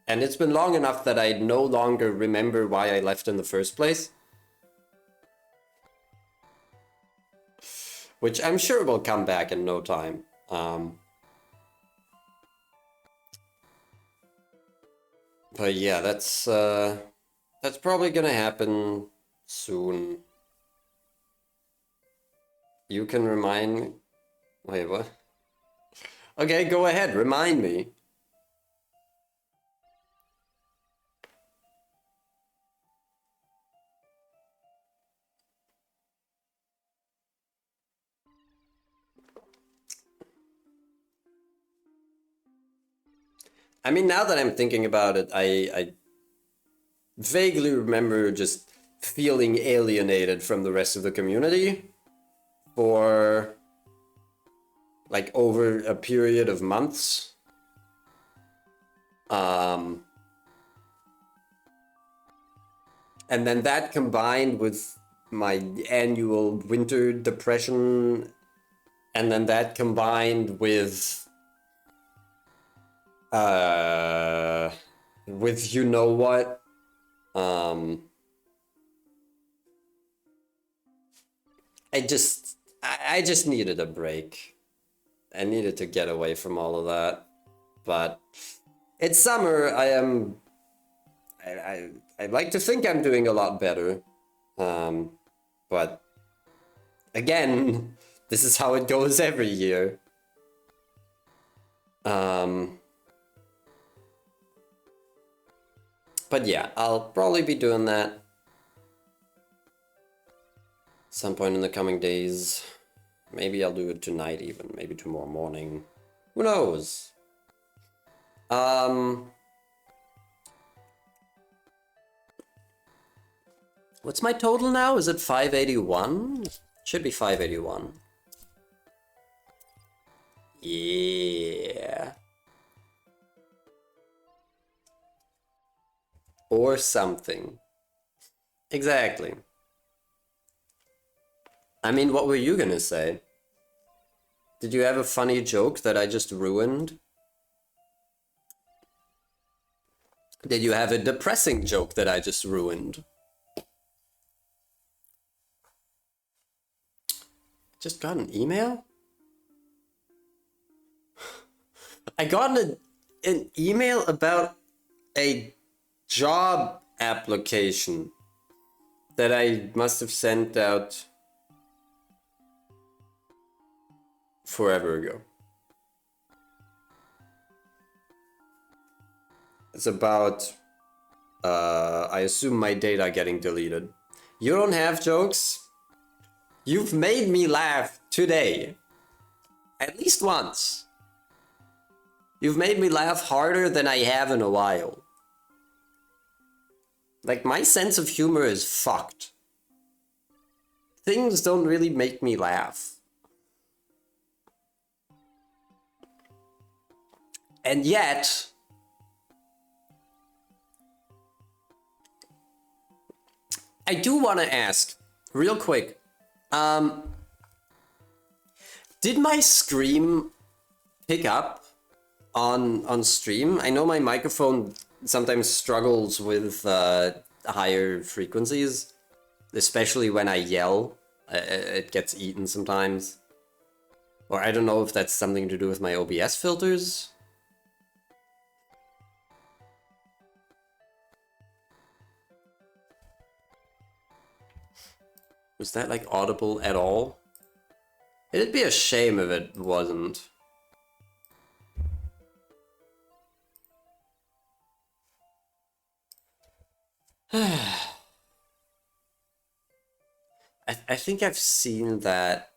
it's been long enough that I no longer remember why I left in the first place. Which I'm sure will come back in no time. But yeah, that's probably gonna happen soon. You can remind... Wait, what? Okay, go ahead, remind me. I mean, now that I'm thinking about it, I vaguely remember just feeling alienated from the rest of the community for like over a period of months. And then that combined with my annual winter depression, and then that combined with With you know what? Um, I just needed a break. I needed to get away from all of that. But it's summer. I'd like to think I'm doing a lot better. But again, this is how it goes every year. But yeah, I'll probably be doing that some point in the coming days. Maybe I'll do it tonight even, maybe tomorrow morning. Who knows? What's my total now? Is it 581? Should be 581. Yeah. Or something. Exactly. I mean, what were you gonna say? Did you have a funny joke that I just ruined? Did you have a depressing joke that I just ruined? Just got an email? I got an email about a job application that I must have sent out forever ago. It's about, I assume my data getting deleted. You don't have jokes? You've made me laugh today. At least once. You've made me laugh harder than I have in a while. Like, my sense of humor is fucked. Things don't really make me laugh. And yet, I do want to ask, real quick, did my scream pick up on stream? I know my microphone sometimes struggles with higher frequencies, especially when I yell. It gets eaten sometimes. Or I don't know if that's something to do with my OBS filters. Was that like audible at all? It'd be a shame if it wasn't. I think I've seen that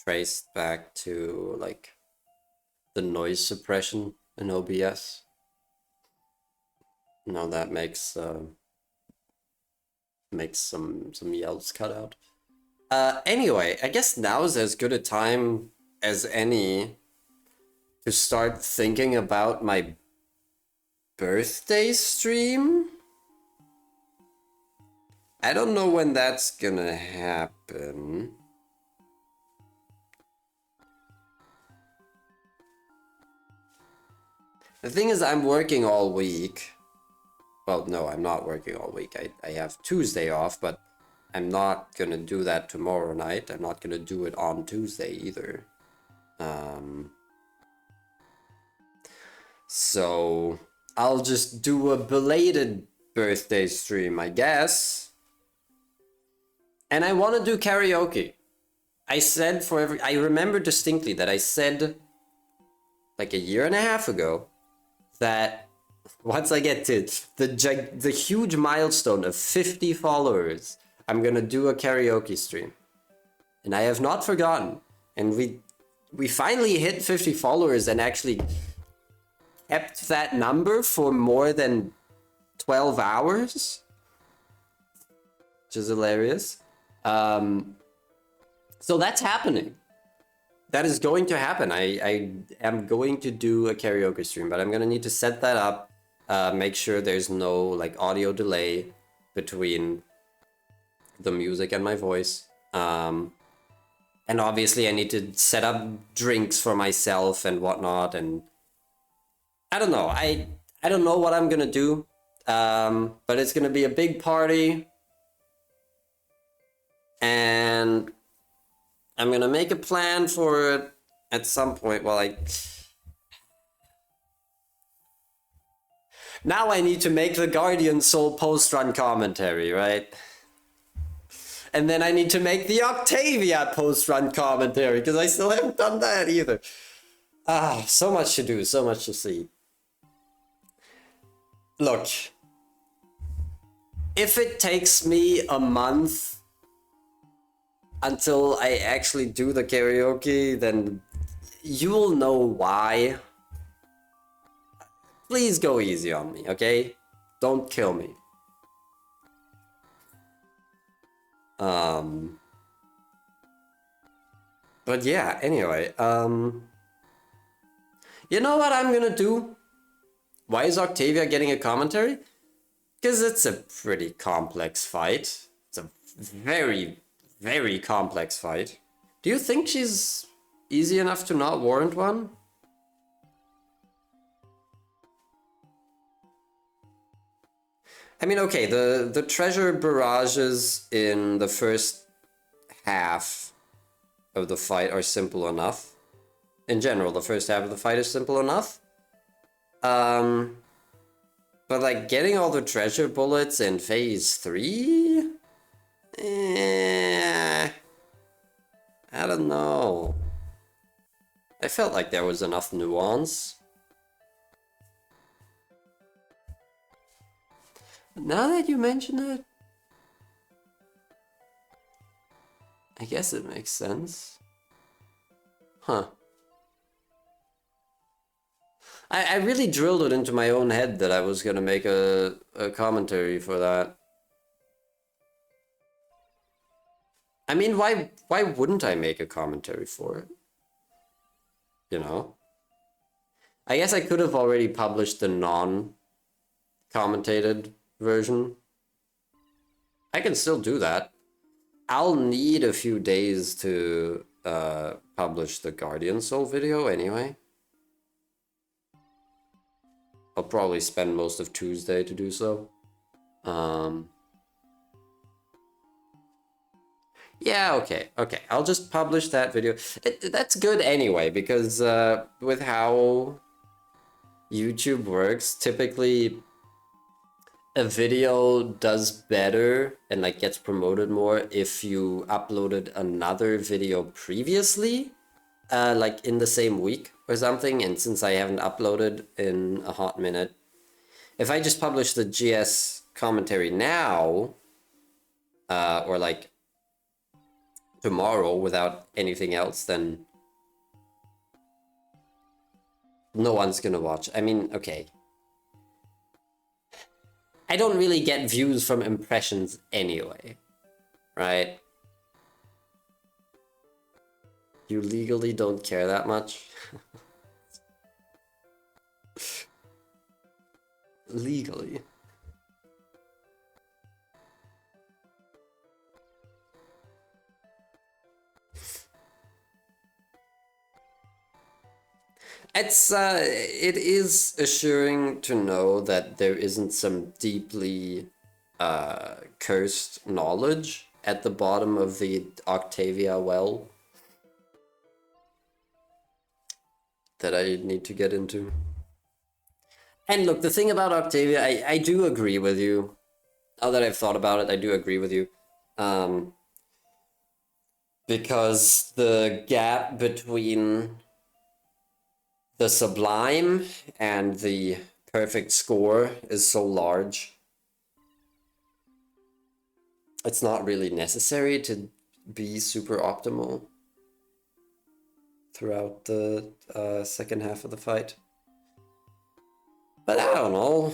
traced back to like the noise suppression in OBS. Now that makes some yells cut out. Anyway, I guess now is as good a time as any to start thinking about my birthday stream. I don't know when that's gonna happen. The thing is, I'm working all week. Well, no, I'm not working all week. I have Tuesday off, but I'm not gonna do that tomorrow night. I'm not gonna do it on Tuesday either. So I'll just do a belated birthday stream, I guess. And I want to do karaoke. I said I remember distinctly that I said like a year and a half ago that once I get to the huge milestone of 50 followers, I'm gonna do a karaoke stream. And I have not forgotten. And we finally hit 50 followers and actually kept that number for more than 12 hours. Which is hilarious. So that's happening. That is going to happen. I am going to do a karaoke stream, but I'm gonna need to set that up, make sure there's no like audio delay between the music and my voice. And obviously I need to set up drinks for myself and whatnot, and I don't know. I don't know what I'm gonna do. But it's gonna be a big party. And I'm gonna make a plan for it at some point. Well, now I need to make the Guardian Soul post-run commentary, right? And then I need to make the Octavia post-run commentary, because I still haven't done that either. So much to do, so much to see. Look, if it takes me a month until I actually do the karaoke, then you'll know why. Please go easy on me, okay? Don't kill me. But yeah, anyway, you know what I'm gonna do? Why is Octavia getting a commentary? Because it's a pretty complex fight. It's a very, very complex fight. Do you think she's easy enough to not warrant one? I mean, okay, the treasure barrages in the first half of the fight are simple enough. In general, the first half of the fight is simple enough. But like getting all the treasure bullets in phase 3? I don't know. I felt like there was enough nuance. Now that you mention it, I guess it makes sense. Huh. I really drilled it into my own head that I was gonna make a commentary for that. I mean, why wouldn't I make a commentary for it? You know? I guess I could have already published the non-commentated version. I can still do that. I'll need a few days to publish the Guardian Soul video anyway. I'll probably spend most of Tuesday to do so. Yeah, okay. I'll just publish that video. That's good anyway, because with how YouTube works, typically a video does better and like gets promoted more if you uploaded another video previously, like in the same week or something. And since I haven't uploaded in a hot minute, if I just publish the GS commentary now, or like tomorrow without anything else, then no one's gonna watch. I mean, okay. I don't really get views from impressions anyway, right? You legally don't care that much? Legally. It is assuring to know that there isn't some deeply cursed knowledge at the bottom of the Octavia well that I need to get into. And look, the thing about Octavia, I do agree with you. Now that I've thought about it, I do agree with you. Because the gap between the sublime and the perfect score is so large. It's not really necessary to be super optimal throughout the second half of the fight. But I don't know.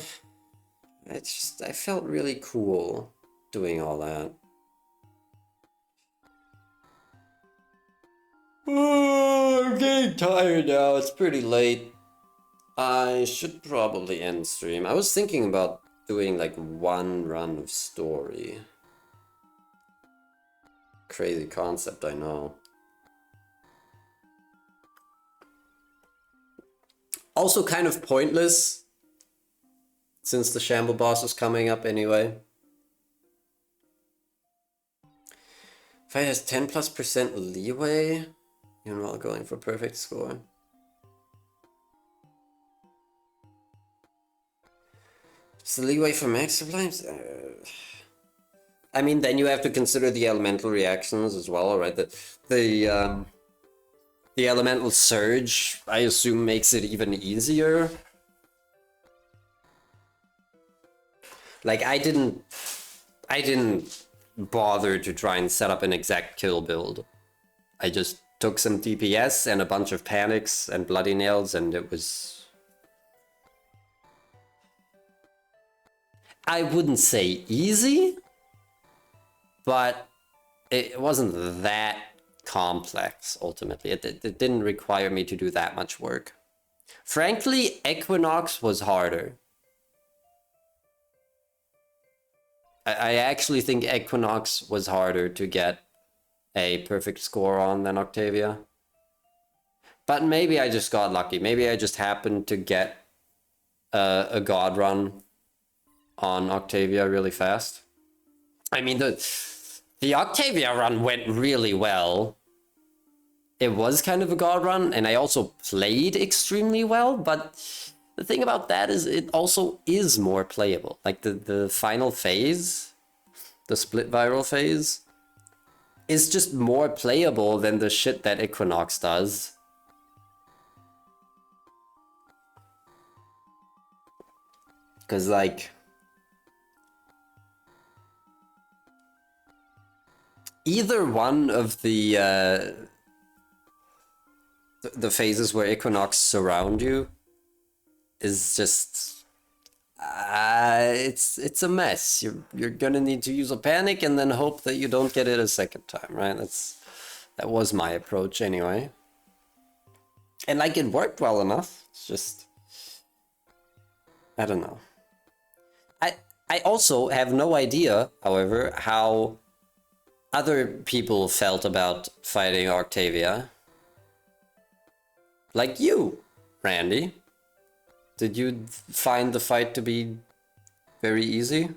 I felt really cool doing all that. Oh, I'm getting tired now. It's pretty late. I should probably end stream. I was thinking about doing like one run of story. Crazy concept, I know. Also kind of pointless, since the Shamble boss is coming up anyway. Fight has 10+% leeway, even while going for perfect score. Is the leeway for max sublimes? I mean, then you have to consider the elemental reactions as well, right? The elemental surge, I assume, makes it even easier. Like, I didn't bother to try and set up an exact kill build. I just took some DPS and a bunch of panics and bloody nails, and it was... I wouldn't say easy, but it wasn't that complex, ultimately. It didn't require me to do that much work. Frankly, Equinox was harder. I actually think Equinox was harder to get a perfect score on than Octavia. But maybe I just got lucky. Maybe I just happened to get a god run on Octavia really fast. I mean, the Octavia run went really well. It was kind of a god run, and I also played extremely well, but the thing about that is it also is more playable. Like the final phase, the split viral phase, is just more playable than the shit that Equinox does. Because, like, either one of the phases where Equinox surround you is just it's a mess. You're gonna need to use a panic and then hope that you don't get it a second time, right? That was my approach anyway, and like it worked well enough. It's just I don't know. I also have no idea, however, how other people felt about fighting Octavia. Like you, Randy. Did you find the fight to be very easy?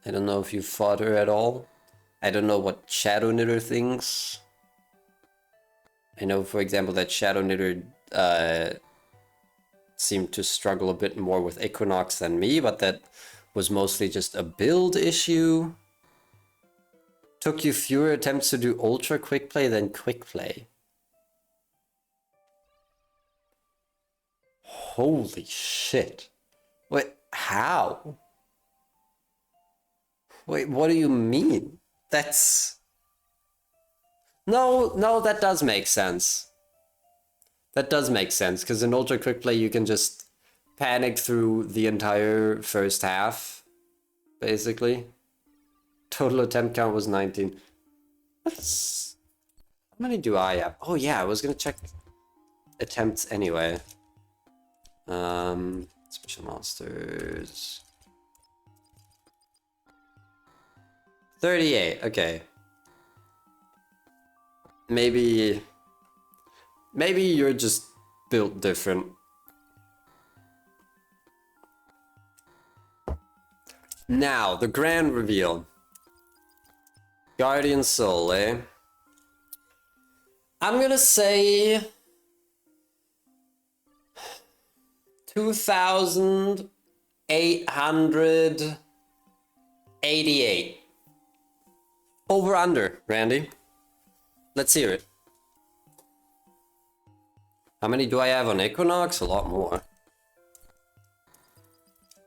I don't know if you fought her at all. I don't know what Shadow Knitter thinks. I know, for example, that Shadow Knitter seemed to struggle a bit more with Equinox than me, but that was mostly just a build issue. Took you fewer attempts to do ultra quick play than quick play. Holy shit. Wait, how? Wait, what do you mean? That's... No, that does make sense. That does make sense, because in ultra quick play you can just panic through the entire first half, basically. Total attempt count was 19. How many do I have? Oh yeah, I was gonna check attempts anyway. Special monsters. 38, okay. Maybe you're just built different. Now, the grand reveal. Guardian Soul, eh? I'm gonna say 2,888. Over under, Randy. Let's hear it. How many do I have on Equinox? A lot more.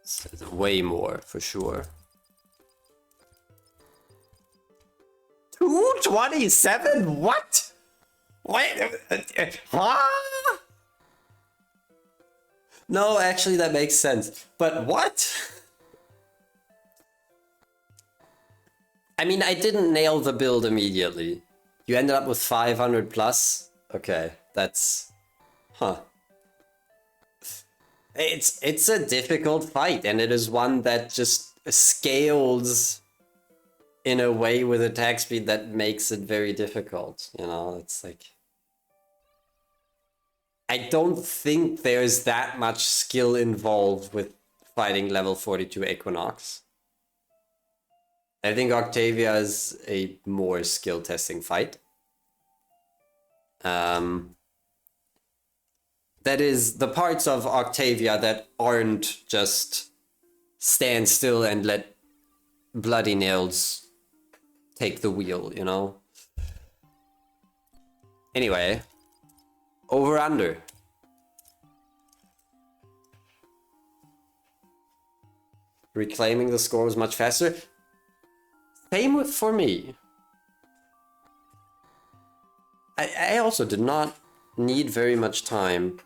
It's way more, for sure. 227? What? Wait, huh? No, actually that makes sense. But what? I mean, I didn't nail the build immediately. You ended up with 500 plus? Okay, that's... Huh. It's a difficult fight, and it is one that just scales in a way with attack speed that makes it very difficult, you know? It's like... I don't think there's that much skill involved with fighting level 42 Equinox. I think Octavia is a more skill testing fight. That is the parts of Octavia that aren't just stand still and let Bloody Nails take the wheel, you know? Anyway, over under. Reclaiming the score was much faster. Same with for me. I also did not need very much time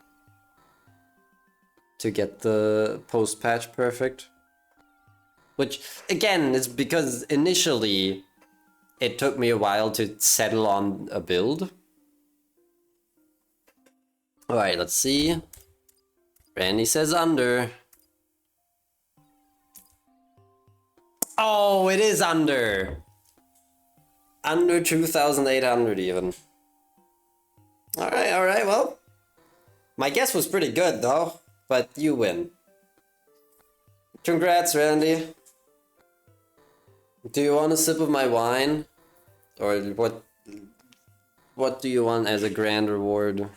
to get the post-patch perfect. Which, again, is because initially it took me a while to settle on a build. Alright, let's see. Randy says under. Oh, it is under. Under 2,800 even. Alright, well. My guess was pretty good though, but you win. Congrats, Randy. Do you want a sip of my wine? Or what do you want as a grand reward?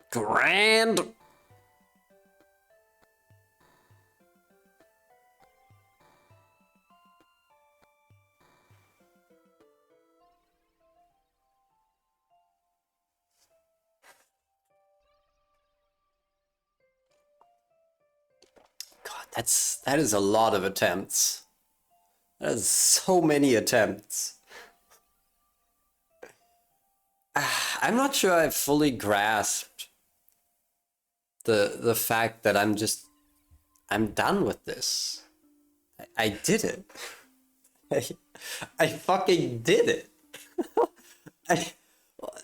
Grand. God, that is a lot of attempts. That is so many attempts. I'm not sure I've fully grasped the fact that I'm done with this. I did it. I fucking did it.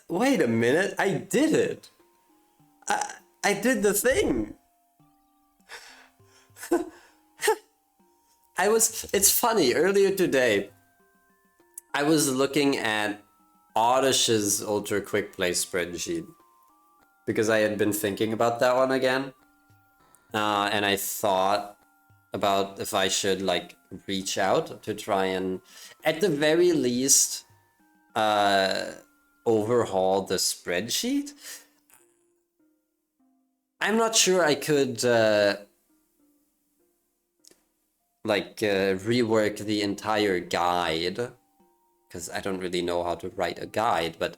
Wait a minute, I did it. I did the thing. It's funny, earlier today, I was looking at Oddish's Ultra Quick Play spreadsheet because I had been thinking about that one again. And I thought about if I should like reach out to try and at the very least overhaul the spreadsheet. I'm not sure I could rework the entire guide because I don't really know how to write a guide, but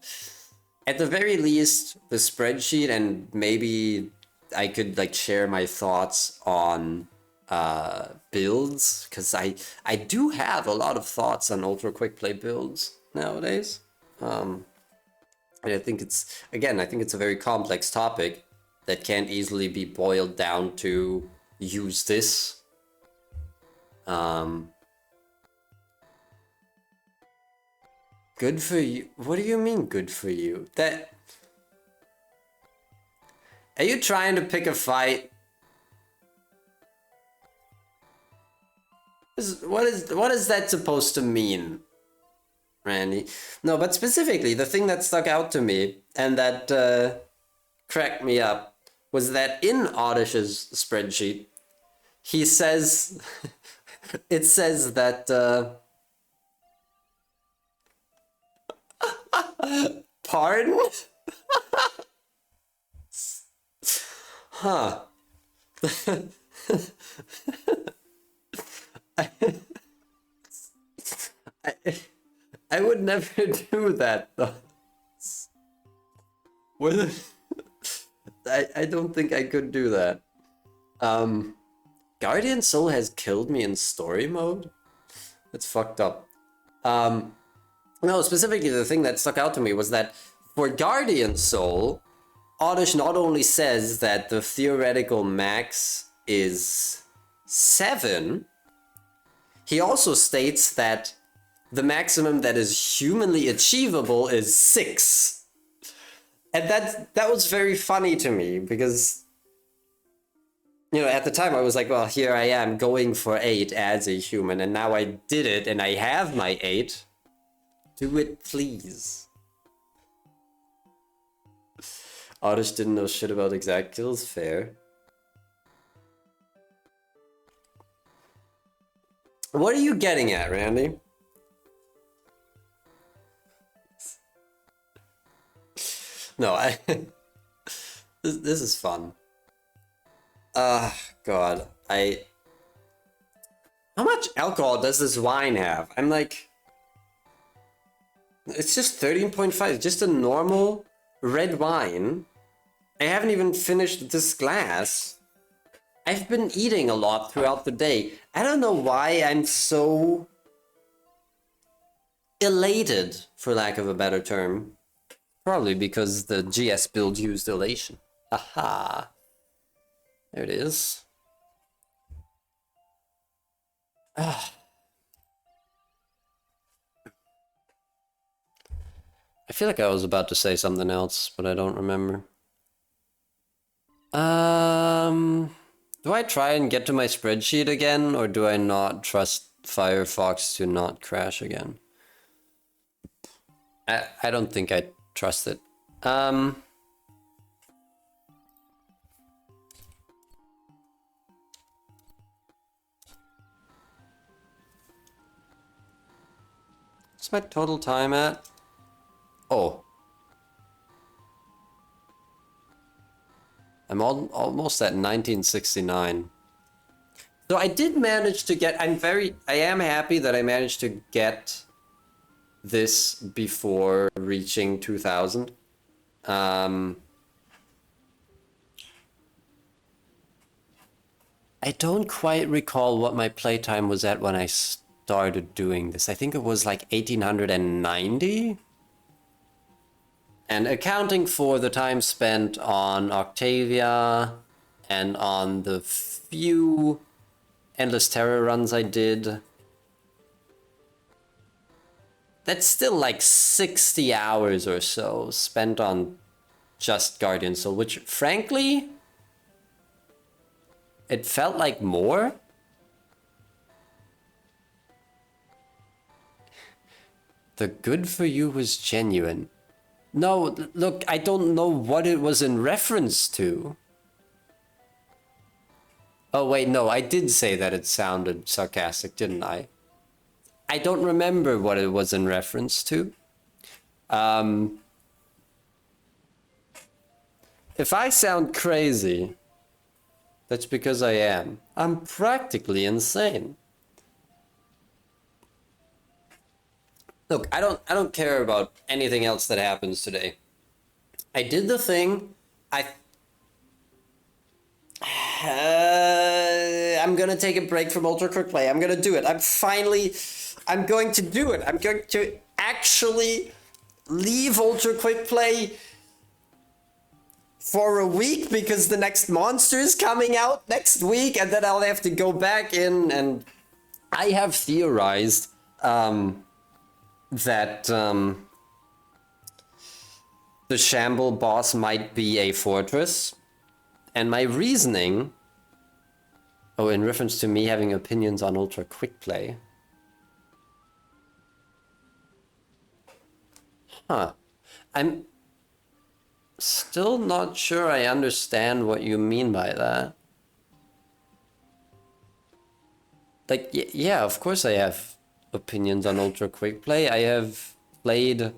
at the very least the spreadsheet, and maybe I could like share my thoughts on builds, because I do have a lot of thoughts on ultra quick play builds nowadays. And I think it's a very complex topic that can't easily be boiled down to use this. Good for you. What do you mean good for you? Are you trying to pick a fight? What is that supposed to mean, Randy? No, but specifically, the thing that stuck out to me and that cracked me up was that in Oddish's spreadsheet, he says, it says that, pardon? Huh. I would never do that though. I don't think I could do that. Guardian Soul has killed me in story mode? That's fucked up. No, specifically the thing that stuck out to me was that for Guardian Soul, Oddish not only says that the theoretical max is 7, he also states that the maximum that is humanly achievable is 6. And that was very funny to me, because you know, at the time I was like, well, here I am going for 8 as a human, and now I did it and I have my 8. Do it, please. Oddish didn't know shit about exact kills, fair. What are you getting at, Randy? No, this is fun. God, how much alcohol does this wine have? I'm like, it's just 13.5, just a normal red wine. I haven't even finished this glass. I've been eating a lot throughout the day. I don't know why I'm so elated, for lack of a better term. Probably because the GS build used elation. Aha. There it is. Ah. I feel like I was about to say something else, but I don't remember. Do I try and get to my spreadsheet again, or do I not trust Firefox to not crash again? I don't think I trust it. What's my total time at? Oh. I'm almost at 1969. So I did manage to get, I am happy that I managed to get this before reaching 2000. I don't quite recall what my playtime was at when I started doing this. I think it was like 1890. And accounting for the time spent on Octavia and on the few Endless Terror runs I did, that's still like 60 hours or so spent on just Guardian Soul, which frankly, it felt like more. The good for you was genuine. No, look, I don't know what it was in reference to. Oh, wait, no, I did say that it sounded sarcastic, didn't I? I don't remember what it was in reference to. If I sound crazy, that's because I am. I'm practically insane. Look, I don't care about anything else that happens today. I did the thing. I'm gonna take a break from Ultra Quick Play. I'm gonna do it. I'm going to do it. I'm going to actually leave Ultra Quick Play for a week because the next monster is coming out next week, and then I'll have to go back in. And I have theorized that the Shamble boss might be a fortress, and my reasoning, in reference to me having opinions on Ultra Quick Play. I'm still not sure I understand what you mean by that. Like, yeah, of course I have opinions on Ultra Quick Play. I have played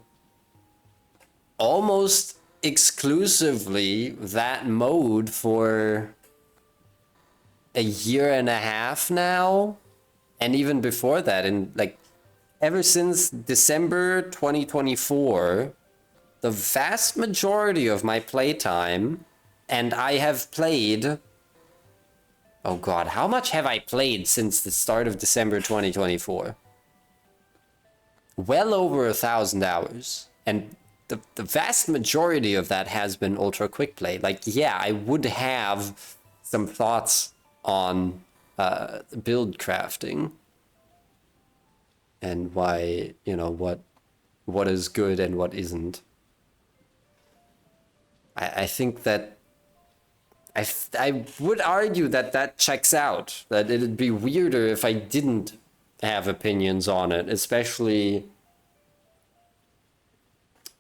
almost exclusively that mode for a year and a half now, and even before that, and like ever since December 2024, the vast majority of my playtime, and I have played, oh god, how much have I played since the start of December 2024? Well over 1,000 hours, and the vast majority of that has been Ultra Quick Play. Like, yeah, I would have some thoughts on build crafting and why, you know, what is good and what isn't. I think that I would argue that that checks out. That it'd be weirder if I didn't have opinions on it, especially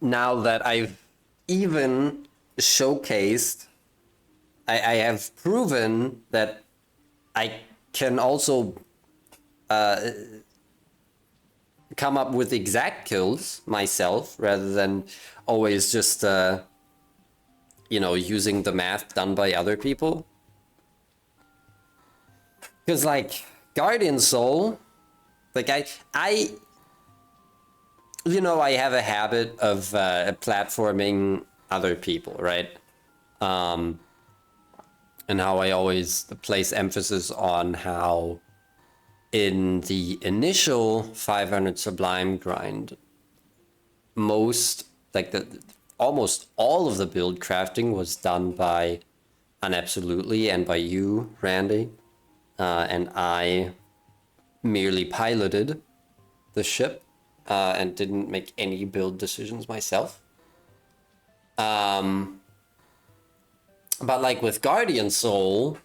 now that I've even showcased, I have proven that I can also come up with exact kills myself rather than always just using the math done by other people. Because like Guardian Soul, like I have a habit of platforming other people, right? And how I always place emphasis on how in the initial 500 Sublime grind, almost all of the build crafting was done by Unabsolutely and by you, Randy. And I merely piloted the ship and didn't make any build decisions myself. But like with Guardian Soul,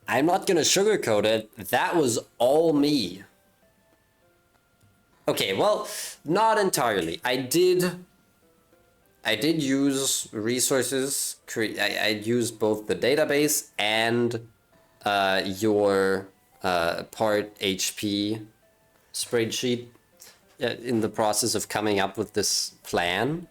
I'm not gonna sugarcoat it. That was all me. Okay, well, not entirely. I did use resources. I used both the database and your part HP spreadsheet in the process of coming up with this plan.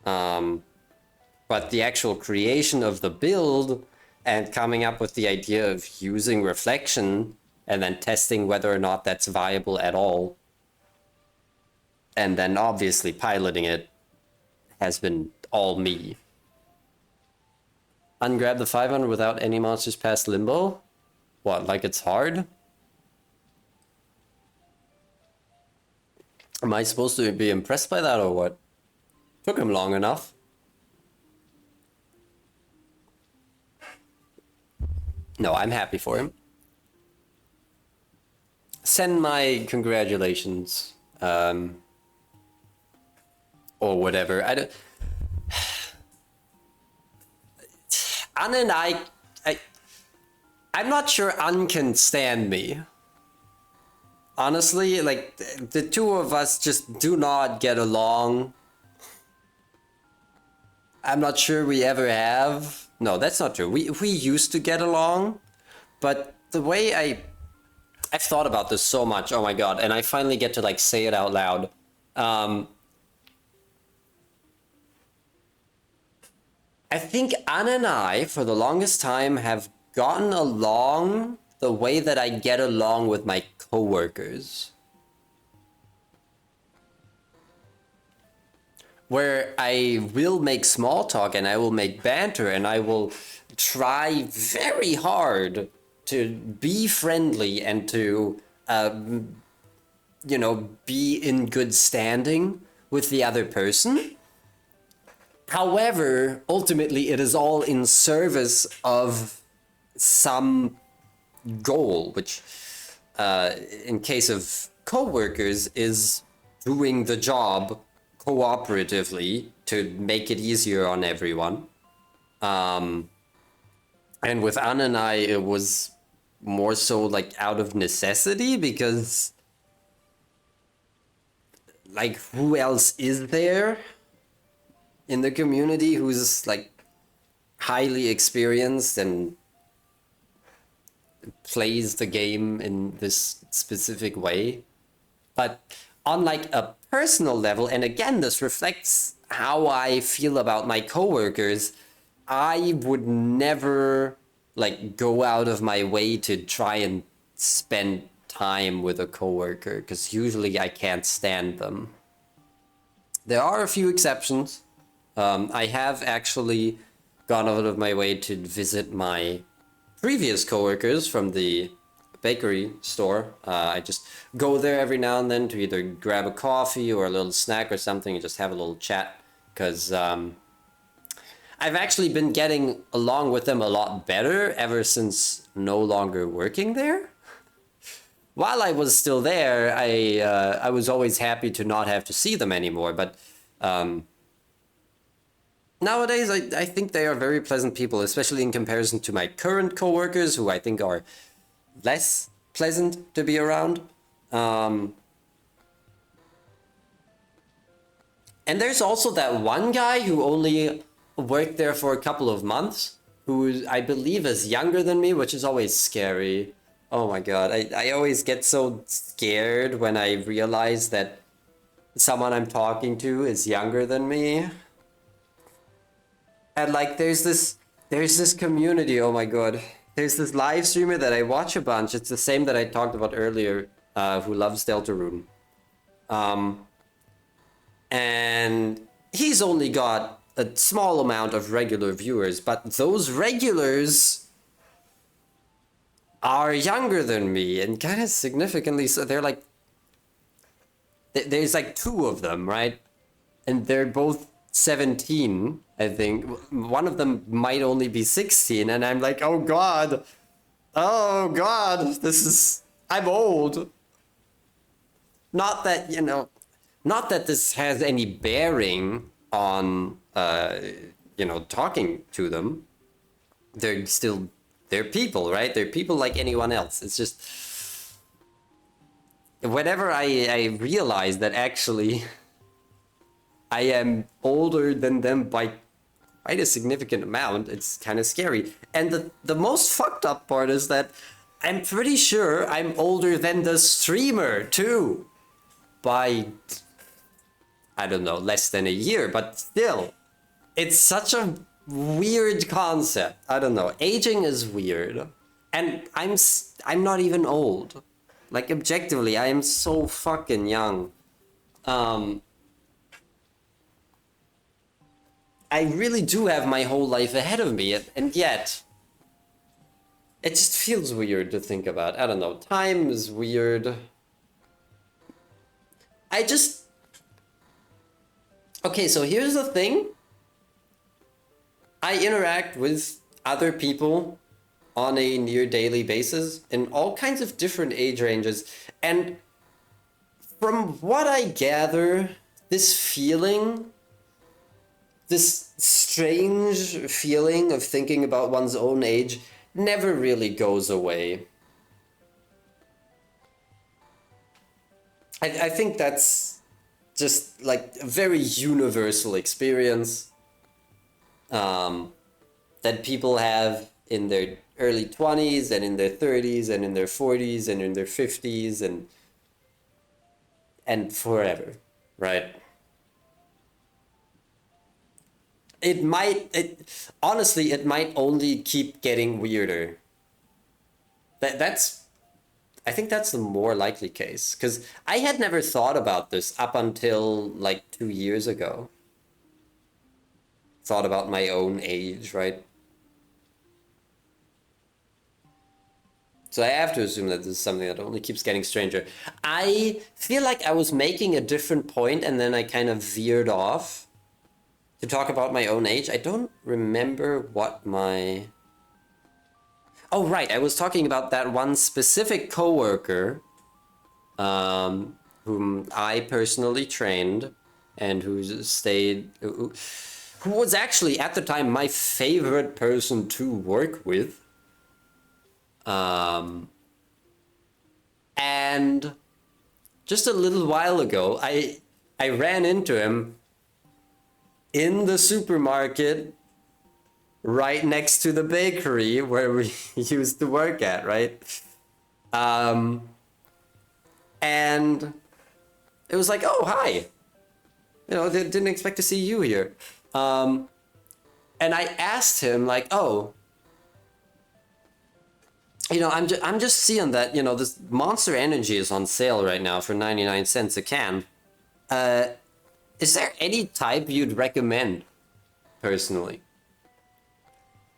But the actual creation of the build and coming up with the idea of using reflection and then testing whether or not that's viable at all, and then obviously piloting it, has been all me. Ungrab the 500 without any monsters past Limbo? What, like it's hard? Am I supposed to be impressed by that or what? Took him long enough. No, I'm happy for him. Send my congratulations. Or whatever. I don't... Anne and I'm not sure Anne can stand me. Honestly, like, the two of us just do not get along. I'm not sure we ever have. No, that's not true. We used to get along, but the way I've thought about this so much, oh my god, and I finally get to like say it out loud. I think Anne and I, for the longest time, have gotten along the way that I get along with my coworkers. Where I will make small talk and I will make banter and I will try very hard to be friendly and to, be in good standing with the other person. However, ultimately, it is all in service of some goal, which, in case of coworkers, is doing the job cooperatively to make it easier on everyone. And with Anne and I, it was more so like out of necessity because, like, who else is there in the community who's like highly experienced and plays the game in this specific way? But on like a personal level, and again, this reflects how I feel about my coworkers, I would never like go out of my way to try and spend time with a coworker because usually I can't stand them. There are a few exceptions. I have actually gone out of my way to visit my previous coworkers from the bakery store. I just go there every now and then to either grab a coffee or a little snack or something and just have a little chat because I've actually been getting along with them a lot better ever since no longer working there. While I was still there, I was always happy to not have to see them anymore, but nowadays I think they are very pleasant people, especially in comparison to my current coworkers, who I think are less pleasant to be around. Um, and there's also that one guy who only worked there for a couple of months, who I believe is younger than me, which is always scary. Oh my god, I always get so scared when I realize that someone I'm talking to is younger than me. And like there's this community, oh my god. There's this live streamer that I watch a bunch. It's the same that I talked about earlier, who loves Deltarune. Um, and he's only got a small amount of regular viewers, but those regulars are younger than me and kind of significantly so. They're like, there's like two of them, right? And they're both 17, I think. One of them might only be 16, and I'm like, oh god, I'm old. Not that, not that this has any bearing on, talking to them. They're people, right? They're people like anyone else. It's just, whenever I realize that actually I am older than them by quite a significant amount, it's kind of scary. And the most fucked up part is that I'm pretty sure I'm older than the streamer too, by, I don't know, less than a year, but still, it's such a weird concept. I don't know. Aging is weird, and I'm not even old. Like, objectively, I am so fucking young. I really do have my whole life ahead of me, and yet it just feels weird to think about. I don't know. Time is weird. Okay, so here's the thing. I interact with other people on a near daily basis in all kinds of different age ranges. And from what I gather, this strange feeling of thinking about one's own age never really goes away. I think that's just like a very universal experience that people have in their early 20s and in their 30s and in their 40s and in their 50s and forever, right? Honestly, it might only keep getting weirder. I think that's the more likely case, because I had never thought about this up until like 2 years ago. Thought about my own age, right? So I have to assume that this is something that only keeps getting stranger. I feel like I was making a different point and then I kind of veered off to talk about my own age. I don't remember what my... Oh, right. I was talking about that one specific coworker whom I personally trained and who was actually at the time my favorite person to work with. And just a little while ago, I ran into him in the supermarket right next to the bakery where we used to work at, right? And it was like, oh, hi. Didn't expect to see you here. And I asked him, like, oh, I'm just seeing that, this Monster Energy is on sale right now for 99 cents a can. Is there any type you'd recommend, personally?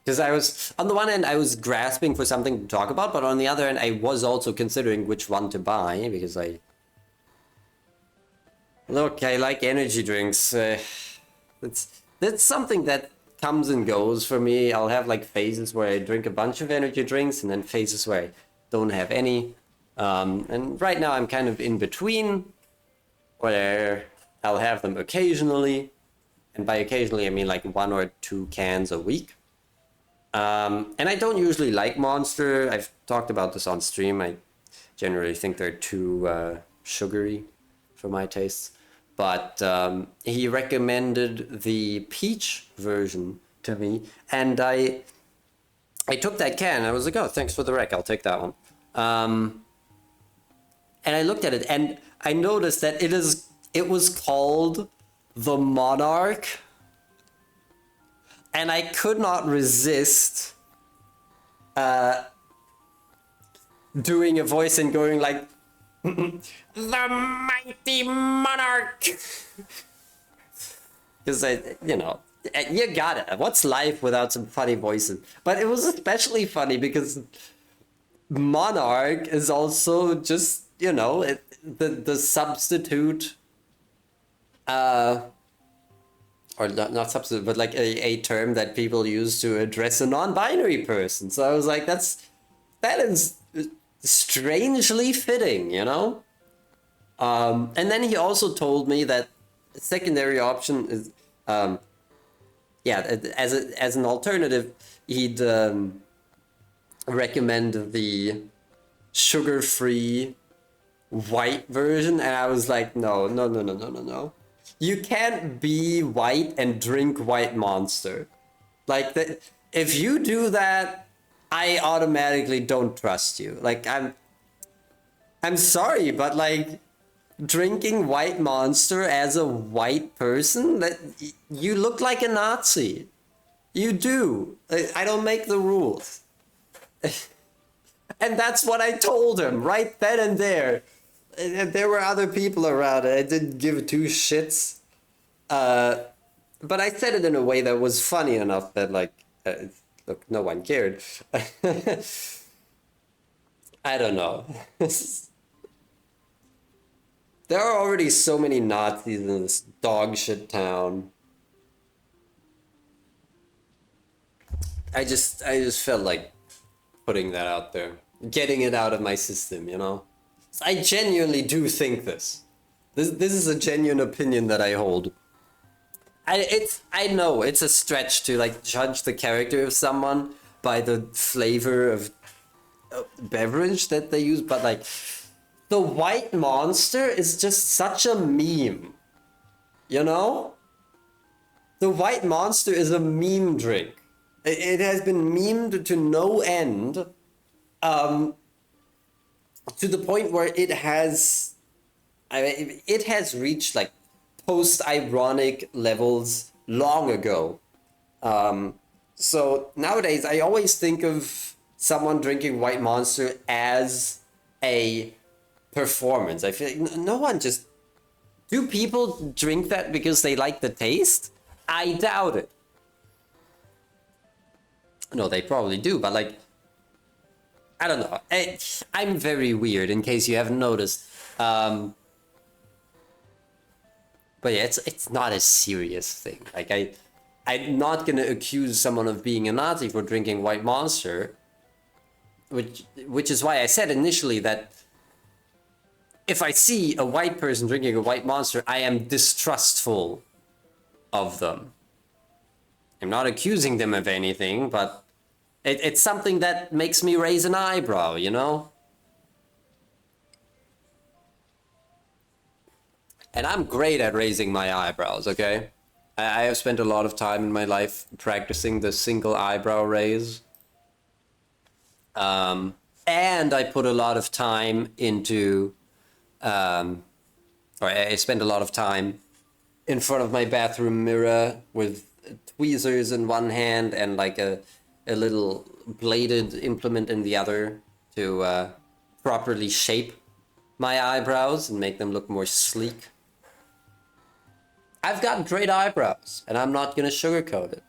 Because on the one hand, I was grasping for something to talk about, but on the other hand, I was also considering which one to buy, because I like energy drinks. That's something that comes and goes for me. I'll have like phases where I drink a bunch of energy drinks, and then phases where I don't have any. And right now I'm kind of in between, where I'll have them occasionally. And by occasionally, I mean like 1 or 2 cans a week. And I don't usually like Monster. I've talked about this on stream. I generally think they're too sugary for my tastes. But he recommended the peach version to me, and I took that can. I was like, oh, thanks for the rec. I'll take that one. And I looked at it, and I noticed that it was called the Monarch, and I could not resist doing a voice and going like, the mighty Monarch. Because you got it. What's life without some funny voices? But it was especially funny because Monarch is also just, the substitute, or not substitute, but like a term that people use to address a non-binary person. So I was like, that is strangely fitting, And then he also told me that secondary option is, as an alternative, he'd recommend the sugar-free white version, and I was like, no. You can't be white and drink White Monster. Like, if you do that, I automatically don't trust you. Like, I'm sorry, but like, drinking White Monster as a white person, that you look like a Nazi. You do. I don't make the rules. And that's what I told him right then and there. And there were other people around, and I didn't give two shits. But I said it in a way that was funny enough that, like, look, no one cared. I don't know. There are already so many Nazis in this dog shit town. I just felt like putting that out there, getting it out of my system, I genuinely do think this. This is a genuine opinion that I hold. I know it's a stretch to like judge the character of someone by the flavor of beverage that they use, but like, the White Monster is just such a meme, The White Monster is a meme drink. It has been memed to no end, to the point where it has reached like post-ironic levels long ago. So nowadays, I always think of someone drinking White Monster as a performance. I feel like no one just... Do people drink that because they like the taste? I doubt it. No, they probably do, but like, I don't know. I'm very weird, in case you haven't noticed. But yeah, it's not a serious thing. Like, I'm not gonna accuse someone of being a Nazi for drinking White Monster, which is why I said initially that if I see a white person drinking a White Monster, I am distrustful of them. I'm not accusing them of anything, but it's something that makes me raise an eyebrow, And I'm great at raising my eyebrows, okay? I have spent a lot of time in my life practicing the single eyebrow raise. And I put a lot of time into... or I spent a lot of time in front of my bathroom mirror with tweezers in one hand and like a little bladed implement in the other to properly shape my eyebrows and make them look more sleek. I've got great eyebrows, and I'm not gonna sugarcoat it.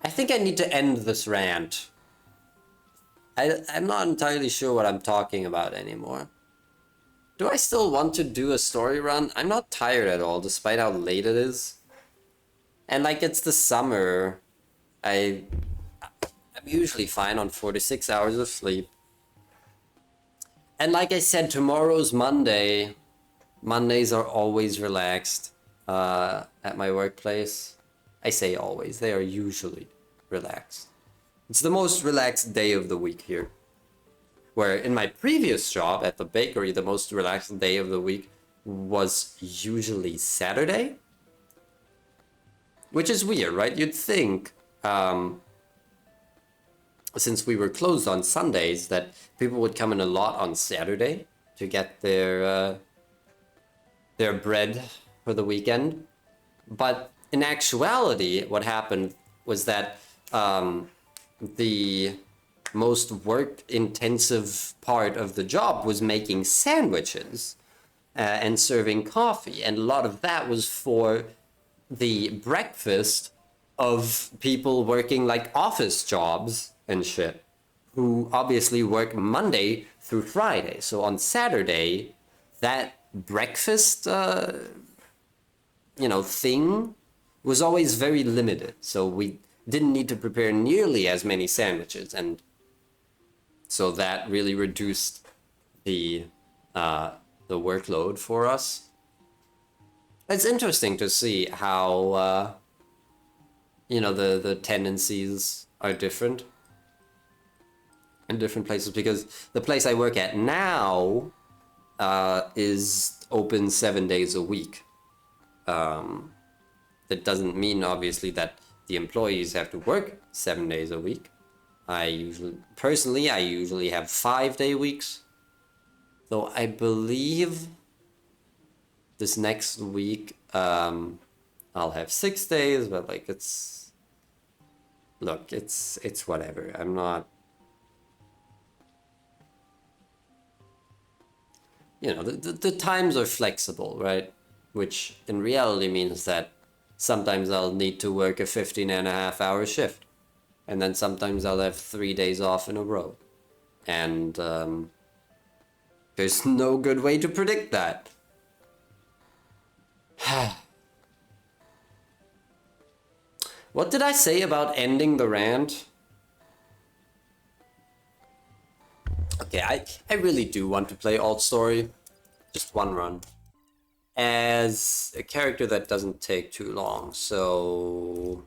I think I need to end this rant. I'm not entirely sure what I'm talking about anymore. Do I still want to do a story run? I'm not tired at all, despite how late it is. And like, it's the summer. I'm usually fine on 4 to 6 hours of sleep. And like I said, tomorrow's Monday. Mondays are always relaxed at my workplace. I say always, they are usually relaxed. It's the most relaxed day of the week here. Where in my previous job at the bakery, the most relaxed day of the week was usually Saturday. Which is weird, right? You'd think, since we were closed on Sundays, that people would come in a lot on Saturday to get their bread for the weekend. But in actuality, what happened was that the most work-intensive part of the job was making sandwiches and serving coffee. And a lot of that was for the breakfast of people working like office jobs and shit, who obviously work Monday through Friday. So on Saturday, that breakfast, thing was always very limited. So we didn't need to prepare nearly as many sandwiches. And so that really reduced the workload for us. It's interesting to see how, the tendencies are different in different places, because the place I work at now is open 7 days a week. That doesn't mean, obviously, that the employees have to work 7 days a week. I usually have 5-day weeks. Though I believe this next week I'll have 6 days, but like it's whatever. I'm not, the times are flexible, right? Which in reality means that sometimes I'll need to work a 15.5-hour shift. And then sometimes I'll have 3 days off in a row. And there's no good way to predict that. What did I say about ending the rant? Okay, I really do want to play Alt Story. Just one run. As a character that doesn't take too long, so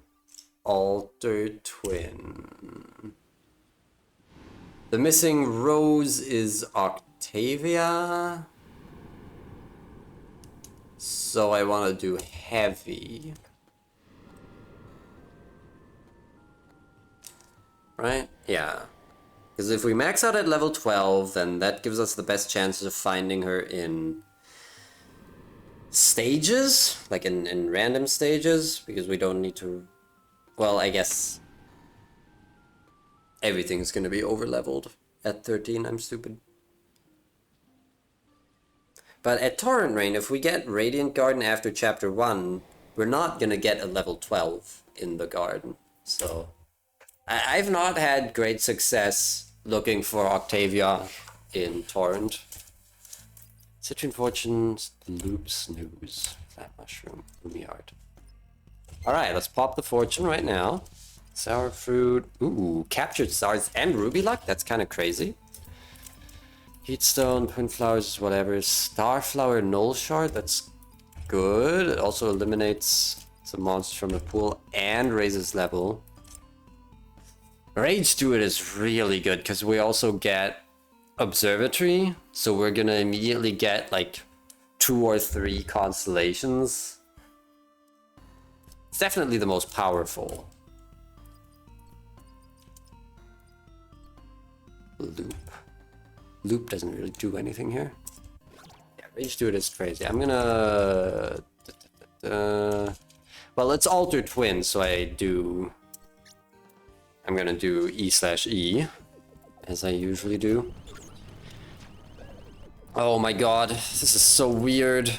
Alter Twin. The missing rose is Octavia. So I want to do heavy. Right? Yeah. Because if we max out at level 12, then that gives us the best chances of finding her in stages, like in random stages, because we don't need to, well, I guess everything's gonna be over leveled at 13. I'm stupid. But at Torrent Rain, if we get Radiant Garden after chapter 1, we're not gonna get a level 12 in the garden. So I've not had great success looking for Octavia in Torrent. Citrine Fortunes, Loop Snooze. That mushroom, Umi Art. Alright, let's pop the fortune right now. Sour fruit. Ooh, captured stars and ruby luck? That's kind of crazy. Heatstone, twin flowers, whatever. Starflower null shard, that's good. It also eliminates some monsters from the pool and raises level. Rage Druid is really good because we also get Observatory, so we're gonna immediately get like 2 or 3 constellations. It's definitely the most powerful. Loop doesn't really do anything here. Yeah, Rage Druid is crazy. I'm gonna well, let's alter twin, so I'm gonna do E/E as I usually do. Oh my god, this is so weird.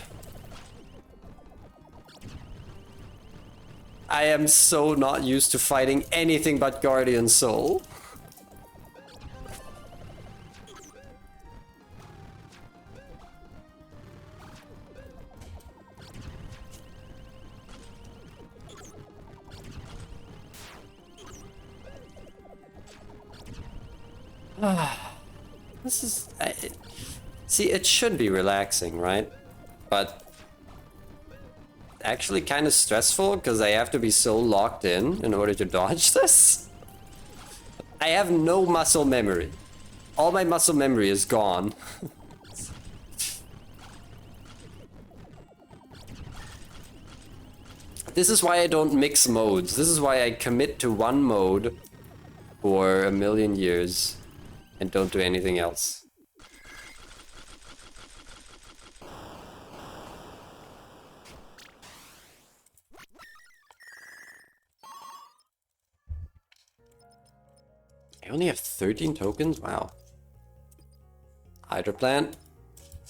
I am so not used to fighting anything but Guardian Soul. This is... see, it should be relaxing, right? But... actually kind of stressful, because I have to be so locked in order to dodge this. I have no muscle memory. All my muscle memory is gone. This is why I don't mix modes. This is why I commit to one mode for a million years and don't do anything else. I only have 13 tokens? Wow. Hydro plant.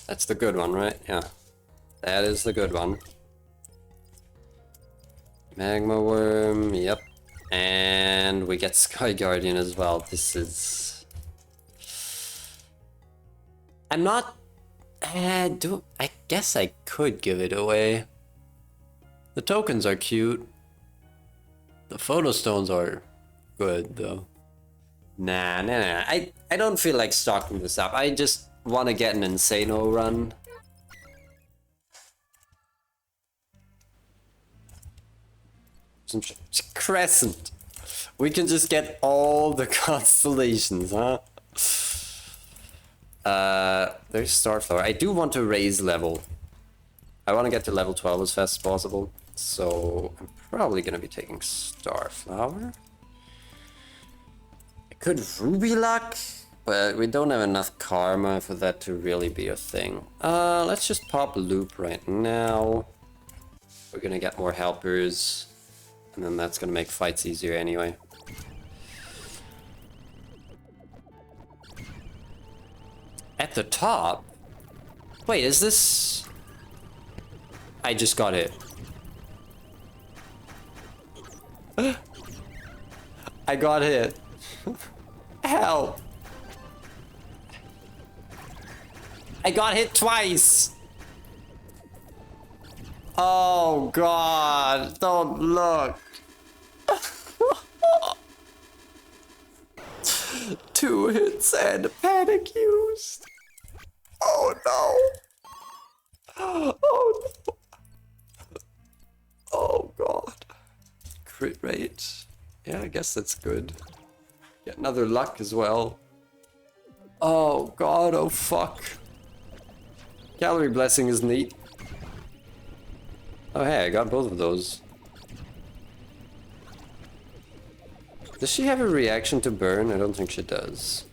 That's the good one, right? Yeah. That is the good one. Magma worm, yep. And we get Sky Guardian as well. This is... I'm not... I guess I could give it away. The tokens are cute. The photo stones are good, though. Nah. I don't feel like stocking this up. I just want to get an Insano run. Crescent. We can just get all the constellations, huh? There's Starflower. I do want to raise level. I want to get to level 12 as fast as possible. So I'm probably going to be taking Starflower. I could Ruby Luck, but we don't have enough karma for that to really be a thing. Let's just pop Loop right now. We're going to get more helpers. And then that's gonna make fights easier anyway. At the top? Wait, is this... I just got hit. I got hit. Help! I got hit twice! Oh god, don't look. 2 hits and a panic used. Oh no. Oh no. Oh god. Crit rate. Yeah, I guess that's good. Get another luck as well. Oh god, oh fuck. Calorie blessing is neat. Oh hey, I got both of those. Does she have a reaction to burn? I don't think she does.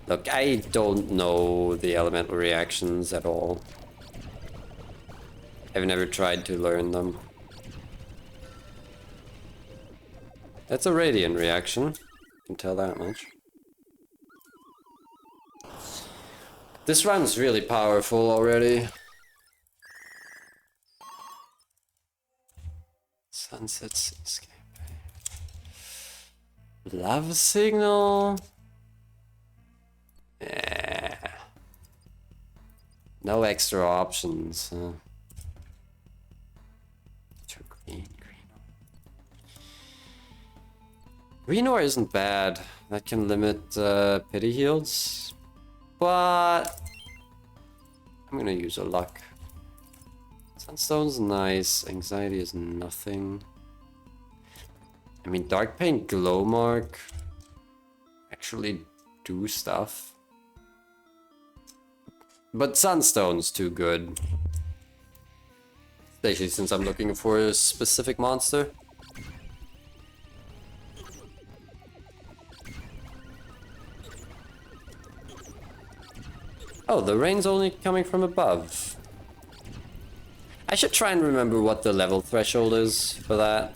Look, I don't know the elemental reactions at all. I've never tried to learn them. That's a radiant reaction. I can tell that much. This run's really powerful already. Sunset Seascape. Lava Signal. Yeah. No extra options. Huh? Too green. Green ore isn't bad. That can limit pity heals. But I'm gonna use a luck. Sunstone's nice. Anxiety is nothing. I mean, Dark Paint, Glow Mark actually do stuff. But Sunstone's too good. Especially since I'm looking for a specific monster. Oh, the rain's only coming from above. I should try and remember what the level threshold is for that.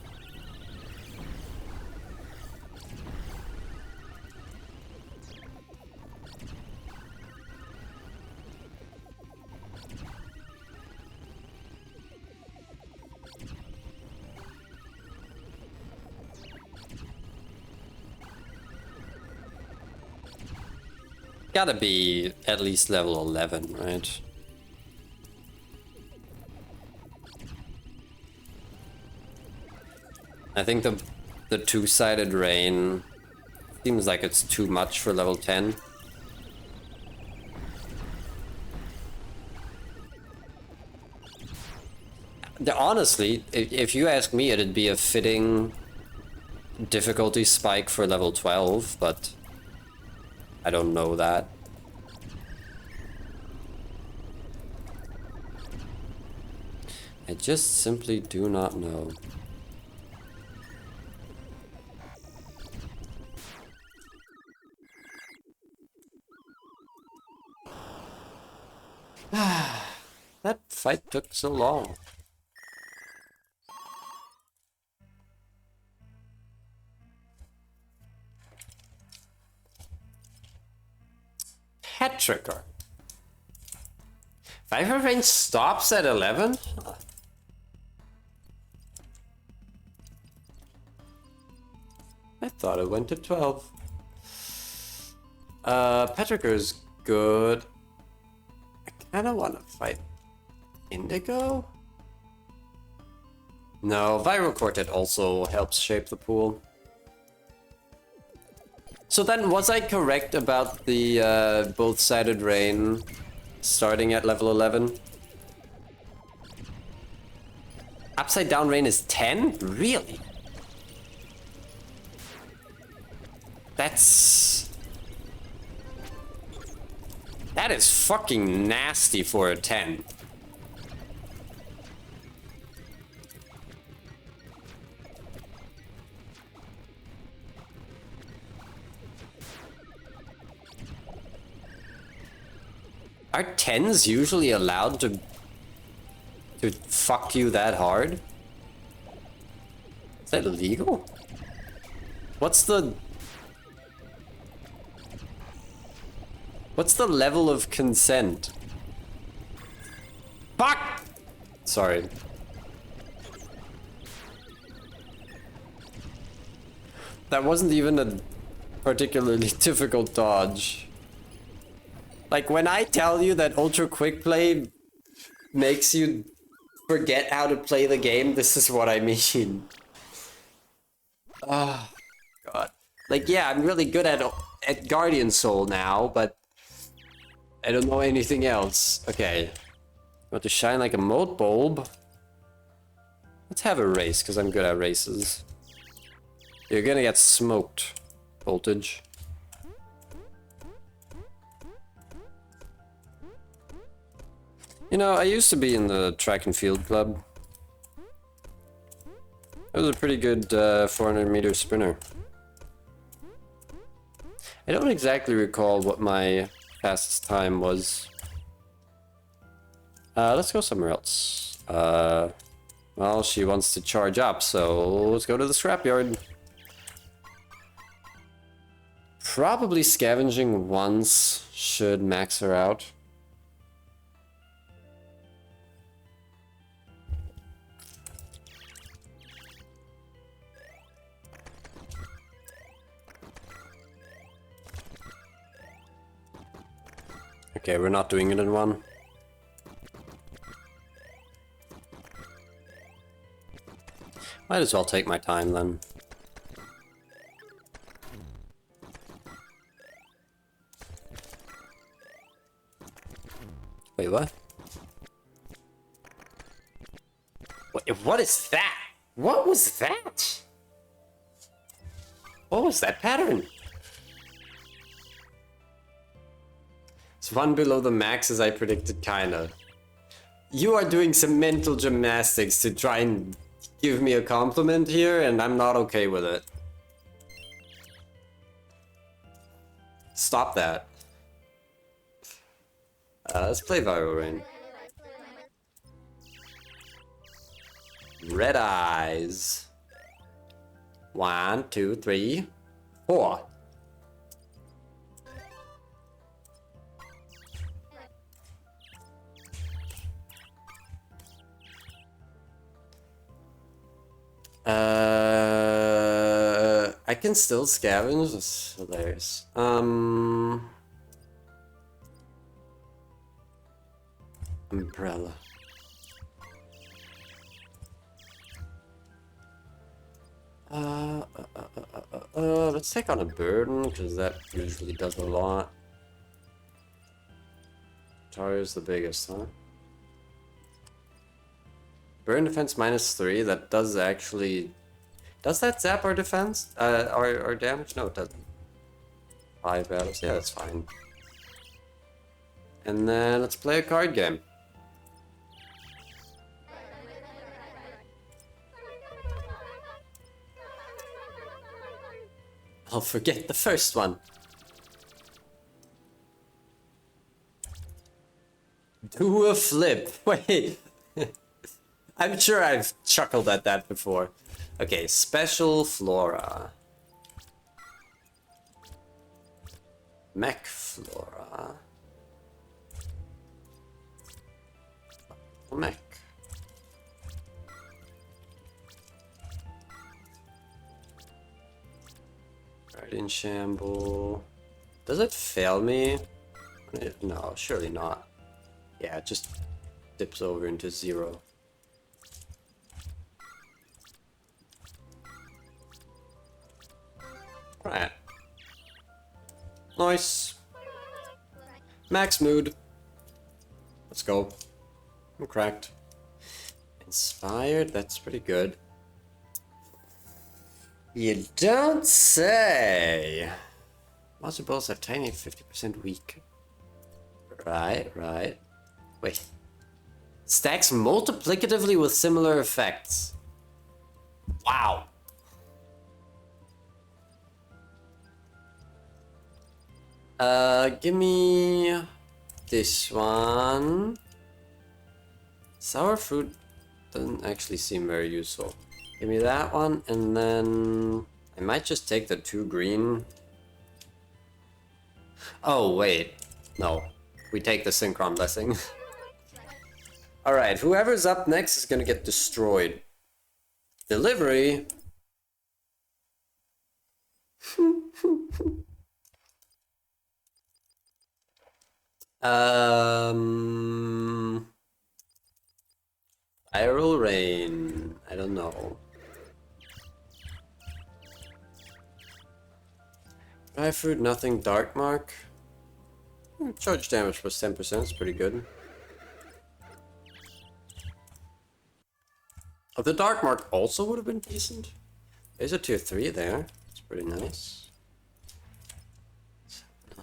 Gotta be at least level 11, right? I think the two-sided rain seems like it's too much for level 10. Honestly, if you ask me, it'd be a fitting difficulty spike for level 12, but I don't know that. I just simply do not know. That fight took so long. Petrichor. Viper range stops at 11? I thought it went to 12. Petrichor's good. I kinda wanna fight Indigo? No, Viral Quartet also helps shape the pool. So then, was I correct about the both-sided rain starting at level 11? Upside down rain is 10? Really? That is fucking nasty for a 10. Are 10s usually allowed to fuck you that hard? Is that illegal? What's the level of consent? Fuck! Sorry. That wasn't even a particularly difficult dodge. Like, when I tell you that Ultra Quick Play makes you forget how to play the game, this is what I mean. Oh, God. Like, yeah, I'm really good at Guardian Soul now, but I don't know anything else. Okay. Want to shine like a mote bulb? Let's have a race, because I'm good at races. You're gonna get smoked, Voltage. You know, I used to be in the track and field club. It was a pretty good 400-meter sprinter. I don't exactly recall what my fastest time was. Let's go somewhere else. Well, she wants to charge up, so let's go to the scrapyard. Probably scavenging once should max her out. Okay, we're not doing it in one. Might as well take my time then. Wait, what? What is that? What was that? What was that pattern? It's one below the max as I predicted, kinda. You are doing some mental gymnastics to try and give me a compliment here, and I'm not okay with it. Stop that. Let's play Viral Rain. Red Eyes. 1, 2, 3, 4. I can still scavenge. That's hilarious. Umbrella. Let's take on a burden, because that usually does a lot. Tari's the biggest, huh? Burn defense -3, that does actually... Does that zap our defense? Our damage? No, it doesn't. 5 battles, yeah, that's fine. And then let's play a card game. I'll forget the first one. Do a flip. Wait. I'm sure I've chuckled at that before. Okay, special flora. Mech flora. Mech. Guardian Shamble. Does it fail me? No, surely not. Yeah, it just dips over into 0. Right. Nice. Max mood. Let's go. I'm cracked. Inspired, that's pretty good. You don't say. Monster balls have tiny 50% weak. Right. Wait. Stacks multiplicatively with similar effects. Wow. Give me this one. Sour fruit doesn't actually seem very useful. Give me that one, and then I might just take the 2 green. Oh, wait. No. We take the Synchron Blessing. Alright, whoever's up next is gonna get destroyed. Delivery. Viral Rain. I don't know. Dry fruit, nothing. Dark mark. Charge damage plus 10%. It's pretty good. Oh, the dark mark also would have been decent. There's a tier 3 there. It's pretty nice.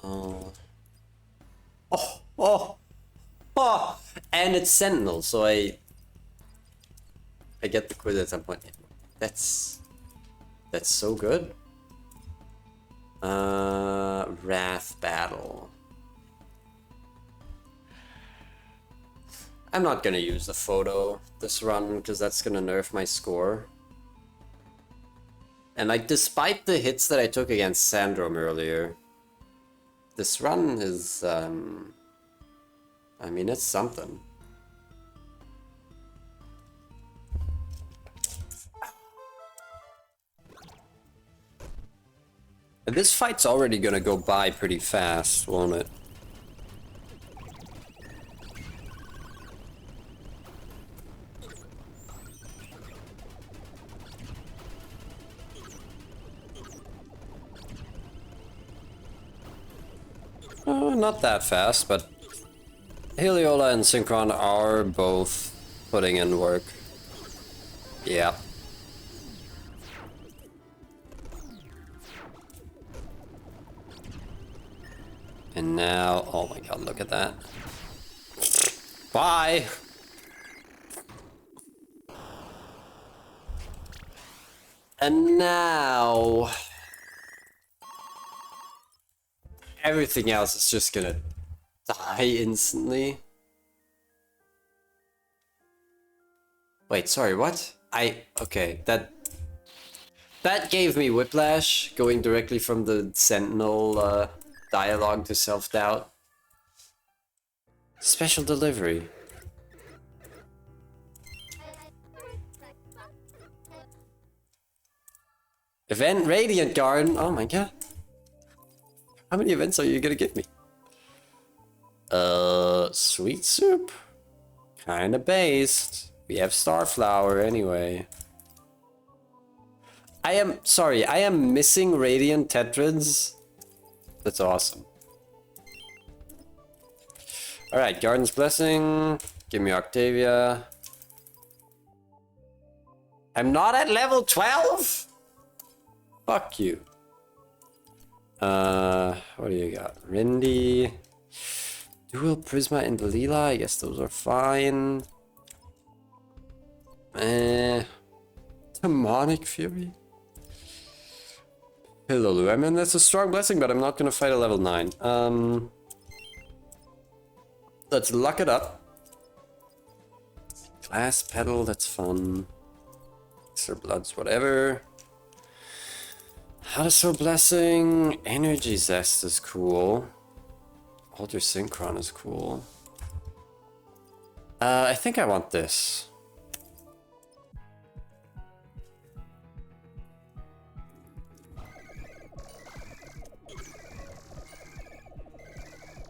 Oh. Oh! And it's Sentinel, so I get the quiz at some point. That's so good. Wrath Battle. I'm not gonna use the photo this run because that's gonna nerf my score. And like, despite the hits that I took against Sandrum earlier, this run is, I mean, it's something. And this fight's already gonna go by pretty fast, won't it? Not that fast, but Heliola and Synchron are both putting in work. Yeah. And now, oh my god, look at that. Bye! And now... everything else is just gonna die instantly. Wait, sorry, what? Okay, that gave me whiplash, going directly from the Sentinel dialogue to self-doubt. Special delivery. Event Radiant Garden, oh my god. How many events are you gonna give me? Sweet Soup? Kinda based. We have Starflower anyway. I am missing Radiant Tetrads. That's awesome. Alright, Garden's Blessing. Give me Octavia. I'm not at level 12? Fuck you. What do you got? Rindy. Dual Prisma and Leela. I guess those are fine. Demonic Fury. Pillow. I mean, that's a strong blessing, but I'm not gonna fight a level 9. Let's luck it up. Glass Petal, that's fun. Sir Bloods, whatever. Hadassor Blessing. Energy Zest is cool. Alter Synchron is cool. I think I want this.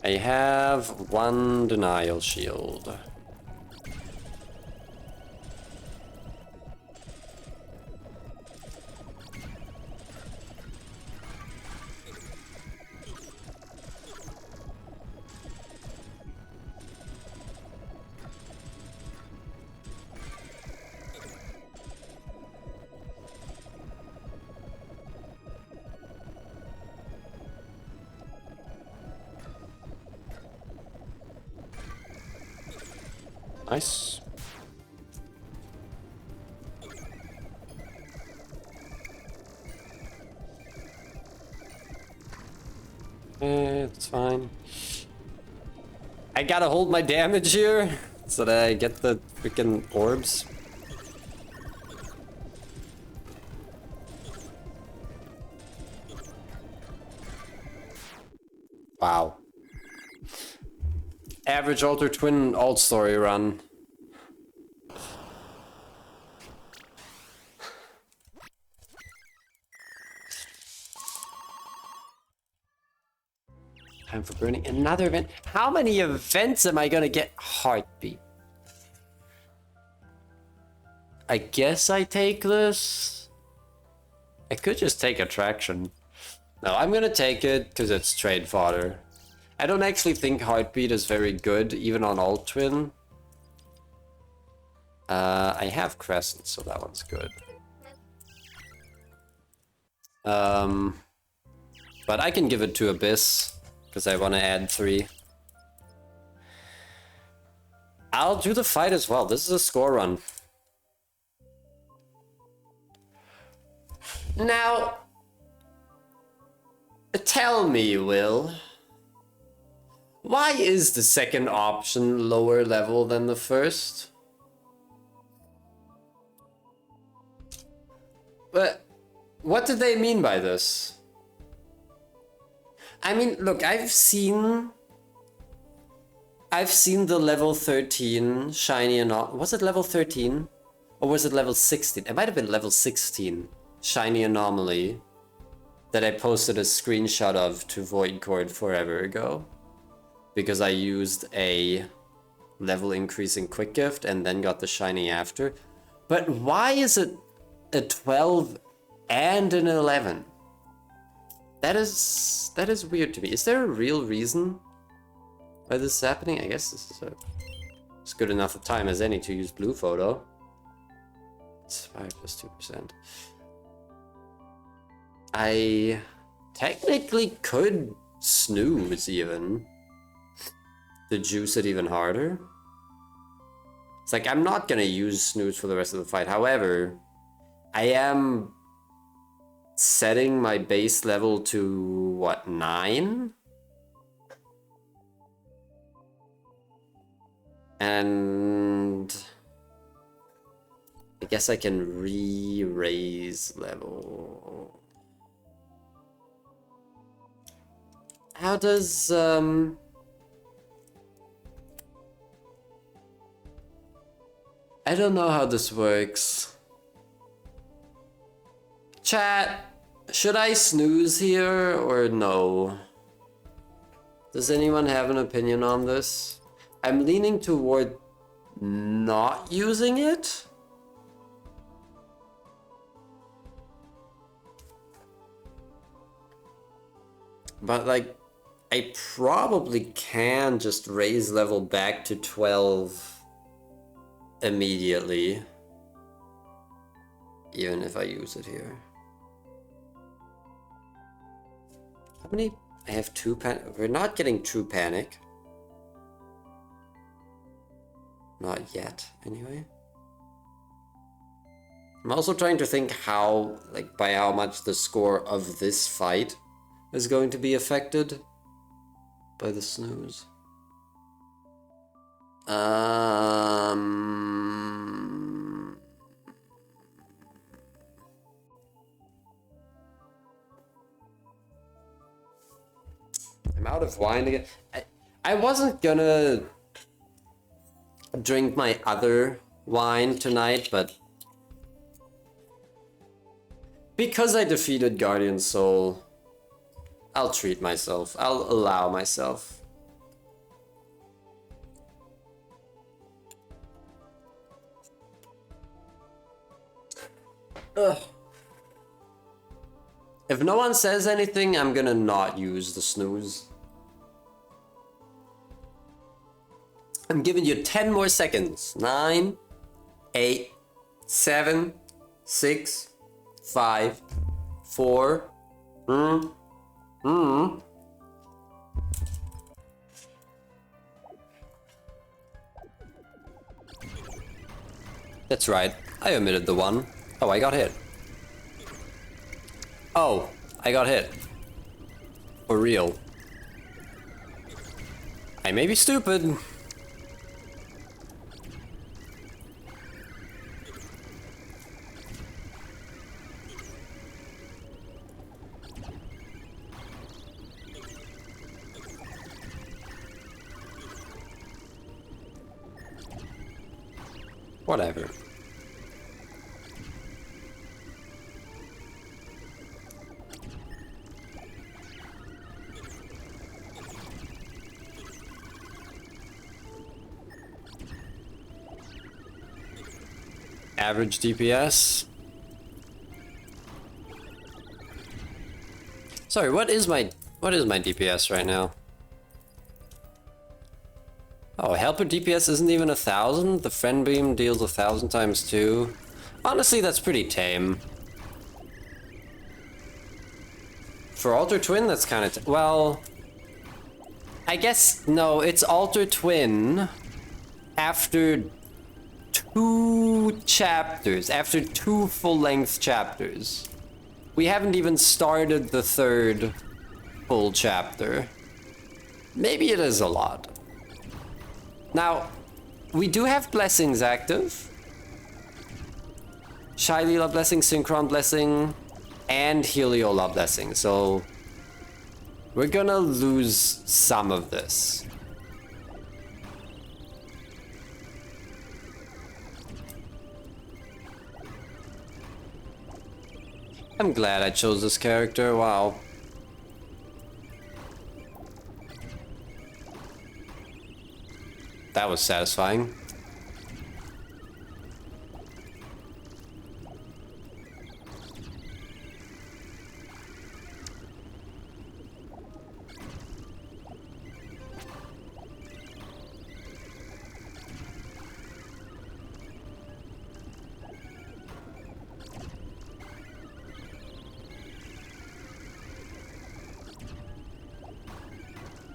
I have one Denial Shield. Nice. It's fine. I gotta hold my damage here so that I get the freaking orbs. Wow. Average Alter Twin alt story run. Time for burning another event. How many events am I gonna get? Heartbeat. I guess I take this. I could just take Attraction. No, I'm gonna take it because it's trade fodder. I don't actually think Heartbeat is very good, even on Alt Twin. I have Crescent, so that one's good. But I can give it to Abyss, because I want to add 3. I'll do the fight as well. This is a score run. Now, tell me, Will. Why is the second option lower level than the first? But what do they mean by this? I mean, look, I've seen the level 13 shiny anomaly. Was it level 13? Or was it level 16? It might have been level 16 shiny anomaly that I posted a screenshot of to Void Court forever ago. Because I used a level increasing quick gift and then got the shiny after. But why is it a 12 and an 11? That is weird to me. Is there a real reason why this is happening? I guess this is it's good enough a time as any to use blue photo. It's 5 plus 2%. I technically could snooze even to juice it even harder. It's like I'm not gonna use snooze for the rest of the fight. However, I am setting my base level to what, 9? And I guess I can raise level. How does I don't know how this works. Chat, should I snooze here or no? Does anyone have an opinion on this? I'm leaning toward not using it. But like, I probably can just raise level back to 12 immediately. Even if I use it here. How many? I have 2 panic. We're not getting true panic. Not yet, anyway. I'm also trying to think how, like, by how much the score of this fight is going to be affected by the snooze. I'm out of wine again. I wasn't gonna drink my other wine tonight, but because I defeated Guardian Soul, I'll treat myself. I'll allow myself. Ugh. If no one says anything, I'm gonna not use the snooze. I'm giving you 10 more seconds. 9, 8, 7, 6, 5, 4. That's right. I omitted the 1. Oh, I got hit. Oh, I got hit. For real. I may be stupid. Whatever. Average DPS. Sorry, what is my DPS right now? Oh, helper DPS isn't even 1,000? The friend beam deals 1,000 times 2. Honestly, that's pretty tame. For Alter Twin, that's kind of... well... I guess... no, it's Alter Twin after 2 chapters. After 2 full-length chapters. We haven't even started the 3rd full chapter. Maybe it is a lot. Now, we do have blessings active. Shylila blessing, Synchron blessing, and Heliola blessing. So we're gonna lose some of this. I'm glad I chose this character, wow. That was satisfying.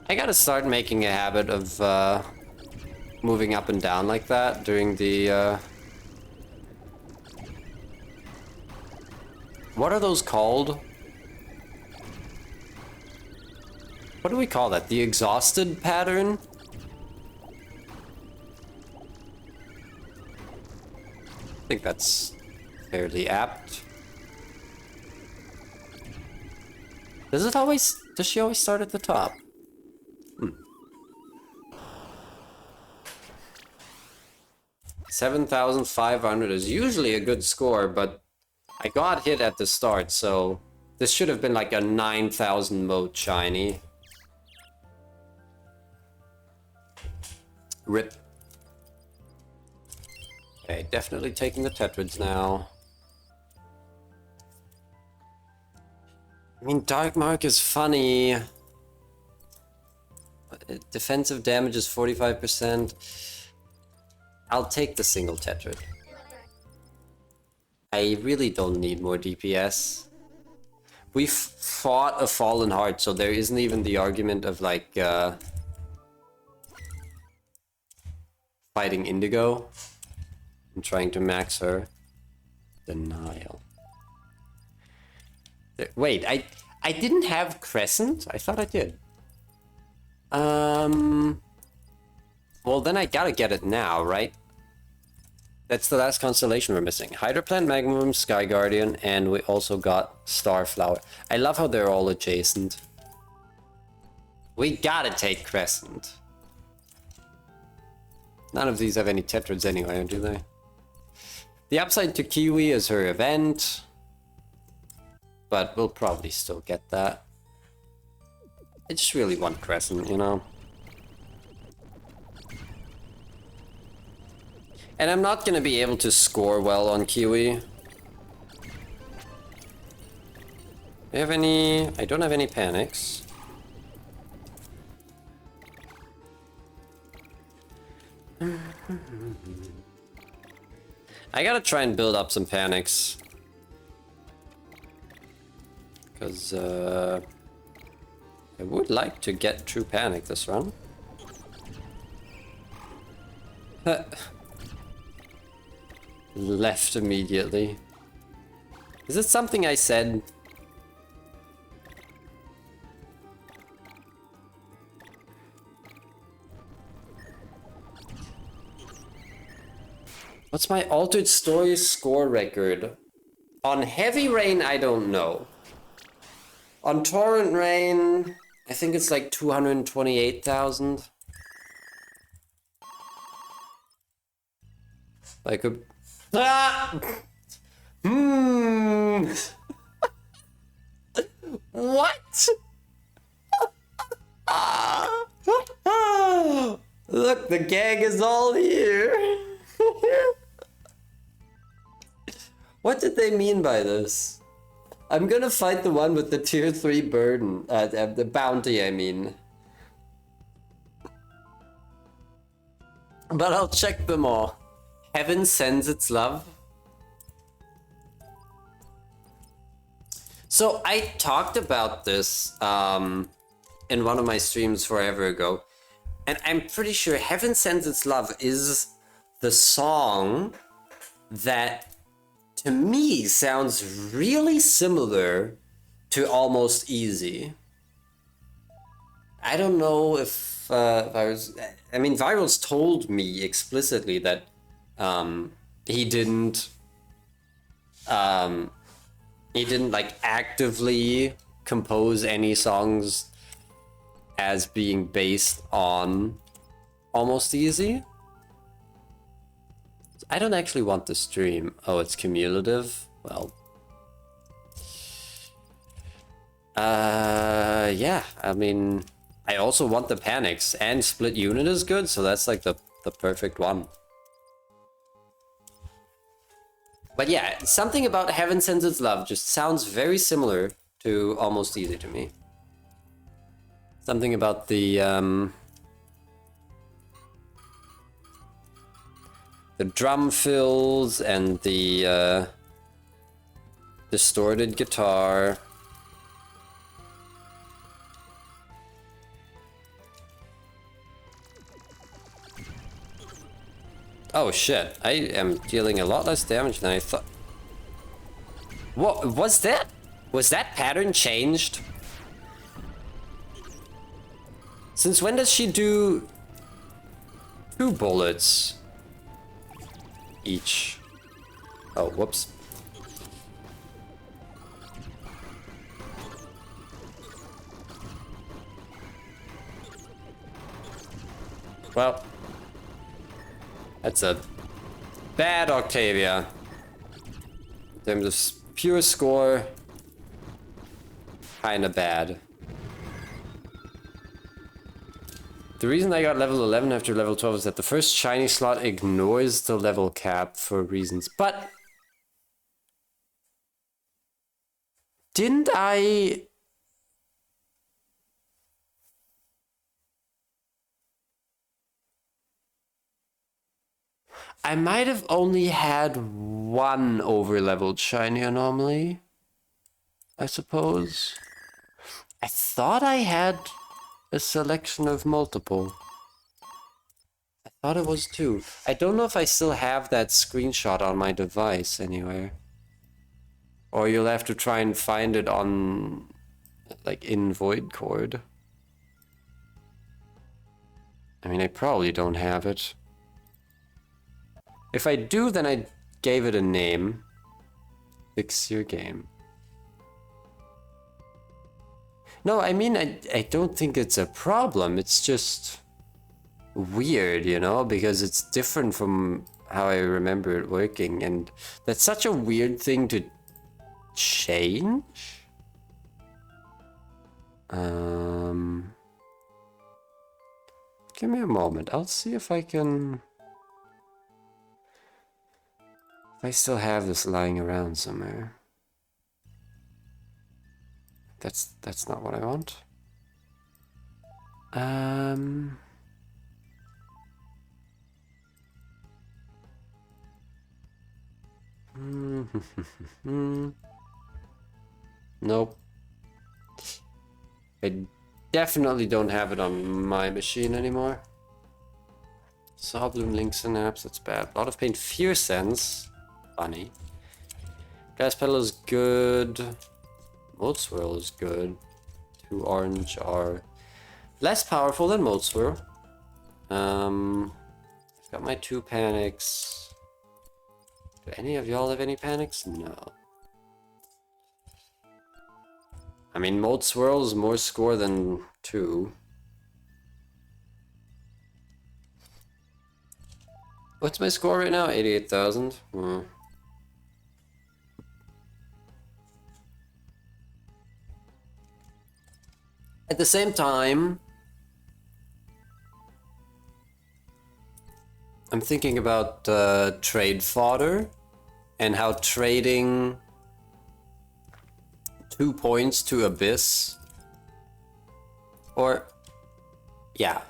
I gotta start making a habit of moving up and down like that during the what are those called? What do we call that? The exhausted pattern? I think that's fairly apt. Does she always start at the top? 7,500 is usually a good score, but I got hit at the start, so this should have been like a 9,000 moat shiny. Rip. Okay, definitely taking the Tetrids now. I mean, Dark Mark is funny. Defensive damage is 45%. I'll take the single Tetrad. I really don't need more DPS. We've fought a Fallen Heart, so there isn't even the argument of like fighting Indigo and trying to max her. Denial. Wait, I didn't have Crescent? I thought I did. Well, then I gotta get it now, right? That's the last constellation we're missing. Hydroplant, Magnum, Sky Guardian, and we also got Starflower. I love how they're all adjacent. We gotta take Crescent. None of these have any Tetrads anyway, do they? The upside to Kiwi is her event. But we'll probably still get that. I just really want Crescent, you know? And I'm not gonna be able to score well on Kiwi. Do you have any... I don't have any panics. I gotta try and build up some panics. Because, I would like to get True Panic this run. Left immediately. Is it something I said? What's my Altered Story score record? On Heavy Rain, I don't know. On Torrent Rain, I think it's like 228,000. I could... Ah! What? Look, the gang is all here. What did they mean by this? I'm gonna fight the one with the tier 3 burden, the bounty, I mean. But I'll check them all. Heaven sends its love. So I talked about this in one of my streams forever ago, and I'm pretty sure Heaven Sends Its Love is the song that to me sounds really similar to Almost Easy. I don't know if I mean, Virals told me explicitly that he didn't like actively compose any songs as being based on Almost Easy. I don't actually want the stream. Oh, it's cumulative? Well. Yeah, I mean, I also want the panics, and split unit is good, so that's like the perfect one. But yeah, something about Heaven Sends Its Love just sounds very similar to Almost Easy to me. Something about the drum fills and the distorted guitar. Oh shit, I am dealing a lot less damage than I thought. What was that? Was that pattern changed? Since when does she do 2 bullets each? Oh, whoops. Well, that's a bad Octavia. In terms of pure score, kinda bad. The reason I got level 11 after level 12 is that the first shiny slot ignores the level cap for reasons. But didn't I... I might have only had one over-leveled shiny anomaly, I suppose. I thought I had a selection of multiple. I thought it was two. I don't know if I still have that screenshot on my device anywhere. Or you'll have to try and find it on, like, in Voidcord. I mean, I probably don't have it. If I do, then I gave it a name. Fix your game. No, I mean, I don't think it's a problem. It's just weird, you know, because it's different from how I remember it working. And that's such a weird thing to change. Give me a moment. I'll see if I can... If I still have this lying around somewhere. That's not what I want. Nope. I definitely don't have it on my machine anymore. Sawbloom, Link Synapse, that's bad. A lot of paint, Fear Sense. Funny. Gas Pedal is good. Mold Swirl is good. 2 orange are less powerful than Mold Swirl. I've got my 2 panics. Do any of y'all have any panics? No. I mean, Mold Swirl is more score than 2. What's my score right now? 88,000? At the same time, I'm thinking about trade fodder and how trading 2 points to Abyss, or yeah,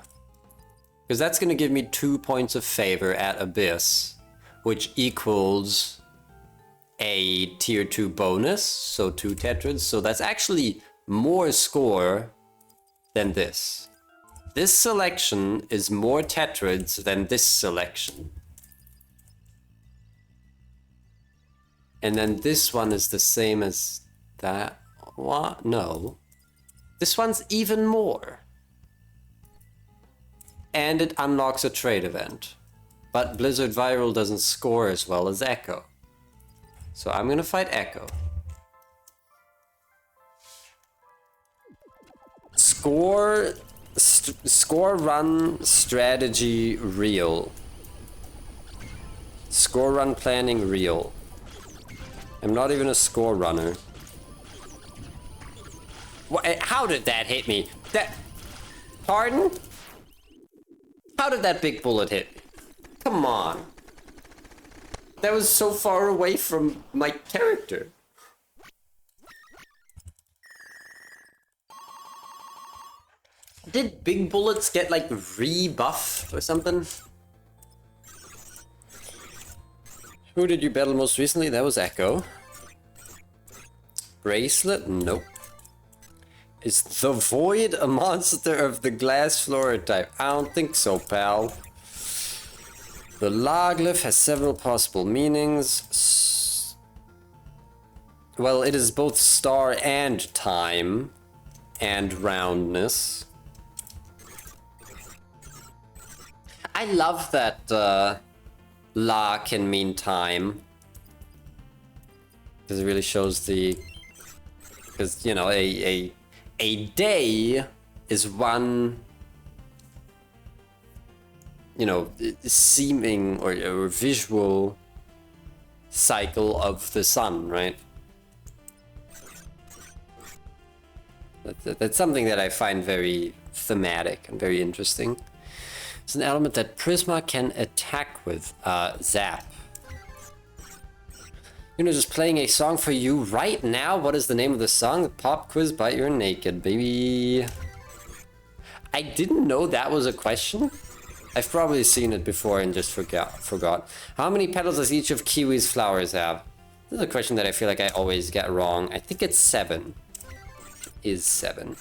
because that's going to give me 2 points of favor at Abyss, which equals a tier 2 bonus, so 2 tetrads, so that's actually more score than this. This selection is more tetrads than this selection. And then this one is the same as that. What? No. This one's even more. And it unlocks a trade event. But Blizzard Viral doesn't score as well as Echo. So I'm gonna fight Echo. Score run strategy real. Score run planning real. I'm not even a score runner. How did that hit me? Pardon? How did that big bullet hit me? Come on. That was so far away from my character. Did big bullets get like rebuffed or something? Who did you battle most recently? That was Echo. Bracelet? Nope. Is the Void a monster of the Glass Flora type? I don't think so, pal. The Loglyph has several possible meanings. Well, it is both star and time and roundness. I love that La can mean time. Because it really shows the... Because, you know, a day is one, you know, seeming or visual cycle of the sun, right? That's something that I find very thematic and very interesting. It's an element that Prisma can attack with, Zap. You know, just playing a song for you right now. What is the name of the song? The Pop Quiz Bite You're Naked, baby. I didn't know that was a question. I've probably seen it before and just forgot. How many petals does each of Kiwi's flowers have? This is a question that I feel like I always get wrong. I think it's 7. Is 7.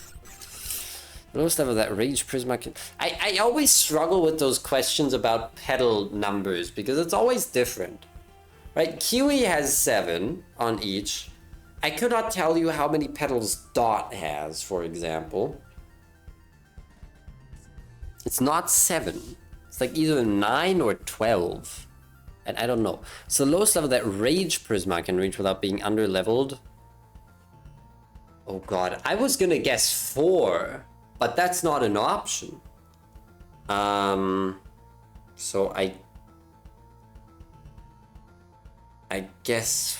The lowest level that Rage Prisma can... I always struggle with those questions about petal numbers because it's always different. Right? Kiwi has 7 on each. I could not tell you how many petals Dot has, for example. It's not 7. It's like either 9 or 12. And I don't know. So the lowest level that Rage Prisma can reach without being under-leveled. Oh god, I was gonna guess 4, but that's not an option. So I guess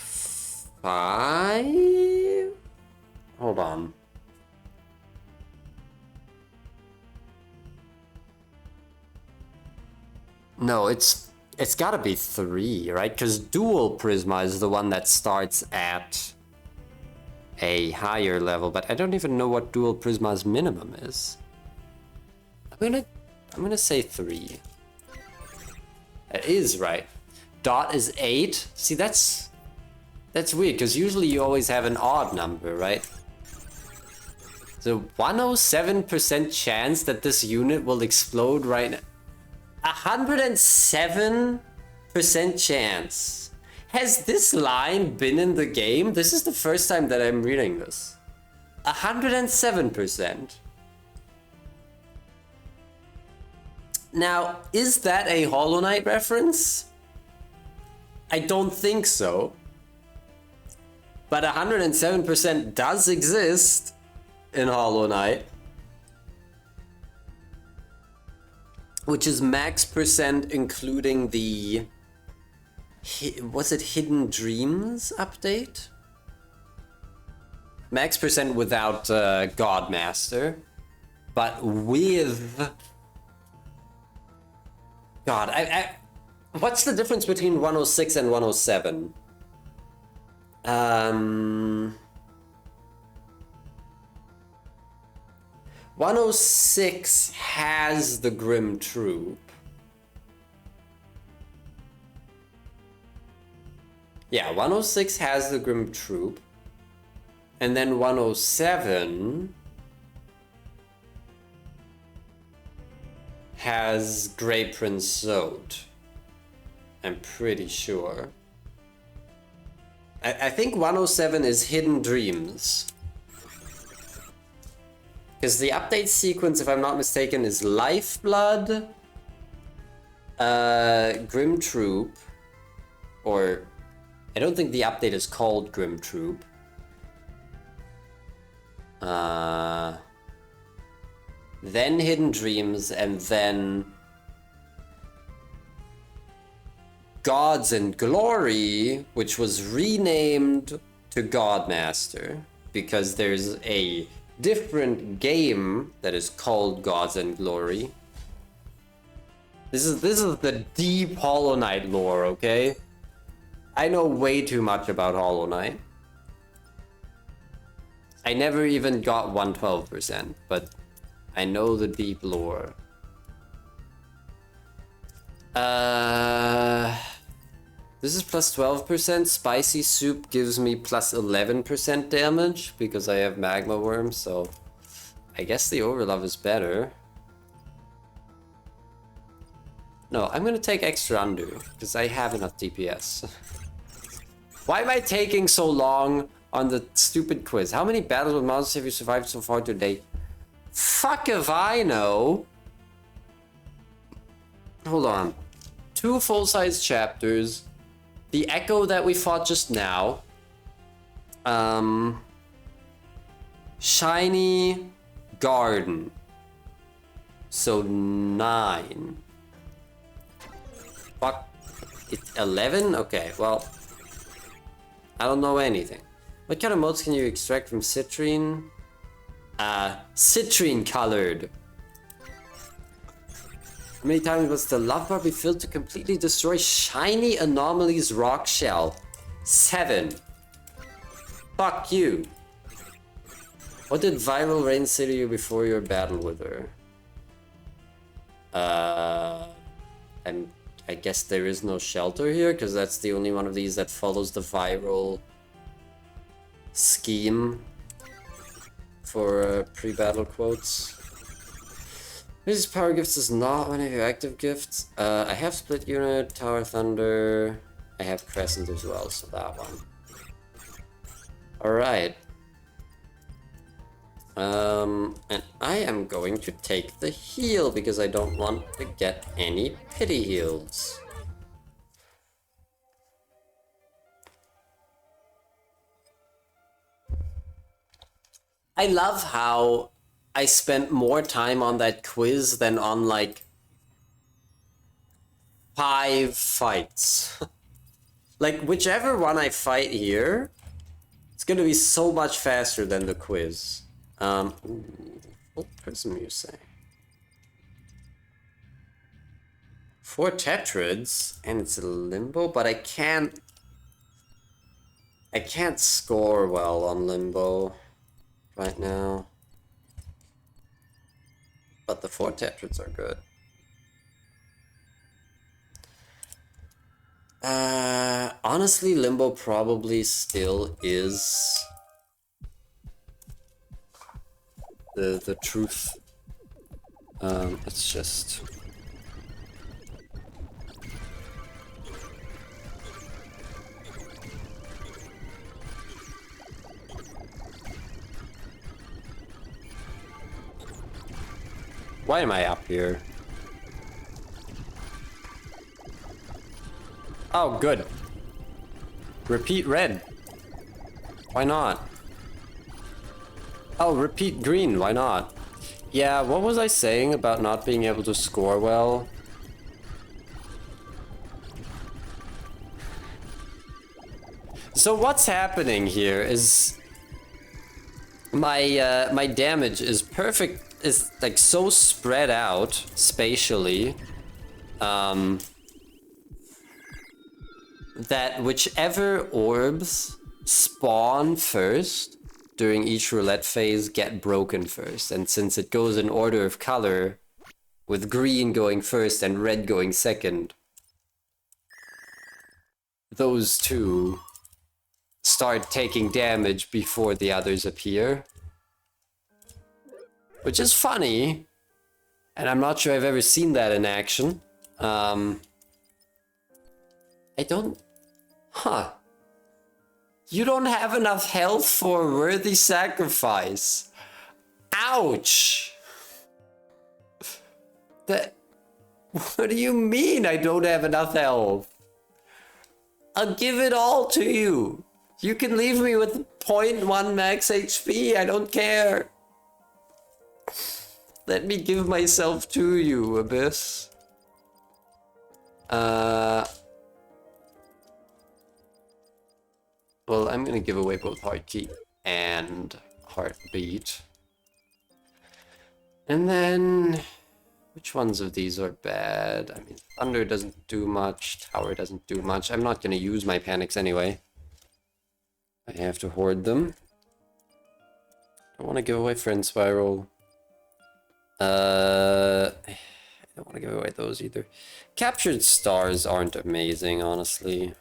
5? Hold on. No, it's gotta be 3, right? Because Dual Prisma is the one that starts at a higher level, but I don't even know what Dual Prisma's minimum is. I'm gonna say 3. That is right. Dot is 8. See, that's weird, because usually you always have an odd number, right? So 107% chance that this unit will explode right now. 107% chance. Has this line been in the game? This is the first time that I'm reading this. 107%. Now, is that a Hollow Knight reference? I don't think so. But 107% does exist in Hollow Knight. Which is max percent including the... Was it Hidden Dreams update? Max percent without Godmaster. But with... God, what's the difference between 106 and 107? 106 has the Grim Troop. Yeah, 106 has the Grim Troop. And then 107 has Grey Prince Zode. I'm pretty sure. I think 107 is Hidden Dreams. Because the update sequence, if I'm not mistaken, is Lifeblood, Grim Troop, or I don't think the update is called Grim Troop. Then Hidden Dreams, and then Gods and Glory, which was renamed to Godmaster, because there's a different game that is called Gods and Glory. This is the deep Hollow Knight lore, okay? I know way too much about Hollow Knight. I never even got 112%, but I know the deep lore. This is plus 12%. Spicy Soup gives me plus 11% damage because I have Magma Worm, so I guess the Overlove is better. No, I'm gonna take Extra Undo because I have enough DPS. Why am I taking so long on the stupid quiz? How many battles with monsters have you survived so far today? Fuck if I know. Hold on. 2 full-size chapters. The Echo that we fought just now. Shiny Garden. So 9. Fuck. It's 11? Okay, well. I don't know anything. What kind of modes can you extract from Citrine? Citrine colored. How many times must the love bar be filled to completely destroy Shiny Anomaly's rock shell? 7. Fuck you. What did Viral Rain say to you before your battle with her? And I guess there is no shelter here, because that's the only one of these that follows the viral scheme for pre-battle quotes. This power gifts is not one of your active gifts. I have Split Unit, Tower Thunder, I have Crescent as well, so that one. Alright. And I am going to take the heal because I don't want to get any pity heals. I love how I spent more time on that quiz than on like 5 fights. Like whichever one I fight here, it's gonna be so much faster than the quiz. What prism you say? 4 Tetrads, and it's a Limbo, but I can't score well on Limbo right now. But the 4 Tetrads are good. Honestly, Limbo probably still is the truth. It's just... Why am I up here? Oh, good. Repeat red. Why not? Oh, repeat green. Why not? Yeah, what was I saying about not being able to score well? So what's happening here is my damage is perfect, is like so spread out spatially, that whichever orbs spawn first during each roulette phase get broken first. And since it goes in order of color, with green going first and red going second, those two start taking damage before the others appear. Which is funny, and I'm not sure I've ever seen that in action. I don't... Huh. You don't have enough health for a worthy sacrifice. Ouch! What do you mean I don't have enough health? I'll give it all to you. You can leave me with 0.1 max HP, I don't care. Let me give myself to you, Abyss. Well, I'm gonna give away both Heartkeep and Heartbeat. And then... which ones of these are bad? I mean, Thunder doesn't do much, Tower doesn't do much. I'm not gonna use my panics anyway. I have to hoard them. I don't want to give away Friend Spiral. I don't want to give away those either. Captured stars aren't amazing, honestly.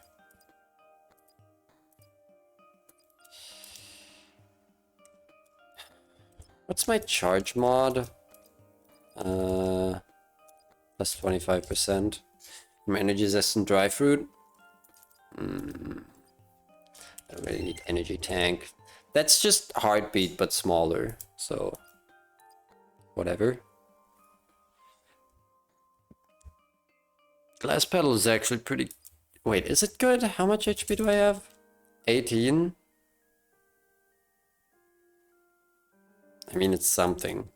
What's my charge mod? Plus 25%. From energy resistant dry fruit. I don't really need energy tank. That's just Heartbeat but smaller, so whatever. Glass Petal is actually pretty... Wait, is it good? How much HP do I have? 18? I mean, it's something.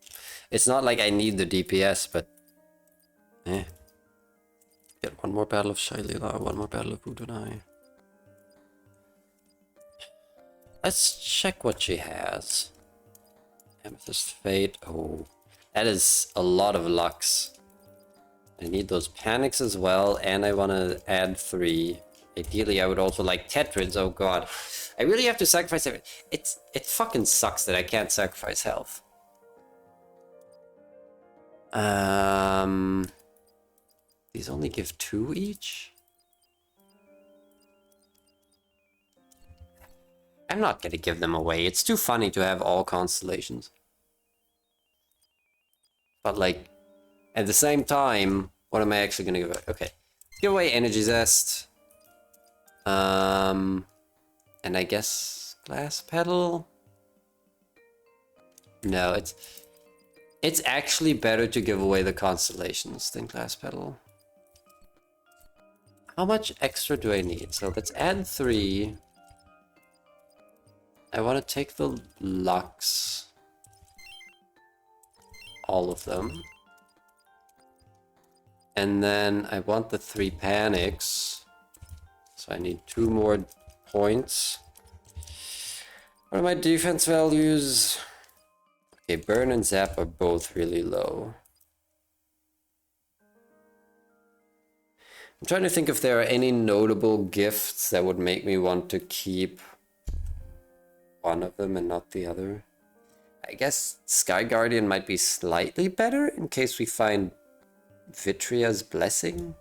It's not like I need the DPS, but... eh. Get one more Battle of Shylila, one more Battle of Udunai. Let's check what she has. Amethyst Fate. Oh, that is a lot of Lux. I need those panics as well, and I want to add 3. Ideally, I would also like Tetrads. Oh god, I really have to sacrifice everything. It fucking sucks that I can't sacrifice health. These only give 2 each? I'm not gonna give them away. It's too funny to have all constellations. But like, at the same time, what am I actually gonna give away? Okay, let's give away Energy Zest. And I guess Glass Petal? No, it's actually better to give away the constellations than Glass Petal. How much extra do I need? So let's add 3. I want to take the Lux. All of them. And then I want the 3 Panics. So I need 2 more points. What are my defense values? Okay, Burn and Zap are both really low. I'm trying to think if there are any notable gifts that would make me want to keep one of them and not the other. I guess Sky Guardian might be slightly better in case we find Vitria's Blessing.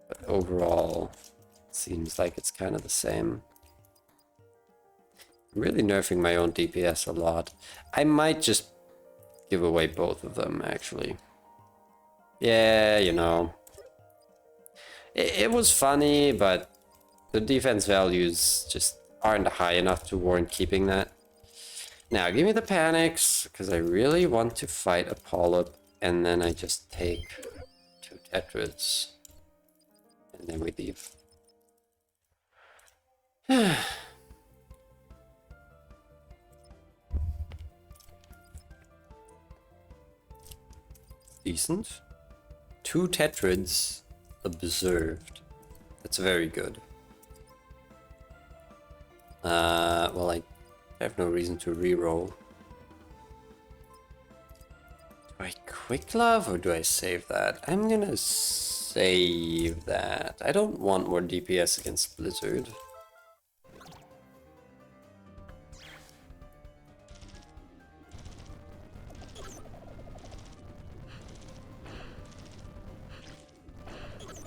But overall, it seems like it's kind of the same. I'm really nerfing my own DPS a lot. I might just give away both of them, actually. Yeah, you know. It was funny, but the defense values just aren't high enough to warrant keeping that. Now, give me the Panics, because I really want to fight a Polyp, and then I just take 2 Tetrads. And then we leave. Decent. 2 Tetrads observed. That's very good. Well, I have no reason to reroll. Do I Quick Love or do I save that? I'm gonna save that. I don't want more DPS against Blizzard.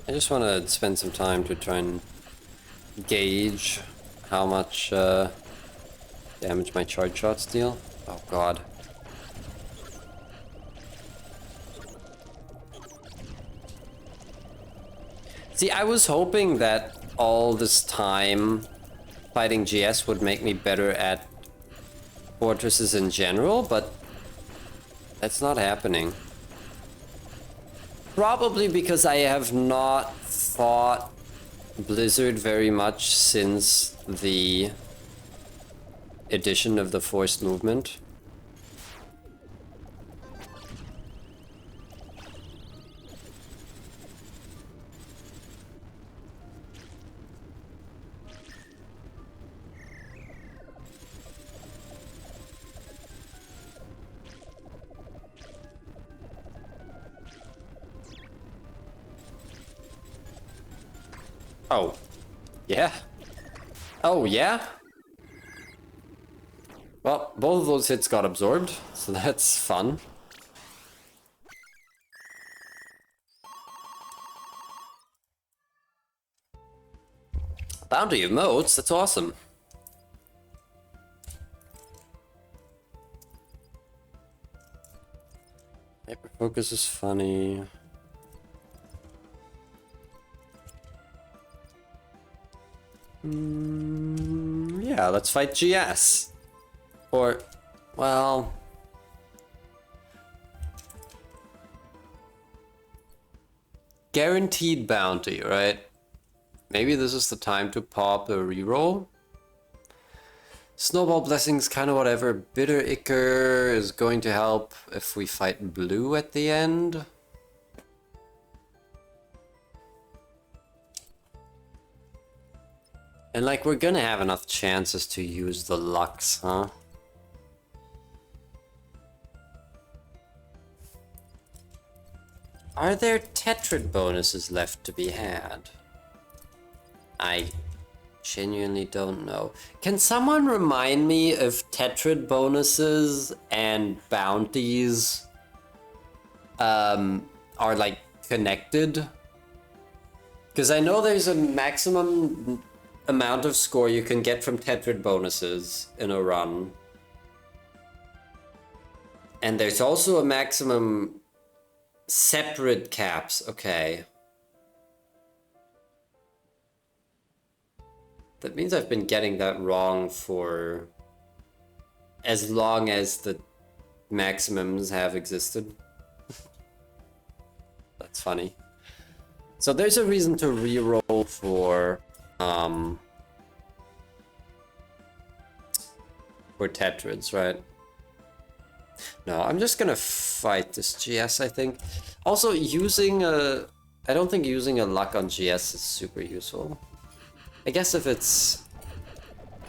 I just want to spend some time to try and gauge how much damage my charge shots deal. Oh god. See, I was hoping that all this time fighting GS would make me better at fortresses in general, but that's not happening. Probably because I have not fought Blizzard very much since the addition of the forced movement. Oh, yeah. Oh, yeah? Well, both of those hits got absorbed, so that's fun. Bounty of moats, that's awesome. Hyper focus is funny. Yeah, let's fight GS. Or, well... Guaranteed bounty, right? Maybe this is the time to pop a reroll. Snowball Blessing's kind of whatever. Bitter Ichor is going to help if we fight blue at the end. And like, we're gonna have enough chances to use the Lux, huh? Are there Tetrad bonuses left to be had? I genuinely don't know. Can someone remind me if Tetrad bonuses and bounties are like connected. Because I know there's a maximum amount of score you can get from Tetrad bonuses in a run. And there's also a maximum separate caps. Okay. That means I've been getting that wrong for as long as the maximums have existed. That's funny. So there's a reason to reroll for Tetrads, right? No, I'm just gonna fight this GS, I think. Also, I don't think using a luck on GS is super useful. I guess if it's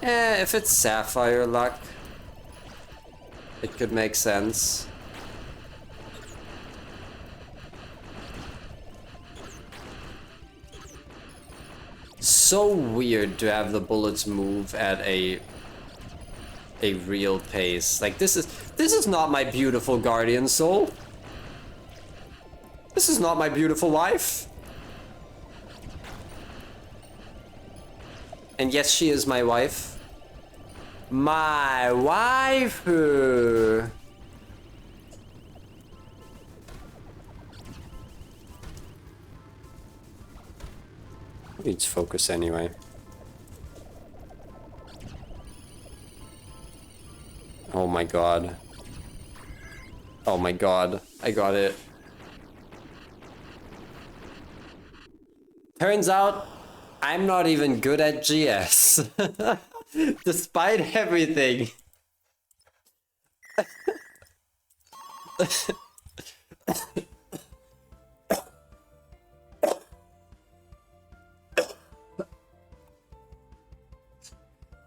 Sapphire luck, it could make sense. So weird to have the bullets move at a real pace. Like this is not my beautiful guardian soul. This is not my beautiful wife. And yes, she is my wife. My wife. Needs focus anyway. Oh my god. Oh my god. I got it. Turns out I'm not even good at GS. Despite everything.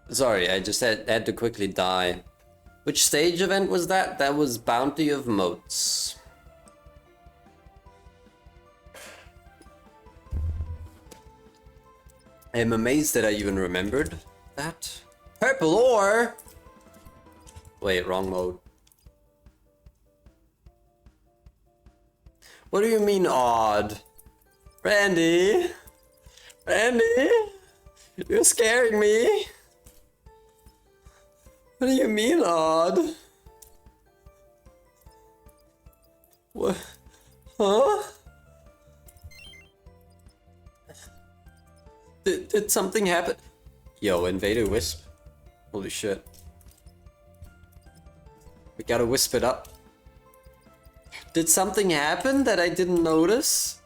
Sorry, I just had to quickly die. Which stage event was that? That was Bounty of Motes. I'm amazed that I even remembered that. Purple ore! Wait, wrong mode. What do you mean odd? Randy? Randy? You're scaring me. What do you mean odd? What? Huh? Did something happen? Yo, Invader Wisp. Holy shit. We gotta wisp it up. Did something happen that I didn't notice?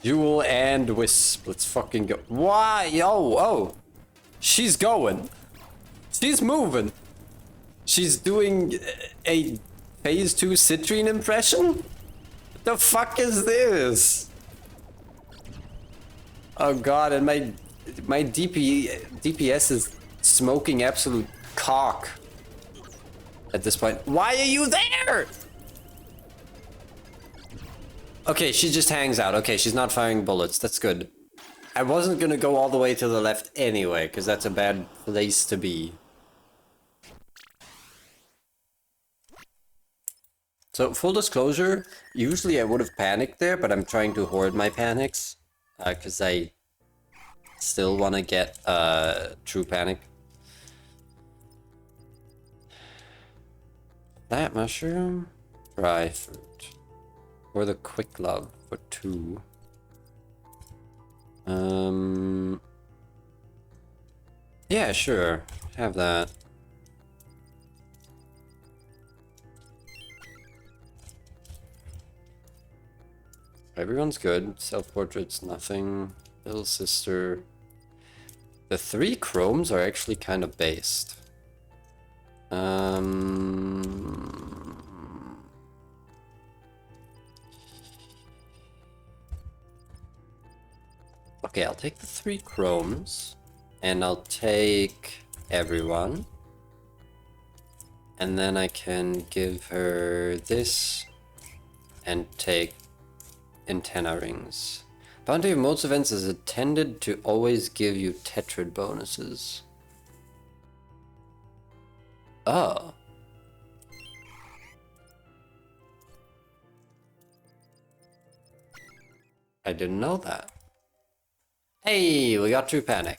Jewel and Wisp. Let's fucking go. Why? Yo, oh. She's going. She's moving. She's doing a phase 2 Citrine impression? What the fuck is this? Oh god, and my DPS is smoking absolute cock at this point. Why are you there? Okay, she just hangs out. Okay, she's not firing bullets. That's good. I wasn't gonna go all the way to the left anyway, because that's a bad place to be. So, full disclosure, usually I would have panicked there, but I'm trying to hoard my panics. Because I still want to get true panic. That mushroom? Dry fruit. Or the quick love for 2. Yeah, sure. Have that. Everyone's good. Self-portraits, nothing. Little sister. The 3 chromes are actually kind of based. Okay, I'll take the 3 chromes. And I'll take everyone. And then I can give her this. And take antenna rings. Bounty of Motes events is intended to always give you Tetrad bonuses. Oh. I didn't know that. Hey, we got True Panic.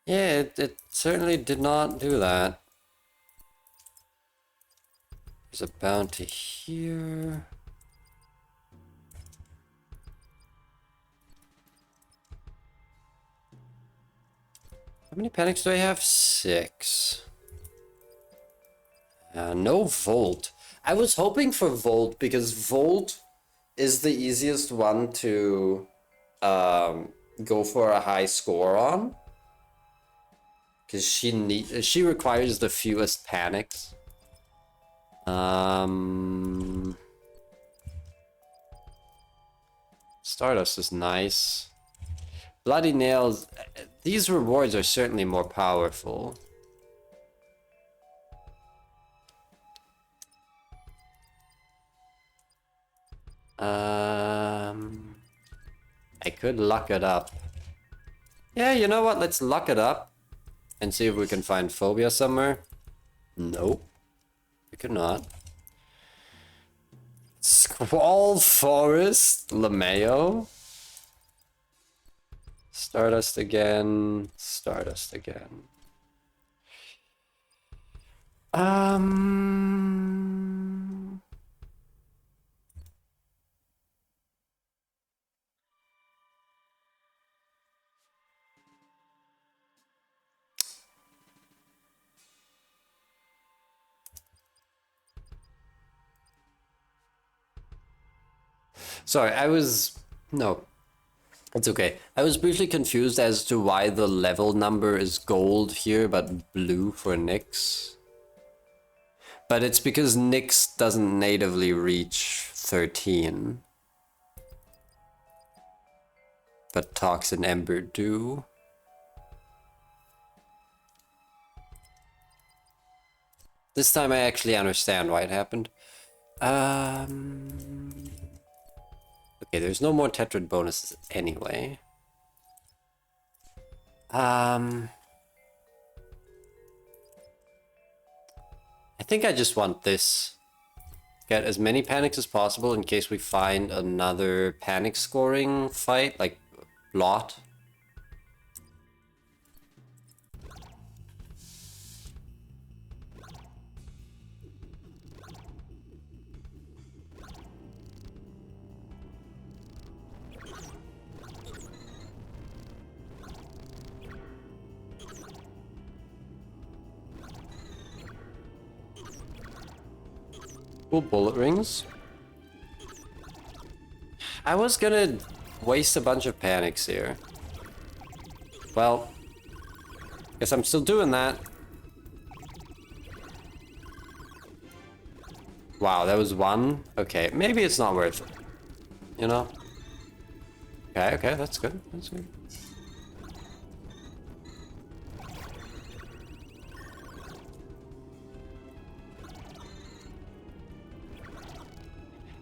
Yeah, it certainly did not do that. There's a bounty here. How many panics do I have? 6. No Volt. I was hoping for Volt because Volt is the easiest one to go for a high score on. Because she requires the fewest panics. Stardust is nice. Bloody Nails. These rewards are certainly more powerful. I could luck it up. Yeah, you know what? Let's luck it up and see if we can find Phobia somewhere. Nope. We could not. Squall Forest, Lameo. Stardust again. Stardust again. Sorry, no, it's okay. I was briefly confused as to why the level number is gold here, but blue for Nyx. But it's because Nyx doesn't natively reach 13. But Tox and Ember do. This time I actually understand why it happened. Okay, there's no more Tetrad bonuses anyway. I think I just want this. Get as many panics as possible in case we find another panic scoring fight, like Blot. Cool bullet rings. I was gonna waste a bunch of panics here. Well, guess I'm still doing that. Wow, that was one? Okay, maybe it's not worth it. You know? Okay, that's good. That's good.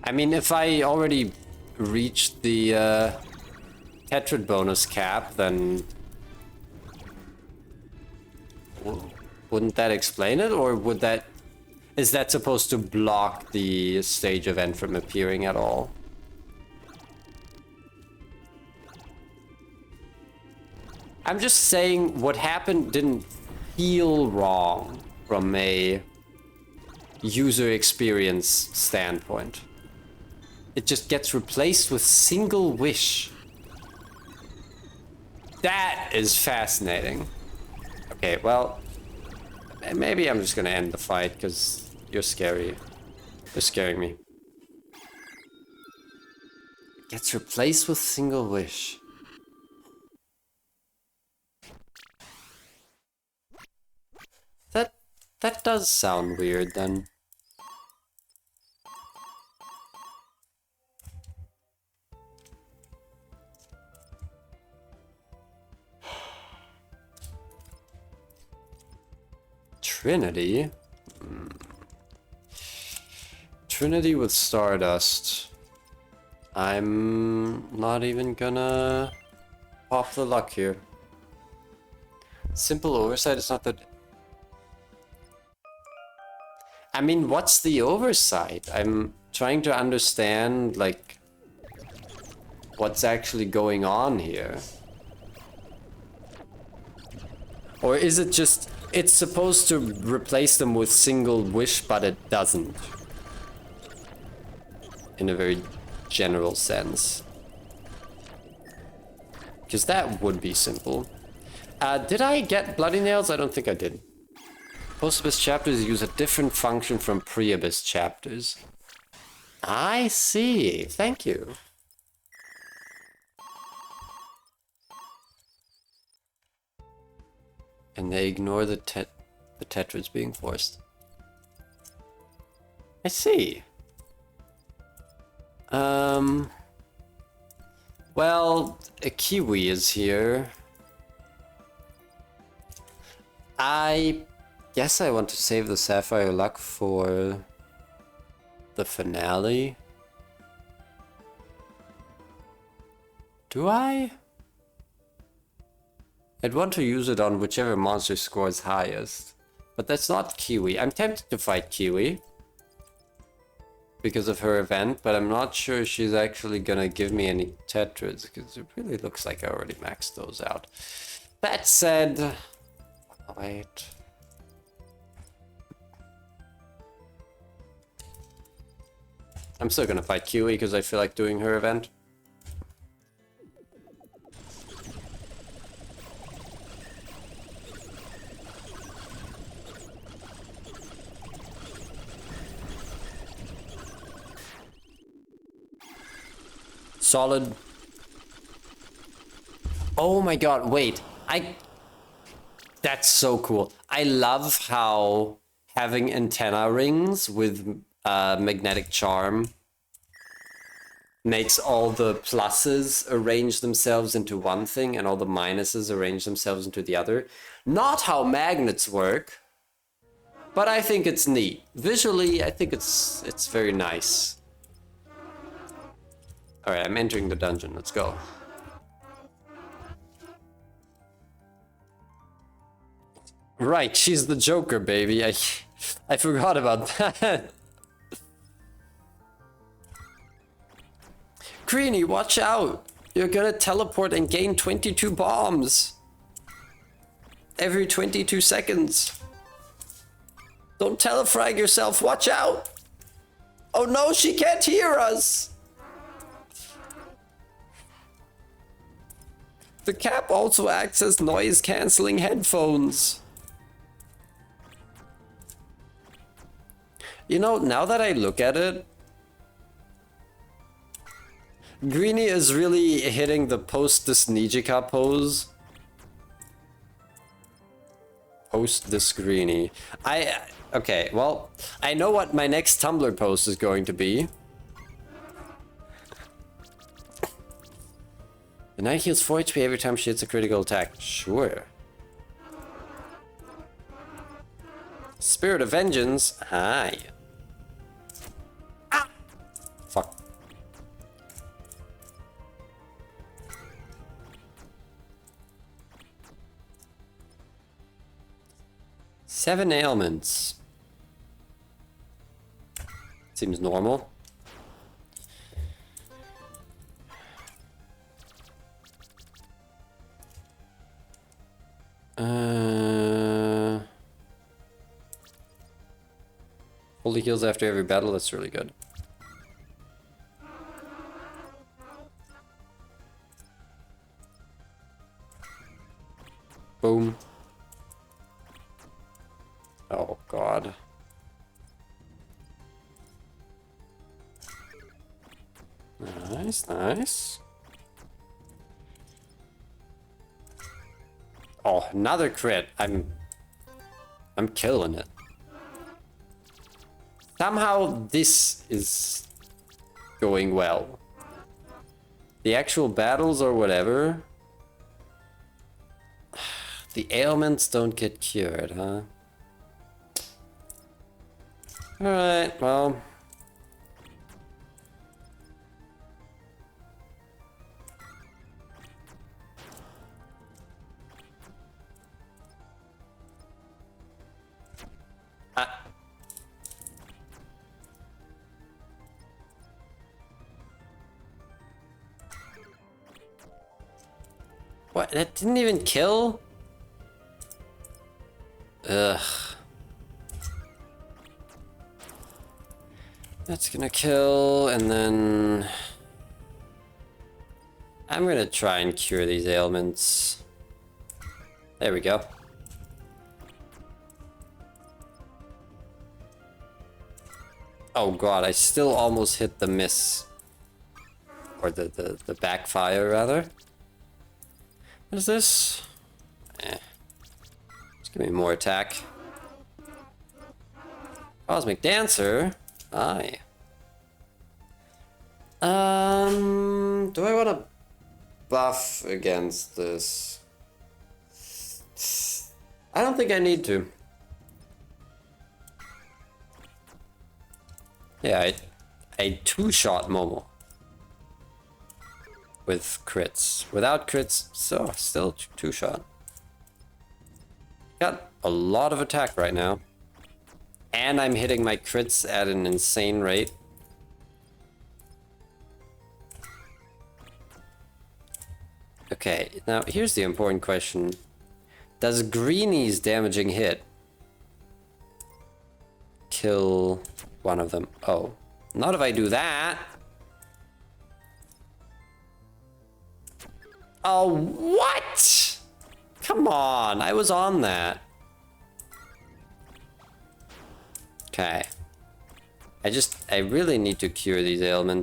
I mean, if I already reached the Tetrad bonus cap, then wouldn't that explain it? Or would that... Is that supposed to block the stage event from appearing at all? I'm just saying what happened didn't feel wrong from a user experience standpoint. It just gets replaced with single wish. That is fascinating. Okay, well, maybe I'm just gonna end the fight because you're scary. You're scaring me. Gets replaced with single wish. That does sound weird then. Trinity? Trinity with Stardust. I'm not even gonna pop the luck here. Simple oversight is not that... I mean, what's the oversight? I'm trying to understand, like, what's actually going on here. Or is it just... It's supposed to replace them with single wish, but it doesn't. In a very general sense. Because that would be simple. Did I get Bloody Nails? I don't think I did. Post-Abyss chapters use a different function from pre-Abyss chapters. I see. Thank you. And they ignore the Tetrads being forced. I see. Well, a Kiwi is here. I guess I want to save the Sapphire Luck for the finale. Do I? I'd want to use it on whichever monster scores highest. But that's not Kiwi. I'm tempted to fight Kiwi because of her event, but I'm not sure she's actually gonna give me any Tetrads, because it really looks like I already maxed those out. That said... Wait... I'm still gonna fight Kiwi because I feel like doing her event. Solid. Oh my god, wait. That's so cool. I love how having antenna rings with magnetic charm makes all the pluses arrange themselves into one thing and all the minuses arrange themselves into the other. Not how magnets work, but I think it's neat. Visually, I think it's very nice. Alright, I'm entering the dungeon. Let's go. Right, she's the Joker, baby. I forgot about that. Greenie, watch out! You're gonna teleport and gain 22 bombs. Every 22 seconds. Don't telefrag yourself, watch out! Oh no, she can't hear us! The cap also acts as noise-canceling headphones. You know, now that I look at it, Greenie is really hitting the post-this Nijika pose. Post-this Greenie. Okay, well, I know what my next Tumblr post is going to be. The knight heals 4 HP every time she hits a critical attack. Sure. Spirit of Vengeance. Hi. Ah! Fuck. Seven ailments. Seems normal. Fully heals after every battle, that's really good. Boom. Oh god. Nice, nice. Oh, another crit. I'm killing it. Somehow this is going well. The actual battles or whatever. The ailments don't get cured, huh? Alright, well. What? That didn't even kill? Ugh. That's gonna kill, and then... I'm gonna try and cure these ailments. There we go. Oh god, I still almost hit the miss. Or the backfire, rather. What is this? Just give me more attack. Cosmic Dancer? Aye. Do I want to buff against this? I don't think I need to. Yeah, a two-shot Momo. With crits. Without crits, so still two-shot. Got a lot of attack right now. And I'm hitting my crits at an insane rate. Okay, now here's the important question. Does Greenie's damaging hit kill one of them? Oh, not if I do that. Oh, what? Come on, I was on that. Okay. I really need to cure these ailments.